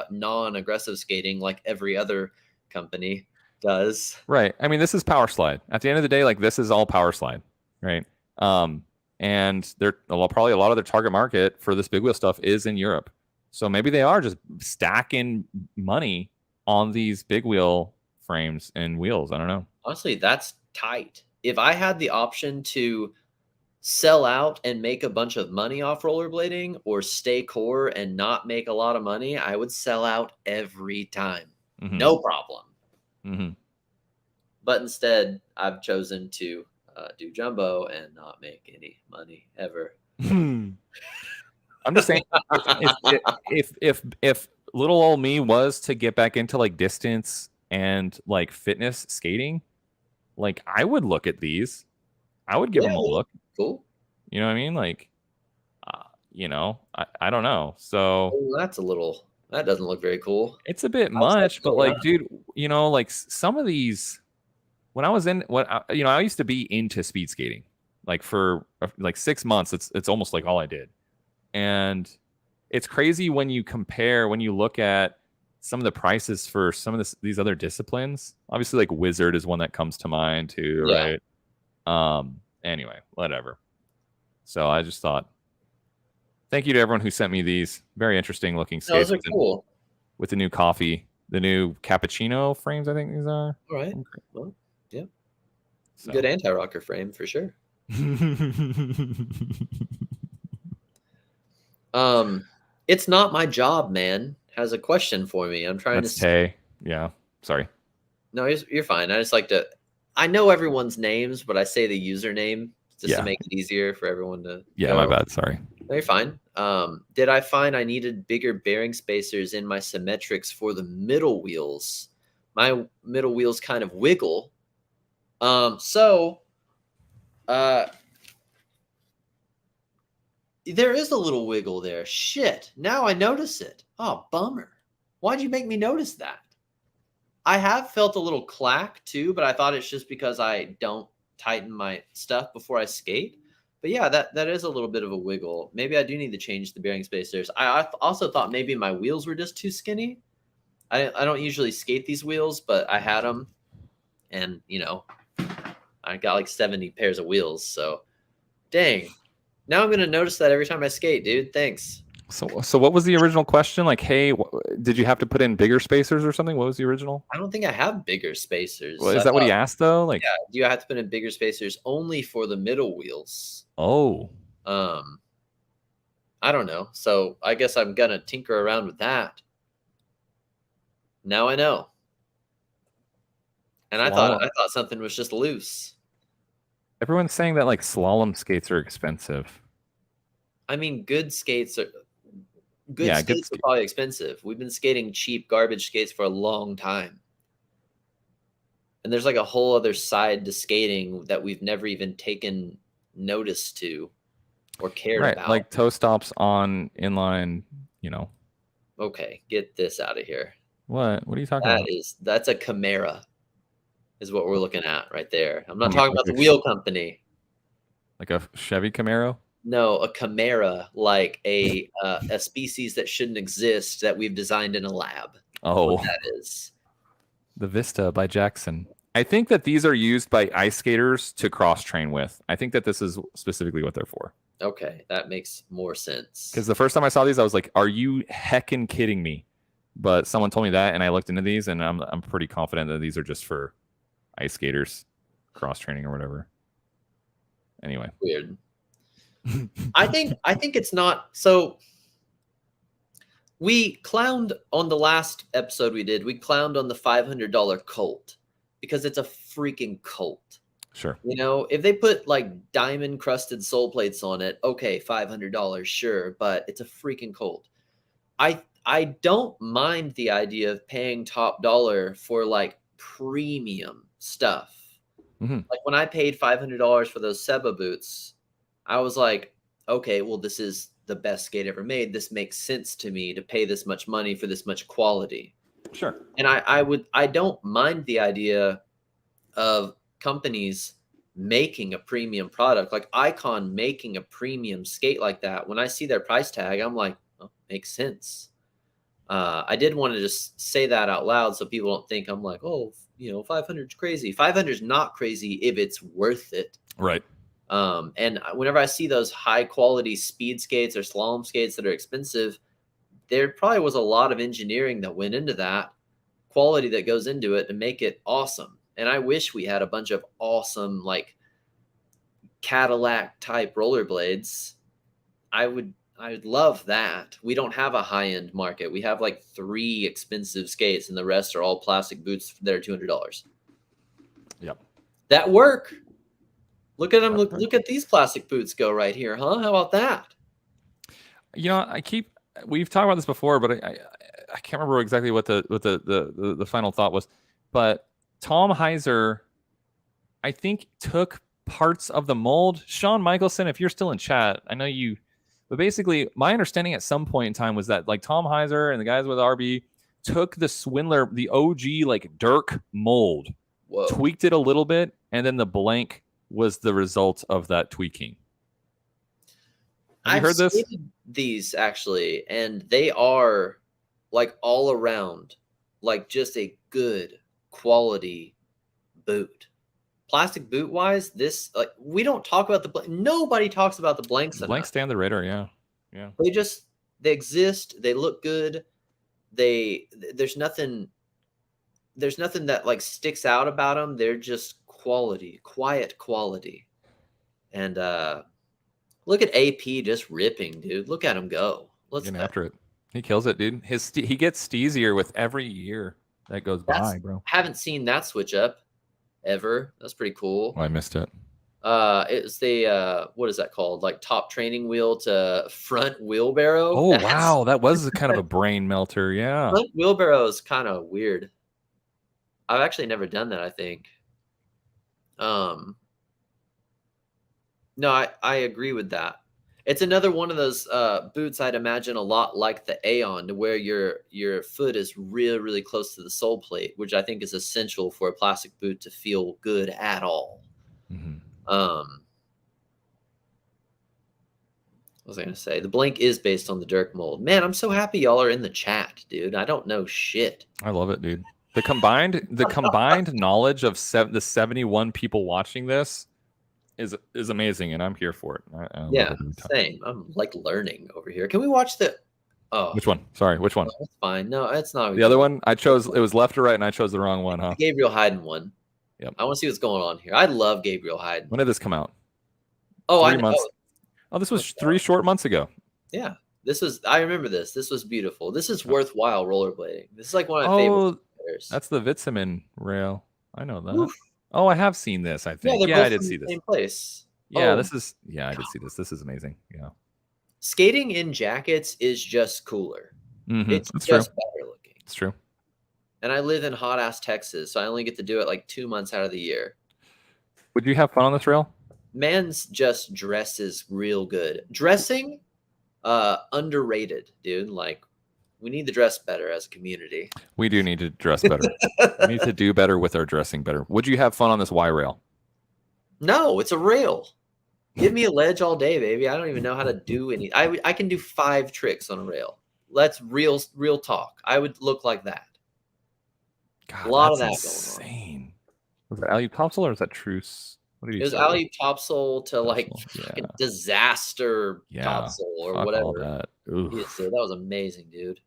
non-aggressive skating like every other company does. Right. I mean, this is power slide. At the end of the day, like this is all power slide, right? And they're probably a lot of their target market for this big wheel stuff is in Europe. So maybe they are just stacking money on these big wheel frames and wheels. I don't know. Honestly, that's tight. If I had the option to sell out and make a bunch of money off rollerblading or stay core and not make a lot of money, I would sell out every time. Mm-hmm. No problem. Mm-hmm. But instead, I've chosen to do jumbo and not make any money ever. I'm just saying, if little old me was to get back into like distance and like fitness skating, like I would look at these. I would give them a look. Cool. You know what I mean? Like, I don't know. So that doesn't look very cool. it's a bit much, but like, dude, like some of these, when I was I used to be into speed skating, like for like 6 months. It's almost like all I did, and it's crazy when you look at some of the prices for some of these other disciplines. Obviously, like Wizard is one that comes to mind too, Yeah. right? Anyway, whatever. So I just thought, thank you to everyone who sent me these very interesting looking skates. Those are cool. With the new the new cappuccino frames, I think these are. All right. Well, yeah. So. Good anti-rocker frame for sure. It's not my job, man. Has a question for me. I'm trying That's to. Tay. Yeah. Sorry. No, you're fine. I just like to. I know everyone's names, but I say the username just to Yeah. make it easier for everyone to. Yeah, go. my bad. Sorry. No, you're fine. Did I find I needed bigger bearing spacers in my symmetrics for the middle wheels? My middle wheels kind of wiggle. There is a little wiggle there. Shit. Now I notice it. Oh, bummer. Why'd you make me notice that? I have felt a little clack too, but I thought it's just because I don't tighten my stuff before I skate. But yeah, that is a little bit of a wiggle. Maybe I do need to change the bearing spacers. I also thought maybe my wheels were just too skinny. I don't usually skate these wheels, but I had them, and I got like 70 pairs of wheels. So, dang. Now I'm gonna notice that every time I skate, dude. Thanks. So what was the original question? Like, hey, did you have to put in bigger spacers or something? What was the original? I don't think I have bigger spacers. Well, is that what he asked though? Like, yeah, do I have to put in bigger spacers only for the middle wheels? oh, I don't know. So I guess I'm gonna tinker around with that. Now I know. And I thought something was just loose. everyone's saying that like slalom skates are expensive. I mean, good skates are Good probably expensive. We've been skating cheap garbage skates for a long time. And there's like a whole other side to skating that we've never even taken notice to or cared about. Like toe stops on inline, Okay, get this out of here. What are you talking about? That's a Chimera is what we're looking at right there. I'm not talking about the wheel company. Like a Chevy Camaro? No, a Chimera, like a species that shouldn't exist that we've designed in a lab. Oh, What that is. The Vista by Jackson. I think that these are used by ice skaters to cross train with. I think that this is specifically what they're for. Okay, that makes more sense. Because the first time I saw these, I was like, "Are you heckin' kidding me?" But someone told me that, and I looked into these, and I'm pretty confident that these are just for ice skaters cross training or whatever. Anyway, weird. I think it's not. So we clowned on the last episode we did. We clowned on the $500 Colt because it's a freaking Colt. Sure. If they put like diamond crusted sole plates on it, okay, $500, sure, but it's a freaking Colt. I don't mind the idea of paying top dollar for like premium stuff. Mm-hmm. Like when I paid $500 for those Seba boots, I was like, okay, well, this is the best skate ever made. This makes sense to me to pay this much money for this much quality. Sure. And I don't mind the idea of companies making a premium product, like Icon making a premium skate like that. When I see their price tag, I'm like, oh, makes sense. I did want to just say that out loud so people don't think I'm like, oh, 500 is crazy. 500 is not crazy if it's worth it. Right. And whenever I see those high quality speed skates or slalom skates that are expensive, there probably was a lot of engineering that went into that quality that goes into it to make it awesome. And I wish we had a bunch of awesome, like Cadillac type rollerblades. I would love that. We don't have a high end market. We have like 3 expensive skates, and the rest are all plastic boots that are $200. Yep. That work. Look at them. Look at these plastic boots go right here, huh? How about that? We've talked about this before, but I can't remember exactly what the final thought was. But Tom Heiser, I think, took parts of the mold. Sean Michelson, if you're still in chat, I know you. But basically, my understanding at some point in time was that like Tom Heiser and the guys with RB took the Swindler, the OG like Dirk mold, tweaked it a little bit, and then the blank was the result of that tweaking. Have you heard this? These actually, and they are like all around, like just a good quality boot. Plastic boot wise, this like we don't talk about the nobody talks about the blanks. The blanks stay on the radar, yeah. They exist. They look good. There's nothing that like sticks out about them. They're just quiet quality. And look at AP just ripping, dude. Look at him go. Getting after it. He kills it, dude. He gets steezier with every year that goes by, bro. Haven't seen that switch up ever. That's pretty cool. Oh, I missed it. It's the what is that called? Like top training wheel to front wheelbarrow. Oh, wow. That was kind of a brain melter. Yeah. Front wheelbarrow is kind of weird. I've actually never done that, I think. No, I agree with that. It's another one of those boots I'd imagine a lot like the Aeon, to where your foot is really, really close to the sole plate, which I think is essential for a plastic boot to feel good at all. Mm-hmm. What was I going to say? The blank is based on the Dirk mold. Man, I'm so happy y'all are in the chat, dude. I don't know shit. I love it, dude. The combined knowledge of the 71 people watching this is amazing, and I'm here for it. I yeah, same. I'm like learning over here. Can we watch the? Oh, which one? Sorry, which one? No, it's fine. No, it's not. The other one I chose. It was left or right, and I chose the wrong one, huh? The Gabriel Hayden one. Yep. I want to see what's going on here. I love Gabriel Hayden. When did this come out? Oh, 3 months. Oh, this was 3 short months ago. Yeah, this was. I remember this. This was beautiful. This is worthwhile rollerblading. This is like one of my favorite players. That's the Vitzeman rail. I know that. Oof. Oh, I have seen this. I think. Yeah, I did see this. Same place. Yeah, this is. Yeah, I did see this. This is amazing. Yeah. Skating in jackets is just cooler. Mm-hmm. It's just better looking. It's true. And I live in hot ass Texas, so I only get to do it like 2 months out of the year. Would you have fun on this rail? Man's just dresses real good. Dressing, underrated, dude. Like, we need to dress better as a community. We do need to dress better. We need to do better with our dressing better. Would you have fun on this Y rail? No, it's a rail. Give me a ledge all day, baby. I don't even know how to do any. I can do 5 tricks on a rail. Let's real talk. I would look like that. God, a lot of that insane. going on. Was that alley topsail or is that truce? What did you say? It was alley topsail to like disaster topsail or whatever. That. That was amazing, dude.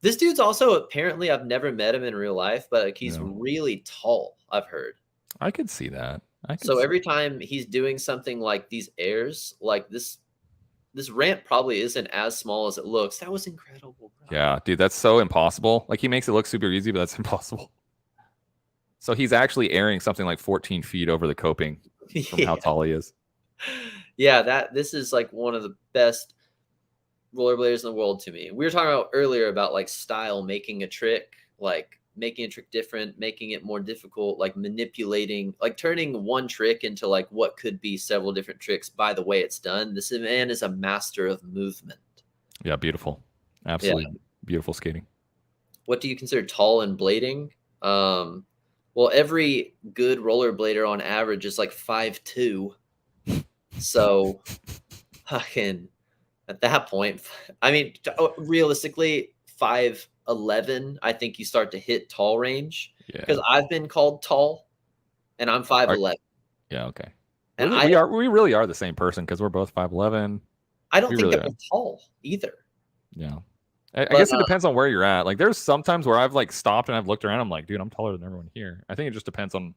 This dude's also apparently, I've never met him in real life, but like he's really tall, I've heard. I could see that. So every time he's doing something like these airs, like this ramp probably isn't as small as it looks. That was incredible, bro. Yeah, dude, that's so impossible. Like, he makes it look super easy, but that's impossible. So he's actually airing something like 14 feet over the coping from how tall he is. Yeah, this is like one of the best rollerbladers in the world to me. We were talking about earlier about like style, making a trick, like making a trick different, making it more difficult, like manipulating, like turning one trick into like what could be several different tricks by the way it's done. This man is a master of movement. Yeah, beautiful. Absolutely beautiful skating. What do you consider tall in blading? Well, every good rollerblader on average is like 5'2". So fucking at that point, I mean, realistically, 5'11", I think you start to hit tall range. Yeah. Because I've been called tall, and I'm 5'11". Yeah, okay. And we really are the same person because we're both 5'11". I don't think really I'm tall either. Yeah. I guess it depends on where you're at. Like, there's sometimes where I've like stopped and I've looked around. I'm like, dude, I'm taller than everyone here. I think it just depends on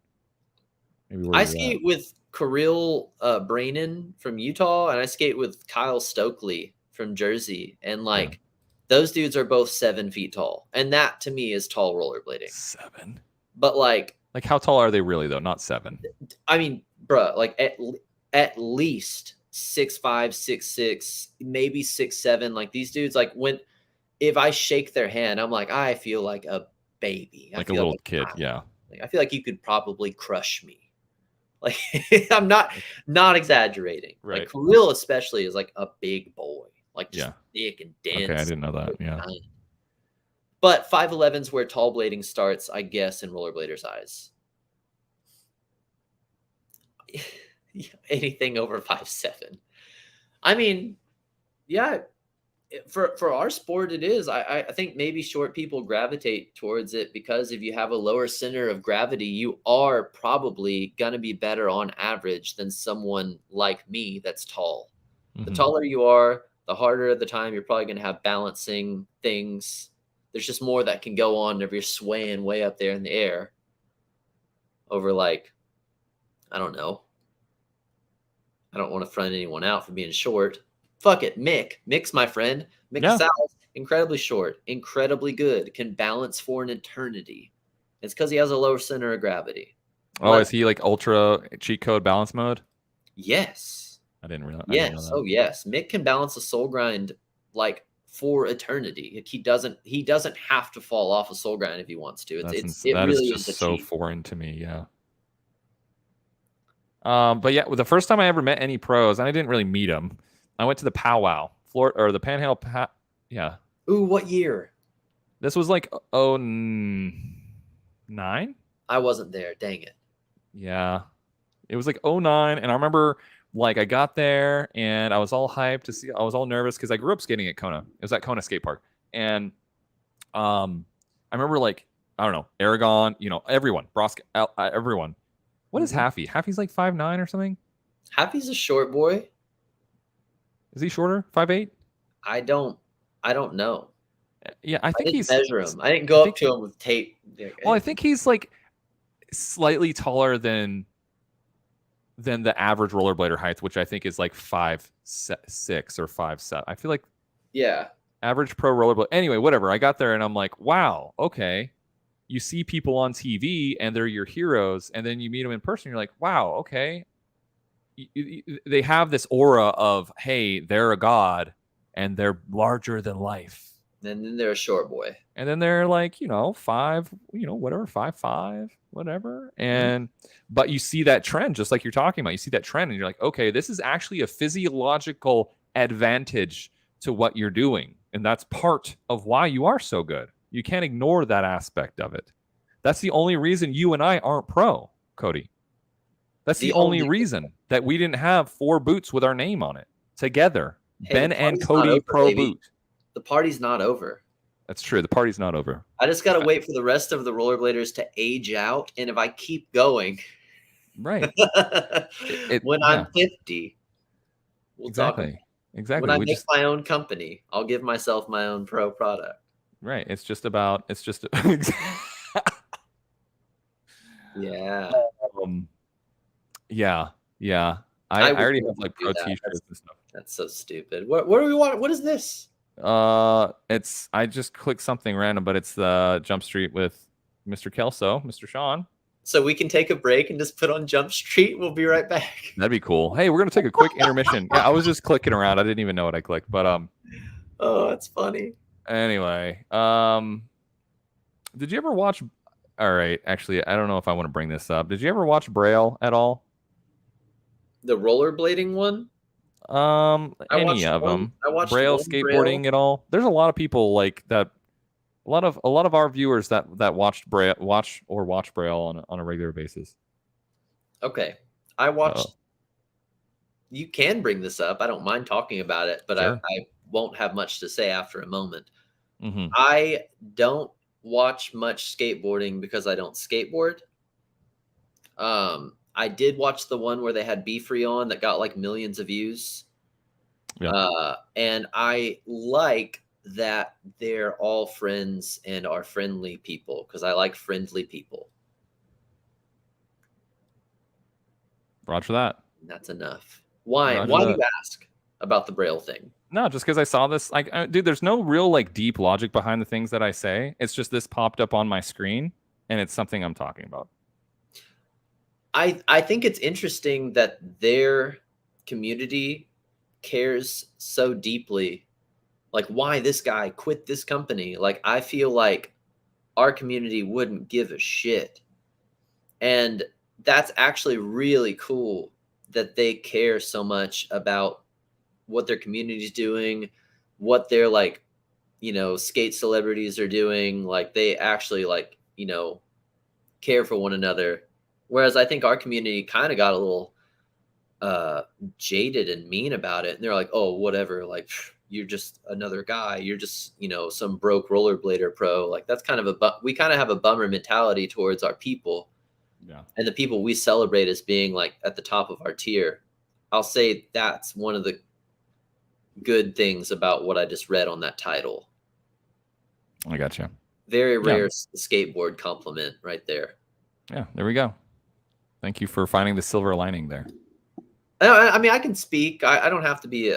maybe where I skate with Kirill Brainin from Utah, and I skate with Kyle Stokely from Jersey, and like those dudes are both 7 feet tall, and that to me is tall rollerblading. 7, but like how tall are they really though? Not 7. I mean, bro, like at least 6'5", 6'6", maybe 6'7". Like these dudes, like if I shake their hand, I'm like, I feel like a baby, like a little kid. Yeah, like I feel like you could probably crush me. Like I'm not exaggerating. Right. Like Kirill especially is like a big boy, like just thick and dense. Okay, I didn't know that. Yeah. But 5'11" is where tall blading starts, I guess, in rollerbladers' eyes. Anything over 5'7". I mean, yeah. For our sport, it is. I think maybe short people gravitate towards it because if you have a lower center of gravity, you are probably going to be better on average than someone like me that's tall. Mm-hmm. The taller you are, the harder the time you're probably going to have balancing things. There's just more that can go on if you're swaying way up there in the air over like I don't know. I don't want to front anyone out for being short. Fuck it, Mick. Mick's my friend. Mick Yeah. Casals, incredibly short, incredibly good, can balance for an eternity. It's because he has a lower center of gravity. Oh, is he like ultra cheat code balance mode? Yes. I didn't know Yes. that. Oh, yes. Mick can balance a soul grind like for eternity. He doesn't have to fall off a soul grind if he wants to. It That is really just is a so cheat. foreign to me. Yeah. But yeah, the first time I ever met any pros, and I didn't really meet them, I went to the powwow, or the Panhandle. Yeah, Ooh, what year? this was like 09. I wasn't there. Dang it. Yeah, it was like 09, and I remember like I got there and I was all hyped to see. I was all nervous because I grew up skating at Kona. It was at Kona Skate Park, and I remember like I don't know Aragon, everyone, Brosk, everyone. What is Haffy? Haffy's like 5'9" or something. Happy's a short boy. Is he shorter? 5'8"? I don't know. Yeah, I think didn't he's measure him. I didn't go up to him with tape. Well, I think he's like slightly taller than the average rollerblader height, which I think is like 5'6" or 5'7". I feel like average pro rollerblader. Anyway, whatever. I got there and I'm like, wow, okay. You see people on TV and they're your heroes, and then you meet them in person. You're like, wow, okay. They have this aura of, hey, they're a god and they're larger than life. And then they're a short boy. And then they're like, 5, whatever, 5'5", whatever. And but you see that trend, just like you're talking about. You see that trend and you're like, okay, this is actually a physiological advantage to what you're doing. And that's part of why you are so good. You can't ignore that aspect of it. That's the only reason you and I aren't pro, Cody. That's the only reason that we didn't have 4 boots with our name on it together. Hey, Ben and Cody over, pro baby. Boot. The party's not over. That's true. The party's not over. I just got to wait for the rest of the rollerbladers to age out. And if I keep going, right, when I'm 50, we'll talk. Exactly. When I make my own company, I'll give myself my own pro product. Right. It's just yeah. Yeah. I already have like pro t-shirts and stuff. That's so stupid. What do we want? What is this? I just clicked something random, but it's the Jump Street with Mr. Kelso, Mr. Sean. So we can take a break and just put on Jump Street. We'll be right back. That'd be cool. Hey, we're gonna take a quick intermission. Yeah, I was just clicking around. I didn't even know what I clicked, but oh, that's funny. Anyway, did you ever watch? All right, actually, I don't know if I want to bring this up. Did you ever watch Braille at all? The rollerblading one? Any of them? I watched Braille skateboarding at all? There's a lot of people like that. A lot of our viewers that watch Braille on a regular basis. Okay, I watched. You can bring this up. I don't mind talking about it, but sure. I won't have much to say after a moment. Mm-hmm. I don't watch much skateboarding because I don't skateboard. I did watch the one where they had Be Free on that got like millions of views. Yeah. And I like that they're all friends and are friendly people because I like friendly people. Roger that. And that's enough. Why do you ask about the Braille thing? No, just because I saw this. Dude, there's no real like deep logic behind the things that I say. It's just this popped up on my screen, and it's something I'm talking about. I think it's interesting that their community cares so deeply. Like, why this guy quit this company? Like, I feel like our community wouldn't give a shit. And that's actually really cool that they care so much about what their community's doing, what their like, skate celebrities are doing. Like, they actually like, care for one another. Whereas I think our community kind of got a little jaded and mean about it. And they're like, oh, whatever. Like, you're just another guy. You're just, some broke rollerblader pro. Like, that's kind of we kind of have a bummer mentality towards our people. Yeah. And the people we celebrate as being like at the top of our tier. I'll say that's one of the good things about what I just read on that title. I got you. Very rare skateboard compliment right there. Yeah, there we go. Thank you for finding the silver lining there. I mean, I can speak. I don't have to be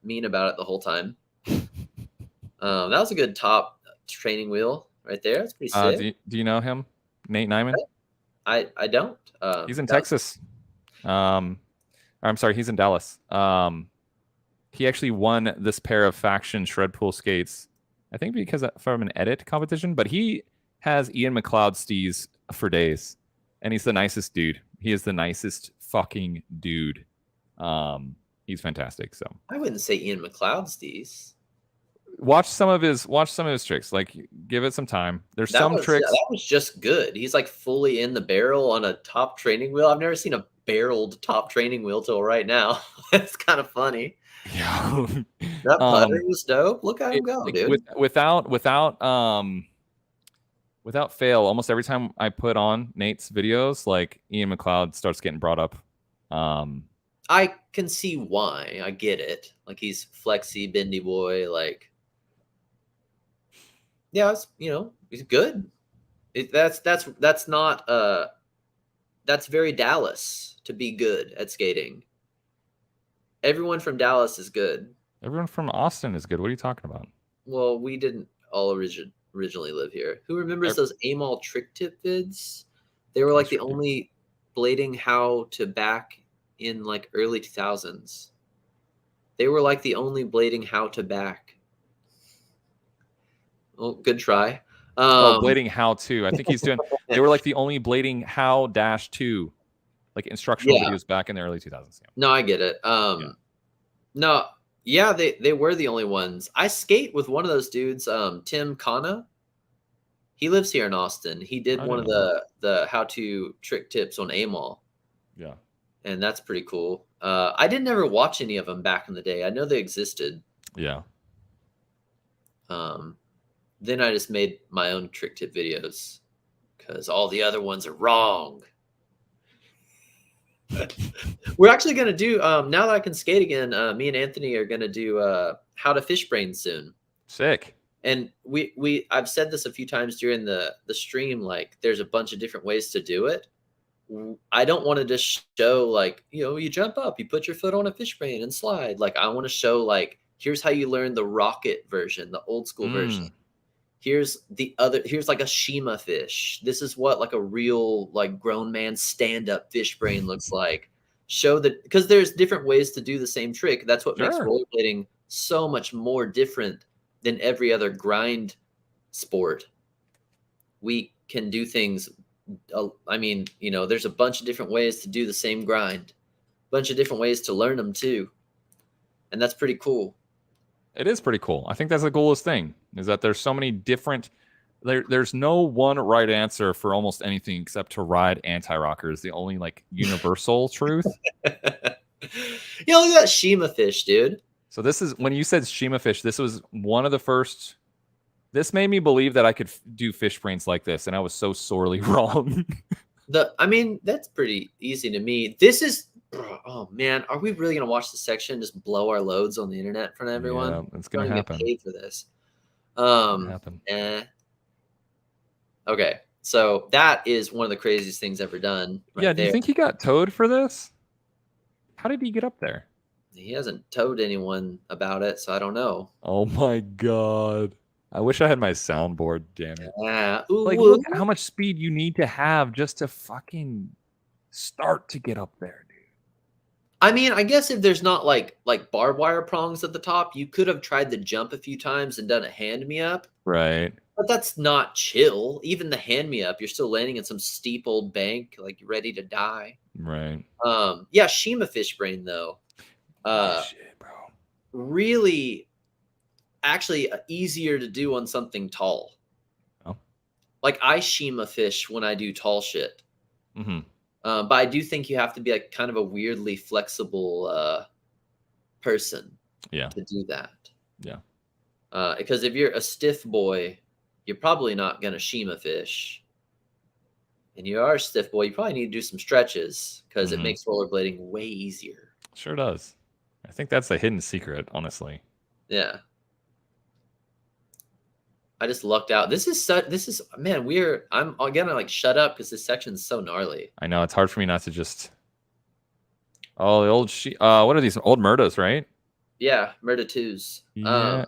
mean about it the whole time. That was a good top training wheel right there. That's pretty sick. Do you know him, Nate Nyman? I don't. He's in Texas. I'm sorry, he's in Dallas. He actually won this pair of Faction Shred Pool skates, I think because from an edit competition, but he has Ian McLeod stees for days, and he's the nicest dude. He is the nicest fucking dude. He's fantastic. So I wouldn't say Ian McLeod stees. Watch some of his tricks. Like, give it some time. There's some tricks. Yeah, that was just good. He's like fully in the barrel on a top training wheel. I've never seen a barreled top training wheel till right now. It's kind of funny. Yeah. That putter was dope. Look at him go, like, dude. Without fail, almost every time I put on Nate's videos, like Ian McLeod starts getting brought up. I can see why. I get it. Like, he's flexy, bendy boy. Like, yeah, he's good. That's very Dallas to be good at skating. Everyone from Dallas is good. Everyone from Austin is good. What are you talking about? Well, we didn't all originally live here. Who remembers those Amol trick tip vids? They were like the only blading how to back in like early 2000s. They were like the only blading how to back. Oh, good try. Blading how to. I think he's doing. They were like the only blading how -2, like instructional videos back in the early 2000s. Yeah. No, I get it. No, yeah, they were the only ones. I skate with one of those dudes, Tim Kana. He lives here in Austin. He did one of the how to trick tips on Amol. Yeah, and that's pretty cool. I didn't ever watch any of them back in the day. I know they existed. Yeah. Then I just made my own trick tip videos because all the other ones are wrong. We're actually going to do, now that I can skate again, me and Anthony are going to do how to fish brain soon. Sick. And I've said this a few times during the stream, like there's a bunch of different ways to do it. I don't want to just show like, you jump up, you put your foot on a fish brain and slide. Like, I want to show like, here's how you learn the rocket version, the old school version. Here's like a Shima fish. This is what like a real like grown man stand-up fish brain looks like. Show that, because there's different ways to do the same trick. That's what makes rollerblading so much more different than every other grind sport. We can do things. I mean, there's a bunch of different ways to do the same grind, a bunch of different ways to learn them too. And that's pretty cool. It is pretty cool. I think that's the coolest thing, is that there's so many different, there's no one right answer for almost anything except to ride anti-rocker is the only like universal truth. Look at that Shima fish, dude. So this is, when you said Shima fish, this was one of the first, this made me believe that I could do fish brains like this, and I was so sorely wrong. I mean, that's pretty easy to me. This is, oh man, are we really gonna watch this section and just blow our loads on the internet in front of everyone? Yeah, it's gonna happen. Get paid for this. Okay, so that is one of the craziest things ever done. Right do you think he got towed for this? How did he get up there? He hasn't towed anyone about it, so I don't know. Oh my god. I wish I had my soundboard, damn it. Yeah. Like, look at how much speed you need to have just to fucking start to get up there, dude. I mean, I guess if there's not like barbed wire prongs at the top, you could have tried the jump a few times and done a hand me up. Right. But that's not chill. Even the hand me up, you're still landing in some steep old bank, like you're ready to die. Right. Yeah, Shima fish brain though. Shit, bro. Really, actually easier to do on something tall. Oh. Like, I Shima fish when I do tall shit. Mm-hmm. But I do think you have to be like kind of a weirdly flexible person to do that. Yeah. Because if you're a stiff boy, you're probably not going to Shima fish. And you are a stiff boy, you probably need to do some stretches because it makes rollerblading way easier. Sure does. I think that's a hidden secret, honestly. Yeah. I just lucked out. This is man, I'm again like shut up because this section's so gnarly. I know it's hard for me not to just. Oh, the old what are these old Murdas, right? Yeah, Murda 2s. Yeah.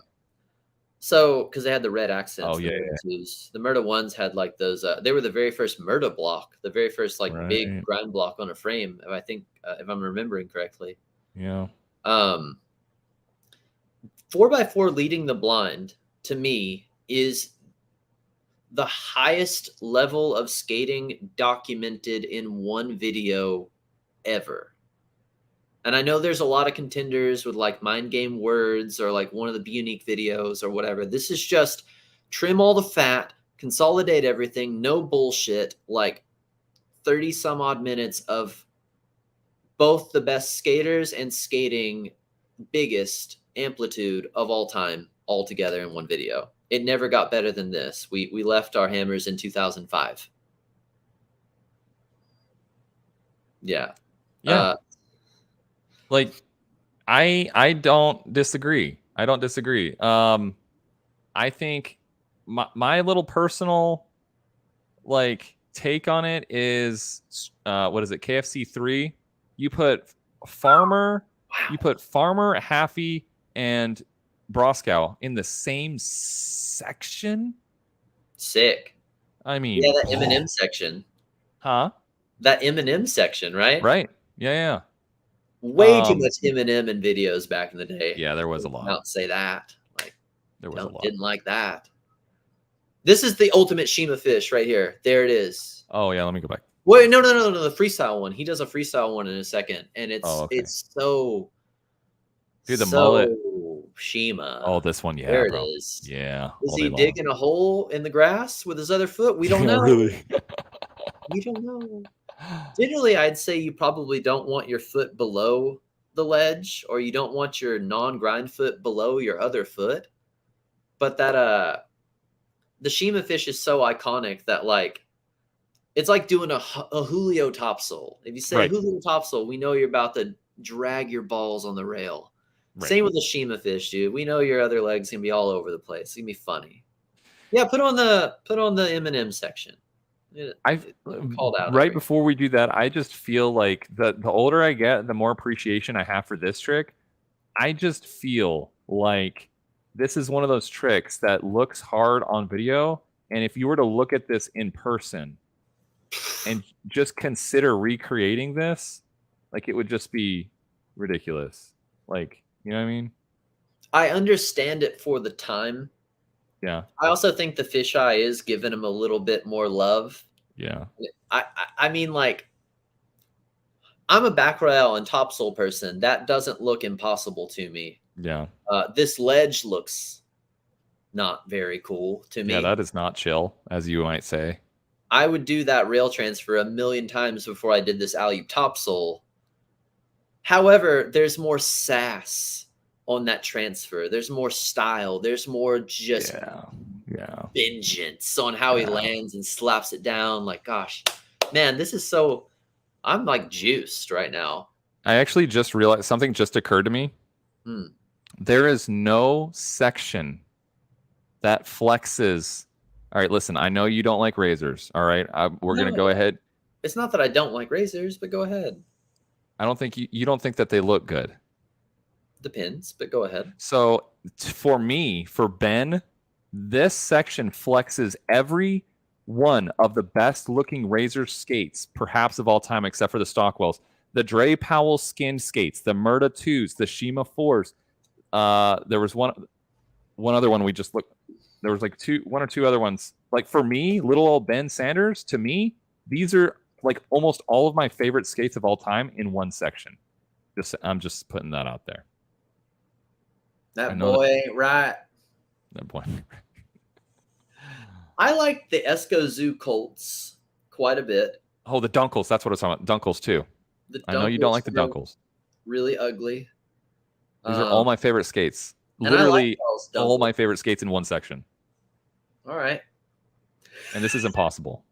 So because they had the red accents, Oh, the yeah, Murda 2s. The Murda 1s had like those. They were the very first Murda block, the very first like big Right. grind block on a frame. If I think if I'm remembering correctly. Yeah. 4x4 leading the blind to me is the highest level of skating documented in one video ever. And I know there's a lot of contenders with like Mind Game Words or like one of the unique videos or whatever. This is just trim all the fat, consolidate everything, no bullshit, like 30 some odd minutes of both the best skaters and skating biggest amplitude of all time all together in one video. It never got better than this. We left our hammers in 2005. Yeah. Yeah. Like I don't disagree. I don't disagree. I think my little personal like take on it is what is it? KFC 3. You put Farmer, Haffey, and Broskow in the same section. Sick. I mean, yeah, that Eminem section. Huh? That Eminem section, right? Right. Yeah. Way too much Eminem in videos back in the day. Yeah, there was a lot. Don't say that. Like, there was a lot. Didn't like that. This is the ultimate Shima fish right here. There it is. Oh yeah, let me go back. Wait, no, the freestyle one. He does a freestyle one in a second, and it's so. Dude, the mullet. Shima. Oh, this one, yeah, there bro. it is. Yeah. Is he digging a hole in the grass with his other foot? We don't know. Really? We don't know. Generally, I'd say you probably don't want your foot below the ledge, or you don't want your non-grind foot below your other foot. But that the Shima fish is so iconic that like it's like doing a Julio topsoul. If you say Julio topsoul, we know you're about to drag your balls on the rail. Right. Same with the Shima fish, dude. We know your other leg's gonna be all over the place. It's gonna be funny. Yeah, put on the Eminem section. I've called out right before we do that. I just feel like the older I get, the more appreciation I have for this trick. I just feel like this is one of those tricks that looks hard on video, and if you were to look at this in person and just consider recreating this, like it would just be ridiculous. Like, you know what I mean? I understand it for the time. Yeah. I also think the fisheye is giving him a little bit more love. Yeah. I mean, like, I'm a back rail and topsoul person. That doesn't look impossible to me. Yeah. This ledge looks not very cool to me. Yeah, that is not chill, as you might say. I would do that rail transfer a million times before I did this alley topsoul. However, there's more sass on that transfer. There's more style. There's more just vengeance on how he lands and slaps it down. Like, gosh, man, this is so. I'm like juiced right now. I actually just realized something just occurred to me. There is no section that flexes. All right, listen, I know you don't like razors. All right, we're going to go ahead. It's not that I don't like razors, but go ahead. I don't think you don't think that they look good. Depends, but go ahead. So for me, for Ben, this section flexes every one of the best looking razor skates, perhaps of all time, except for the Stockwells. The Dre Powell skinned skates, the Murda 2s, the Shima 4s. There was one other one we just looked. There was like one or two other ones. Like for me, little old Ben Sanders, to me, these are like almost all of my favorite skates of all time in one section. I'm just putting that out there. That boy, right? That boy. I like the Esco Zoo Colts quite a bit. Oh, the Dunkles. That's what it's on. Dunkles too. I know you don't like the Dunkles. Really ugly. These are all my favorite skates. Literally all my favorite skates in one section. All right. And this is impossible.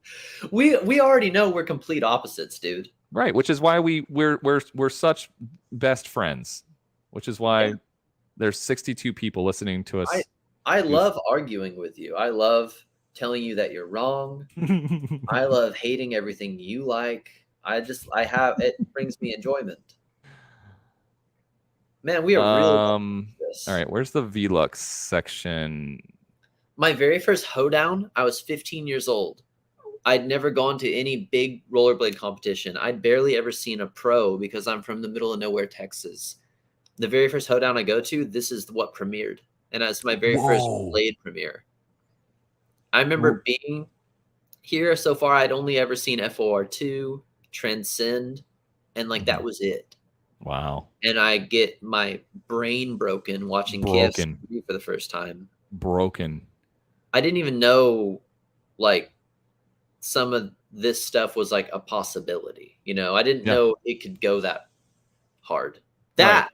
We already know we're complete opposites, dude. Right, which is why we're such best friends. Which is why there's 62 people listening to us I love arguing with you. I love telling you that you're wrong. I love hating everything you like. It brings me enjoyment. Man, we are really All this. right, where's the Velux section? My very first hoedown, I was 15 years old. I'd never gone to any big rollerblade competition. I'd barely ever seen a pro because I'm from the middle of nowhere, Texas. The very first hoedown I go to, this is what premiered. And that's my very first Whoa. blade premiere. I remember being here so far. I'd only ever seen FOR2, Transcend, and like that was it. Wow. And I get my brain broken watching Broken. KFC for the first time. Broken. I didn't even know like some of this stuff was like a possibility. You know, I didn't know it could go that hard. That. Right.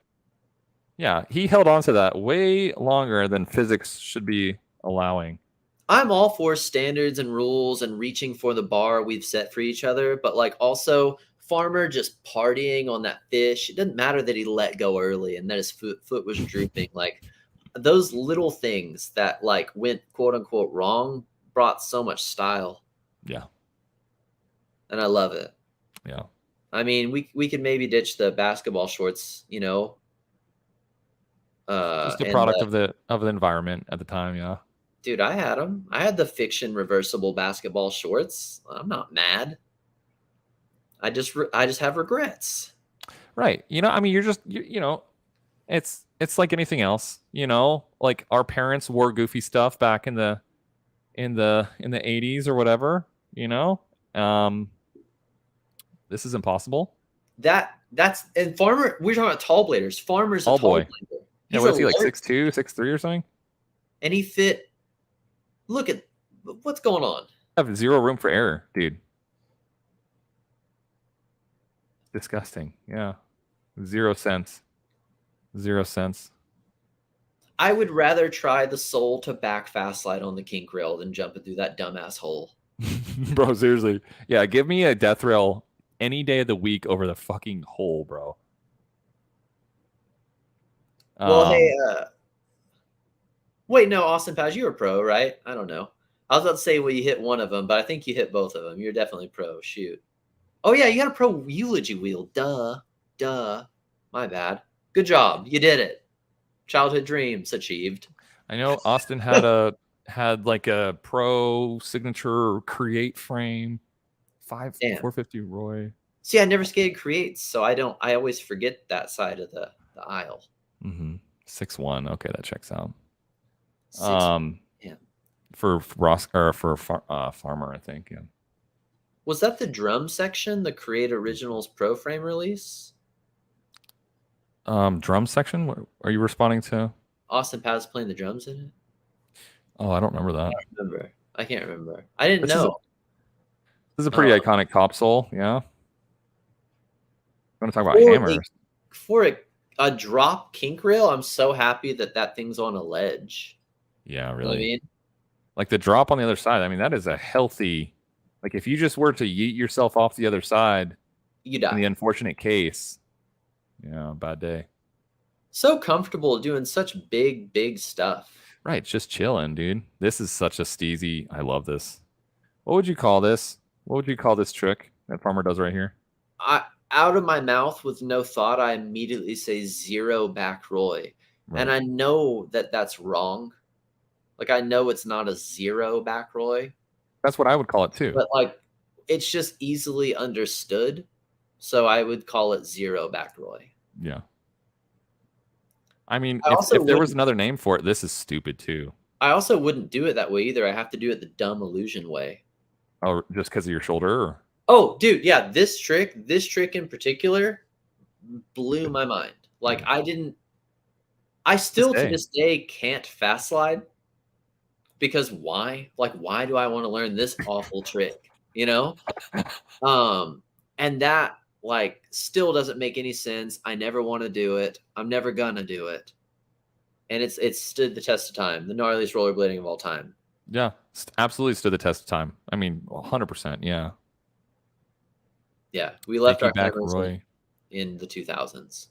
Yeah, he held on to that way longer than physics should be allowing. I'm all for standards and rules and reaching for the bar we've set for each other, but like also Farmer just partying on that fish. It doesn't matter that he let go early and that his foot was drooping. Like those little things that like went quote unquote wrong brought so much style. Yeah. And I love it. Yeah. I mean, we could maybe ditch the basketball shorts, you know. Just a product of the environment at the time, yeah. Dude, I had them. I had the Fiction reversible basketball shorts. I'm not mad. I just have regrets. Right. You know, I mean, you know, it's like anything else, you know, like our parents wore goofy stuff back in the 80s or whatever, you know. This is impossible. That's and Farmer, we're talking about tall bladers. Farmer's a tall blader. Yeah, what is he, like 6'2", 6'3" or something? And he fit. Look at what's going on. I have zero room for error, dude. Disgusting. Yeah. 0 cents. 0 cents. I would rather try the soul to back fast slide on the kink rail than jumping through that dumbass hole. Bro, seriously. Yeah, give me a death rail any day of the week over the fucking hole, bro. Well, hey, wait, no, Austin Paz, you were pro, right? I don't know. I was about to say, well, you hit one of them, but I think you hit both of them. You're definitely pro. Shoot. Oh, yeah, you got a pro eulogy wheel. Duh. My bad. Good job. You did it. Childhood dreams achieved. I know Austin had like a pro signature create frame. 450 Roy. See, I never skated creates, so I always forget that side of the aisle. 6'1". Okay, that checks out. 6'1". For Ross or for Farmer, I think. Yeah. Was that the drum section, the Create Originals Pro Frame release? Drum section? What are you responding to? Austin Paz playing the drums in it? Oh, I don't remember that. I can't remember. I didn't know. This is a pretty iconic topsole, yeah. I want to talk about hammers. For a drop kink rail, I'm so happy that thing's on a ledge. Yeah, really. You know what I mean? Like the drop on the other side. I mean, that is a healthy. Like if you just were to yeet yourself off the other side, you die. In the unfortunate case, yeah, bad day. So comfortable doing such big stuff. Right, just chilling, dude. This is such a steezy. I love this. What would you call this? What would you call this trick that Farmer does right here? Out of my mouth with no thought, I immediately say 0 back Roy. Right. And I know that that's wrong. Like, I know it's not a 0 back Roy. That's what I would call it too. But like, it's just easily understood. So I would call it 0 back Roy. Yeah. I mean, if there was another name for it, this is stupid too. I also wouldn't do it that way either. I have to do it the dumb illusion way. Oh, just because of your shoulder? Or? Oh, dude, yeah. This trick in particular blew my mind. Like, I still to this day can't fast slide because why? Like, why do I want to learn this awful trick? You know? And that like still doesn't make any sense. I never want to do it. I'm never gonna do it. And it's stood the test of time. The gnarliest rollerblading of all time. Yeah, absolutely stood the test of time. I mean, 100%. Yeah. Yeah, we left our cameras in the 2000s.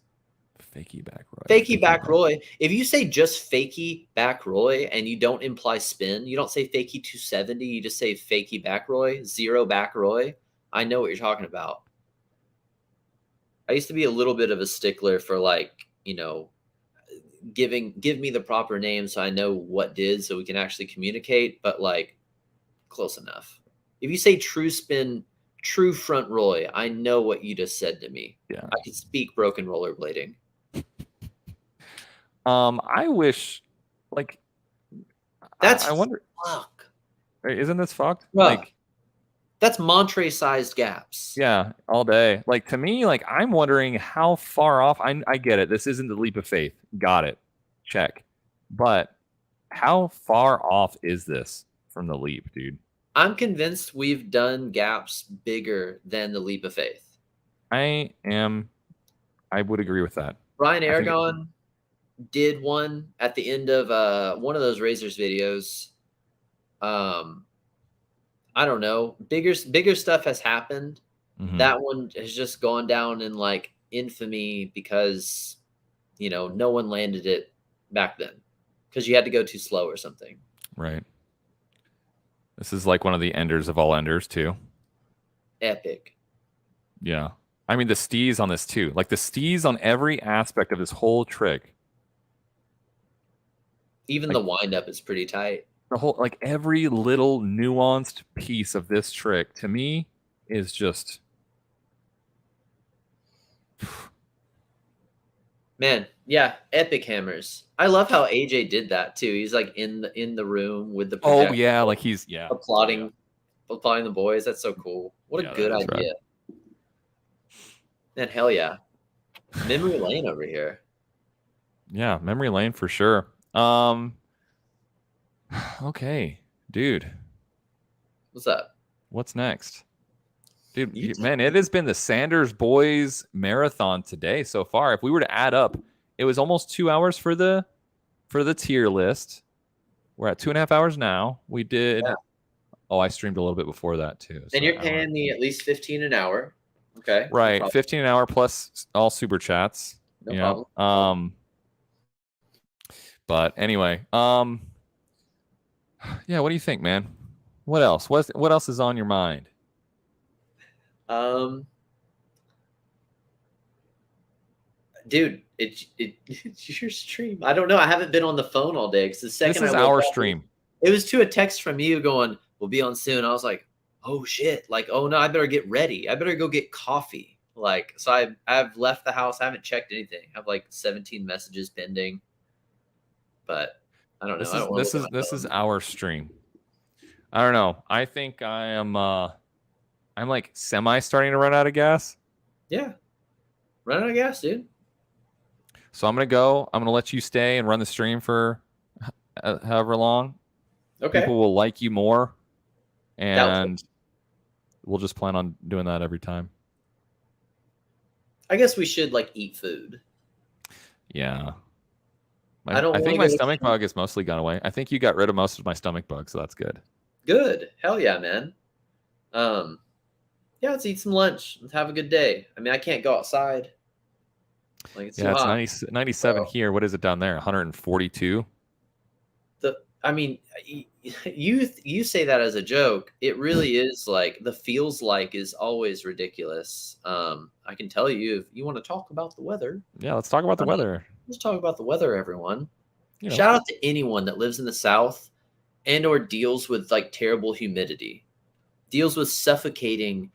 Fakey back Roy. Fakey back Roy. If you say just fakey back Roy and you don't imply spin, you don't say fakey 270, you just say fakey back Roy, 0 back Roy. I know what you're talking about. I used to be a little bit of a stickler for like, you know, give me the proper name so I know what did so we can actually communicate, but like close enough. If you say true spin, true front Roy, I know what you just said to me. Yeah. I can speak broken rollerblading. I wish, like, That's I wonder, fuck. isn't this fucked? Bruh. Like, That's Montre-sized gaps. yeah, all day. Like, to me, like, I'm wondering how far off. I get it. This isn't the leap of faith. Got it. Check. But how far off is this from the leap, dude? I'm convinced we've done gaps bigger than the leap of faith. I would agree with that. Brian Aragon did one at the end of one of those Razors videos. I don't know. Bigger stuff has happened. Mhm. That one has just gone down in like infamy because, you know, no one landed it back then because you had to go too slow or something. Right. This is like one of the enders of all enders too. Epic. Yeah. I mean, the stees on this too. Like the stees on every aspect of this whole trick. Even the wind up is pretty tight. The whole, like every little nuanced piece of this trick to me is just, man, yeah, epic hammers. I love how AJ did that too. He's like in the room with the oh yeah, like he's applauding the boys. That's so cool. What a good idea. Right. Man, hell yeah. Memory lane over here. Yeah, memory lane for sure. Okay, dude. What's up? What's next? Dude, man, it has been the Sanders boys marathon today so far. If we were to add up, it was almost 2 hours for the tier list. We're at 2.5 hours now. We did. Yeah. Oh, I streamed a little bit before that too. And you're paying me at least 15 an hour. Okay. Right, no 15 an hour plus all super chats. No problem. But anyway, yeah. What do you think, man? What else? What else is on your mind? Dude, it's your stream. I don't know. I haven't been on the phone all day because the second this is our stream. It was to a text from you going, "We'll be on soon." I was like, "Oh shit!" Like, "Oh no, I better get ready. I better go get coffee." Like, so I've left the house. I haven't checked anything. I have like 17 messages pending, but I don't know. This is our stream. I don't know. I think I am. I'm like semi starting to run out of gas. Yeah, run out of gas, dude. So I'm gonna go. I'm gonna let you stay and run the stream for however long. Okay. People will like you more, and we'll just plan on doing that every time. I guess we should like eat food. Yeah. I think my stomach bug is mostly gone away. I think you got rid of most of my stomach bug, so that's good. Good. Hell yeah, man. Yeah, let's eat some lunch. Let's have a good day. I mean, I can't go outside. Like, it's it's 97 here. What is it down there? 142. I mean, you say that as a joke. It really is like the feels like is always ridiculous. I can tell you if you want to talk about the weather. Yeah, let's talk about the weather. Let's talk about the weather, everyone. Shout out to anyone that lives in the South and or deals with like terrible humidity, deals with the suffocating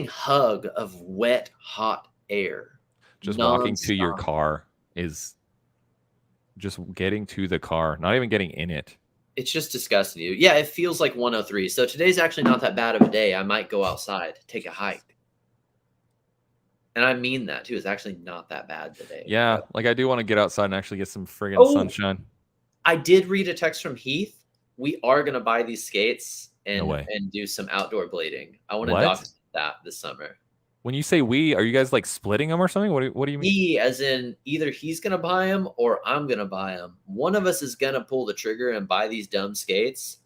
hug of wet, hot air. Just walking to your car is just getting to the car, not even getting in it. It's just disgusting. Yeah, it feels like 103. So today's actually not that bad of a day. I might go outside, take a hike. And I mean that too. It's actually not that bad today. Yeah, like I do want to get outside and actually get some friggin' sunshine. I did read a text from Heath. We are going to buy these skates and do some outdoor blading. I want to document that this summer. When you say we, are you guys like splitting them or something? What do you mean? We, as in either he's going to buy them or I'm going to buy them. One of us is going to pull the trigger and buy these dumb skates.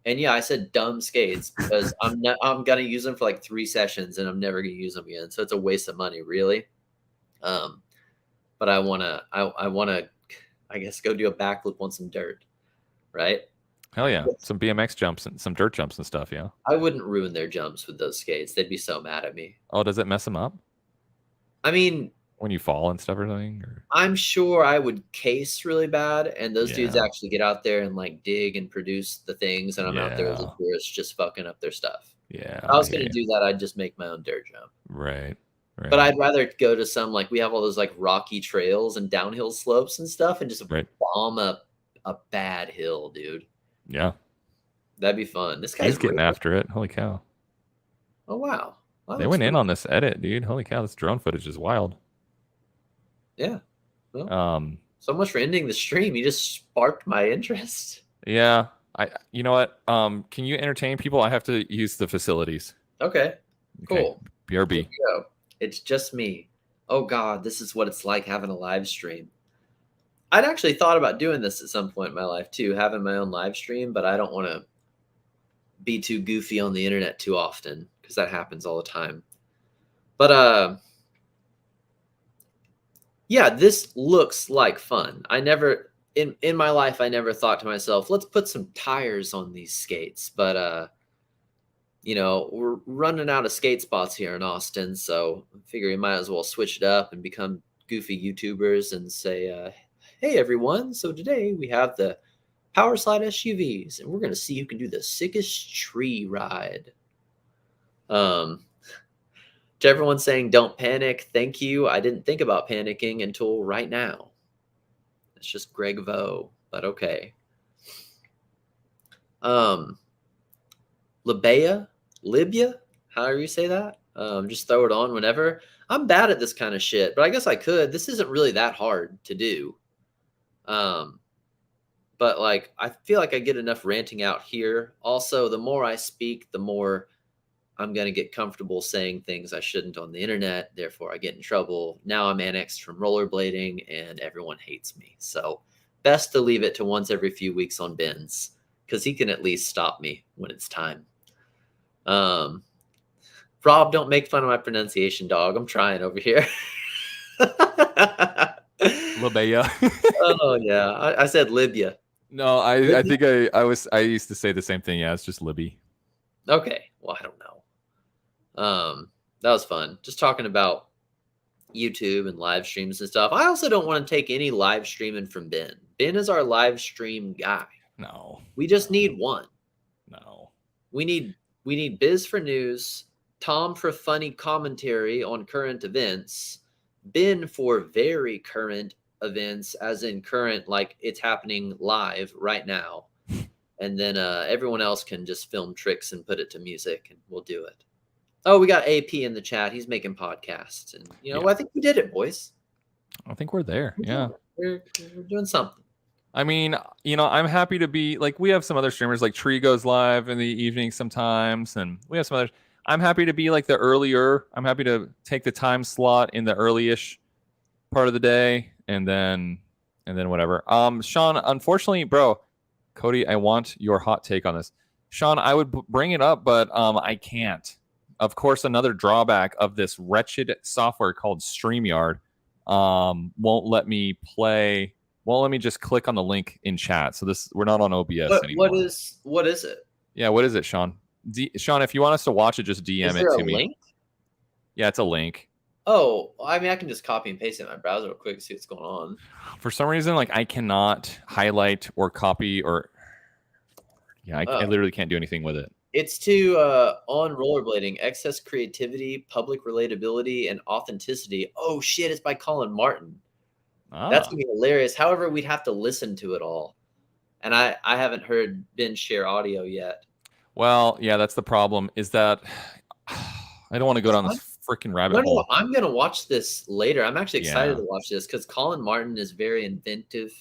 And yeah, I said dumb skates because I'm going to use them for like 3 sessions and I'm never going to use them again. So it's a waste of money, really. But I wanna, I guess, go do a backflip on some dirt, right? Hell yeah. Some BMX jumps and some dirt jumps and stuff. Yeah. I wouldn't ruin their jumps with those skates. They'd be so mad at me. Oh, does it mess them up I mean, when you fall and stuff or something? Or... I'm sure I would case really bad, and those dudes Yeah. actually get out there and like dig and produce the things, and I'm out there as a Yeah. tourist just fucking up their stuff. Yeah. If I was I hear gonna you. do that, I'd just make my own dirt jump. Right. But Right. I'd rather go to some, like, we have all those like rocky trails and downhill slopes and stuff, and just Right. bomb up a bad hill, dude. Yeah. That'd be fun. This guy's He's getting really, after it. Holy cow. oh wow. That They looks went in really, on this edit, dude. Holy cow, this drone footage is wild. yeah. Well, Um, so much for ending the stream. You just sparked my interest. yeah. You know what? Can you entertain people? I have to use the facilities. Okay, Okay. cool. BRB. Here we go. It's just me. Oh God, this is what it's like having a live stream. I'd actually thought about doing this at some point in my life too, having my own live stream, but I don't want to be too goofy on the internet too often because that happens all the time. But yeah, this looks like fun. I never in my life I never thought to myself, let's put some tires on these skates. But you know, we're running out of skate spots here in Austin, so I figure we might as well switch it up and become goofy YouTubers and say, hey everyone, so today we have the Power Slide SUVs, and we're gonna see who can do the sickest tree ride. To everyone saying don't panic, thank you. I didn't think about panicking until right now. It's just Greg Vo, but okay. Libya, however you say that. Just throw it on whenever. I'm bad at this kind of shit, but I guess I could. This isn't really that hard to do. But like, I feel like I get enough ranting out here. Also, the more I speak, the more I'm going to get comfortable saying things I shouldn't on the internet. Therefore, I get in trouble. Now I'm annexed from rollerblading and everyone hates me. So best to leave it to once every few weeks on Ben's because he can at least stop me when it's time. Rob, don't make fun of my pronunciation, dog. I'm trying over here. Libya. Oh, yeah. I said Libya. No, I think I used to say the same thing. Yeah, it's just Libby. Okay. Well, I don't know. That was fun. Just talking about YouTube and live streams and stuff. I also don't want to take any live streaming from Ben. Ben is our live stream guy. No. We just need one. No. We need Biz for news, Tom for funny commentary on current events, Ben for very current events, as in current, like it's happening live right now. And then everyone else can just film tricks and put it to music, and we'll do it. Oh, we got AP in the chat. He's making podcasts, and you know, Yeah. I think we did it, boys. I think we're there. Yeah. We're doing something. I mean, you know, I'm happy to be like, we have some other streamers like Tree goes live in the evening sometimes, and we have some others. I'm happy to be like the earlier. I'm happy to take the time slot in the early-ish part of the day, and then whatever. Sean, unfortunately, bro, Cody, I want your hot take on this. Sean, I would bring it up, but I can't. Of course, another drawback of this wretched software called StreamYard won't let me play. Won't let me just click on the link in chat. So we're not on OBS anymore. What is it? Yeah, what is it, Sean? Sean, if you want us to watch it, just DM it to me. Link? Yeah, it's a link. Oh, I mean, I can just copy and paste it in my browser real quick and see what's going on. For some reason, like I cannot highlight or copy or I literally can't do anything with it. It's to on rollerblading, excess creativity, public relatability, and authenticity. Oh shit, it's by Colin Martin. That's gonna be hilarious. However, we'd have to listen to it all. And I haven't heard Ben share audio yet. Well, yeah, that's the problem, is that I don't want to go down this freaking rabbit hole. I'm gonna watch this later. I'm actually excited to watch this because Colin Martin is very inventive.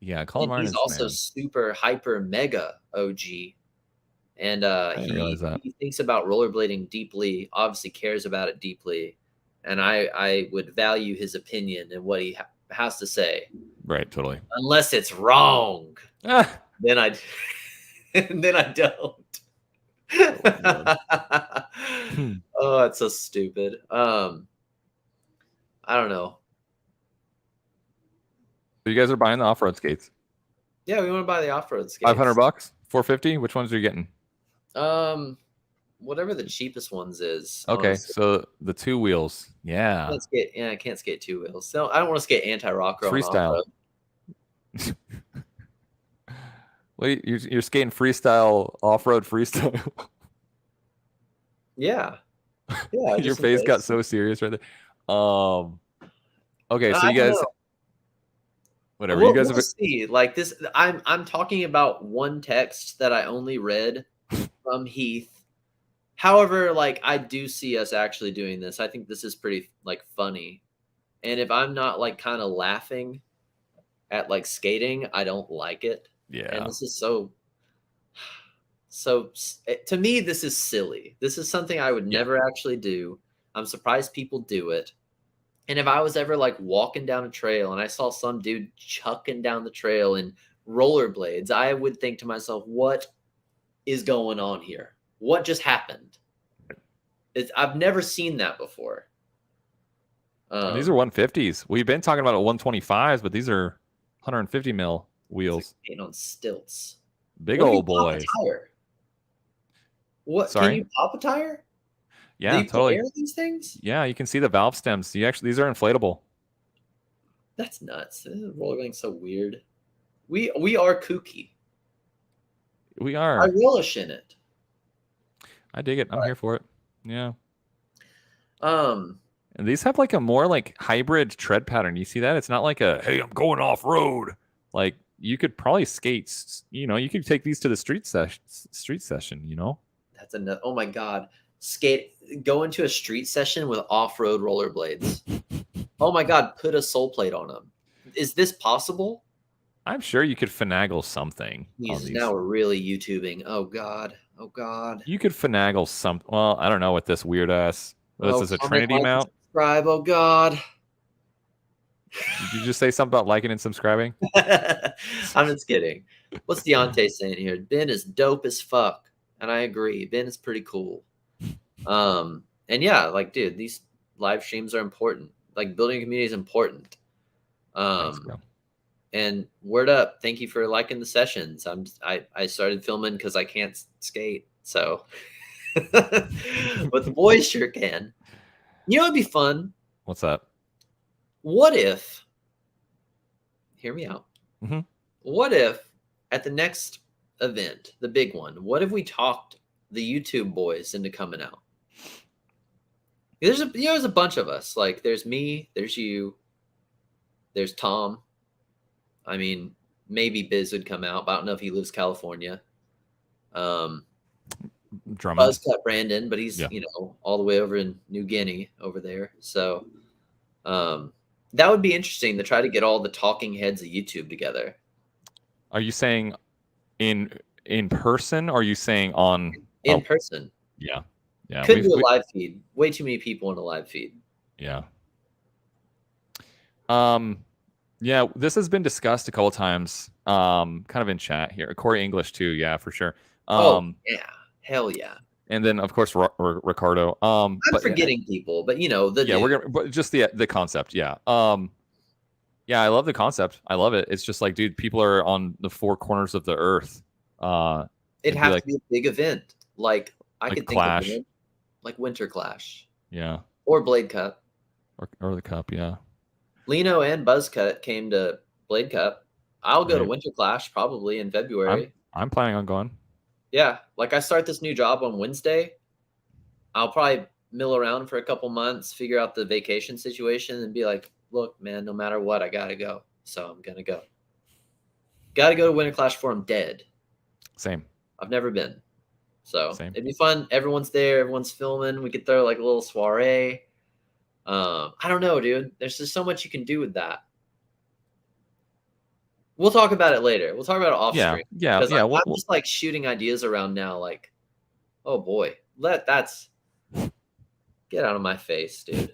Yeah, Colin Martin is also super hyper mega OG. And he thinks about rollerblading deeply, obviously cares about it deeply. And I would value his opinion and what he has to say. Right, totally. Unless it's wrong. Then I don't. Oh, it's so stupid. I don't know. So you guys are buying the off-road skates. Yeah, we want to buy the off-road skates. $500, $450. Which ones are you getting? Whatever the cheapest ones is. Okay, Honestly. so the 2 wheels. Yeah. I can't skate 2 wheels. So I don't want to skate anti-rocker on Freestyle. off-road. Wait, you're skating freestyle, off-road freestyle. Yeah. Yeah. Your face got so serious right there. Okay, so I you don't guys, know. whatever. You guys We'll have see. Like this, I'm talking about one text that I only read from Heath. However, like I do see us actually doing this. I think this is pretty like funny. And if I'm not like kind of laughing at like skating, I don't like it. yeah. And this is so to me this is silly. This is something I would never actually do. I'm surprised people do it. And if I was ever like walking down a trail and I saw some dude chucking down the trail in rollerblades, I would think to myself, what is going on here? What just happened? I've never seen that before. These are 150s. We've been talking about 125s, but these are 150 mil wheels. Like on stilts. Big old boys. What? Sorry? Can you pop a tire? Yeah, totally. Air these things? Yeah, you can see the valve stems. These are inflatable. That's nuts. Rollerblading's so weird. We are kooky. We are. I relish in it. I dig it. I'm here for it. Yeah. And these have like a more like hybrid tread pattern. You see that? It's not like a hey, I'm going off road. Like you could probably skate. You could take these to the street session. That's another. Oh my god, go into a street session with off-road rollerblades. Oh my god, put a sole plate on them. Is this possible? I'm sure you could finagle something. Now we're really YouTubing. Oh god. Oh god. You could finagle some. Well, I don't know with this weird ass. This is a Trinity mount. Subscribe. Oh god. Did you just say something about liking and subscribing? I'm just kidding. What's Deontay saying here? Ben is dope as fuck, and I agree. Ben is pretty cool. And yeah, like, dude, these live streams are important. Like, building a community is important. Thanks, bro. And word up, thank you for liking the sessions. I started filming because I can't skate, so but the boys sure can. You know, it'd be fun. What's that? What if? Hear me out. Mm-hmm. What if at the next event, the big one, what if we talked the YouTube boys into coming out? There's a bunch of us. Like, there's me, there's you, there's Tom. I mean, maybe Biz would come out, but I don't know if he lives California. Drummond. Buzzcut Brandon, but he's all the way over in New Guinea over there. So that would be interesting to try to get all the talking heads of YouTube together. Are you saying in person, or are you saying on in person? Yeah. Could do a live feed. Way too many people in a live feed. Yeah. Yeah, this has been discussed a couple times, kind of in chat here. Corey English too, yeah, for sure. Yeah, hell yeah. And then of course Ricardo. I'm forgetting people, but but just the concept, yeah. Yeah, I love the concept. I love it. It's just like, dude, people are on the four corners of the earth. It has to be a big event, like I could Clash. think of it, like Winter Clash, yeah, or Blade Cup, or the Cup, yeah. Lino and Buzzcut came to Blade Cup. I'll go to Winter Clash probably in February. I'm planning on going. Yeah, like I start this new job on Wednesday. I'll probably mill around for a couple months, figure out the vacation situation, and be like, look, man, no matter what, I gotta go. So I'm gonna go. Gotta go to Winter Clash before I'm dead. Same. I've never been. So Same. It'd be fun. Everyone's there. Everyone's filming. We could throw like a little soiree. I don't know, dude. There's just so much you can do with that. We'll talk about it later. We'll talk about it off stream. Yeah. I'm just like shooting ideas around now. Like, oh boy, that's get out of my face, dude.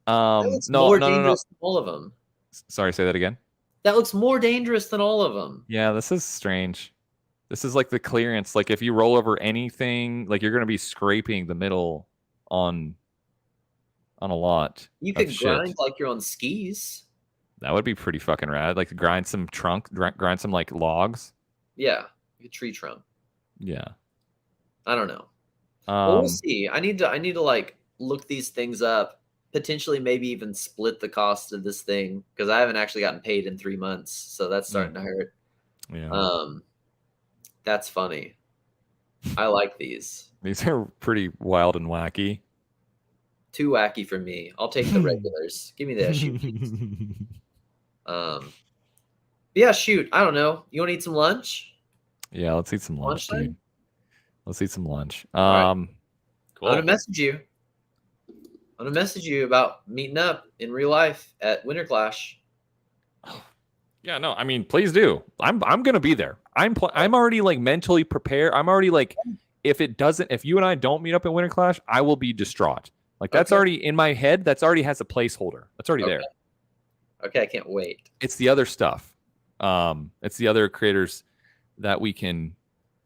No. Than all of them. Sorry, say that again. That looks more dangerous than all of them. Yeah, this is strange. This is like the clearance. Like if you roll over anything, like you're going to be scraping the middle on on a lot You of could shit. grind like you're on skis. That would be pretty fucking rad. Like grind some grind some like logs. Yeah, you could tree trunk. Yeah. I don't know. Well, we'll Um, see. I need to like look these things up. Potentially, maybe even split the cost of this thing because I haven't actually gotten paid in 3 months, so that's starting to hurt. yeah. That's funny. I like these. These are pretty wild and wacky. Too wacky for me. I'll take the regulars. Give me the SUVs. Yeah, shoot. I don't know. You want to eat some lunch? Yeah, let's eat some lunch, Lunchtime? dude. Let's eat some lunch. right. Cool. I'm gonna message you. I'm gonna message you about meeting up in real life at Winter Clash. Yeah, no, I mean, please do. I'm gonna be there. I'm already like mentally prepared. I'm already like, if you and I don't meet up at Winter Clash, I will be distraught. Like that's Okay. already in my head. That's already has a placeholder. That's already there. Okay, I can't wait. It's the other stuff. It's the other creators that we can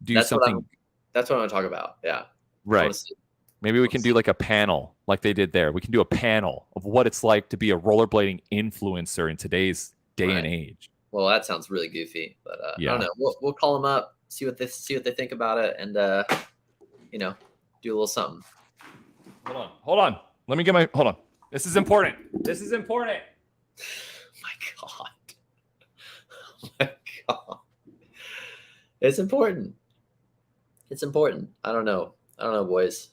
do something. That's what I'm gonna talk about. Yeah. Right. Maybe we can do like a panel like they did there. We can do a panel of what it's like to be a rollerblading influencer in today's day and age. Well, that sounds really goofy, but yeah. I don't know. We'll call them up, see what they think about it, and do a little something. Hold on. Let me get my hold on. This is important. Oh my god. Oh my god. It's important. I don't know, boys.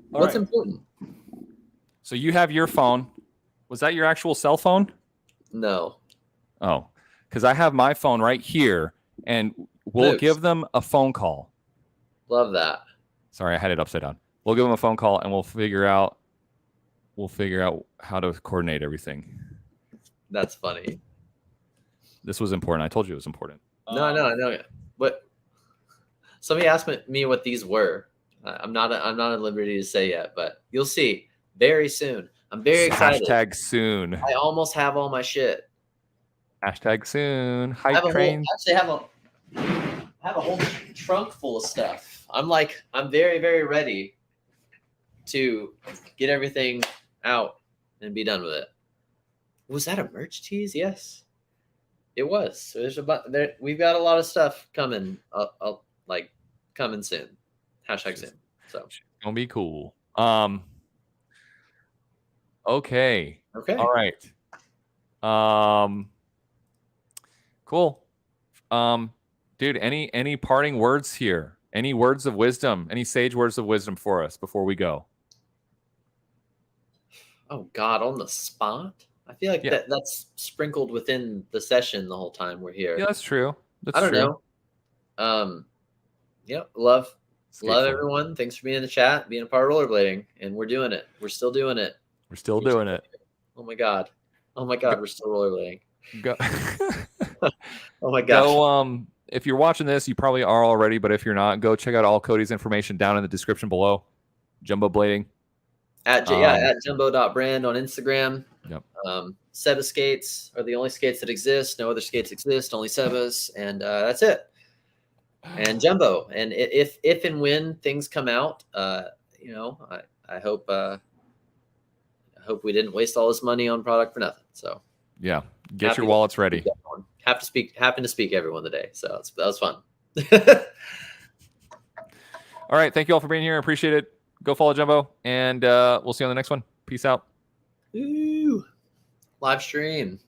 What's important? So you have your phone. Was that your actual cell phone? No. Oh, because I have my phone right here, and we'll give them a phone call. Love that. Sorry, I had it upside down. We'll give them a phone call, and we'll figure out how to coordinate everything. That's funny. This was important. I told you it was important. No, I know. But somebody asked me what these were. I'm not at liberty to say yet, but you'll see very soon. I'm very excited. Hashtag soon. I almost have all my shit. Hashtag soon. Hype I train. have a whole trunk full of stuff. I'm very, very ready to get everything out and be done with it. Was that a merch tease? Yes, it was. So we've got a lot of stuff coming. Coming soon. Hashtag soon. So it's gonna be cool. Okay. All right. Cool. Dude, any parting words here? Any words of wisdom? Any sage words of wisdom for us before we go? Oh God, on the spot? I feel like that's sprinkled within the session the whole time we're here. Yeah, that's true. I don't know. Love everyone. Thanks for being in the chat, being a part of rollerblading, and we're doing it. We're still doing it. Oh my God, we're still rollerblading. Go. Oh my gosh. Go, if you're watching this, you probably are already, but if you're not, go check out all Cody's information down in the description below. Jumbo Blading. At jumbo.brand on Instagram. Yep. Seba skates are the only skates that exist. No other skates exist, only Sebas, and that's it. And Jumbo. And if and when things come out, I hope we didn't waste all this money on product for nothing. So yeah, get your wallets ready. Happen to speak everyone today, so that was fun. All right, thank you all for being here. I appreciate it. Go follow Jumbo, and we'll see you on the next one. Peace out. Ooh, live stream.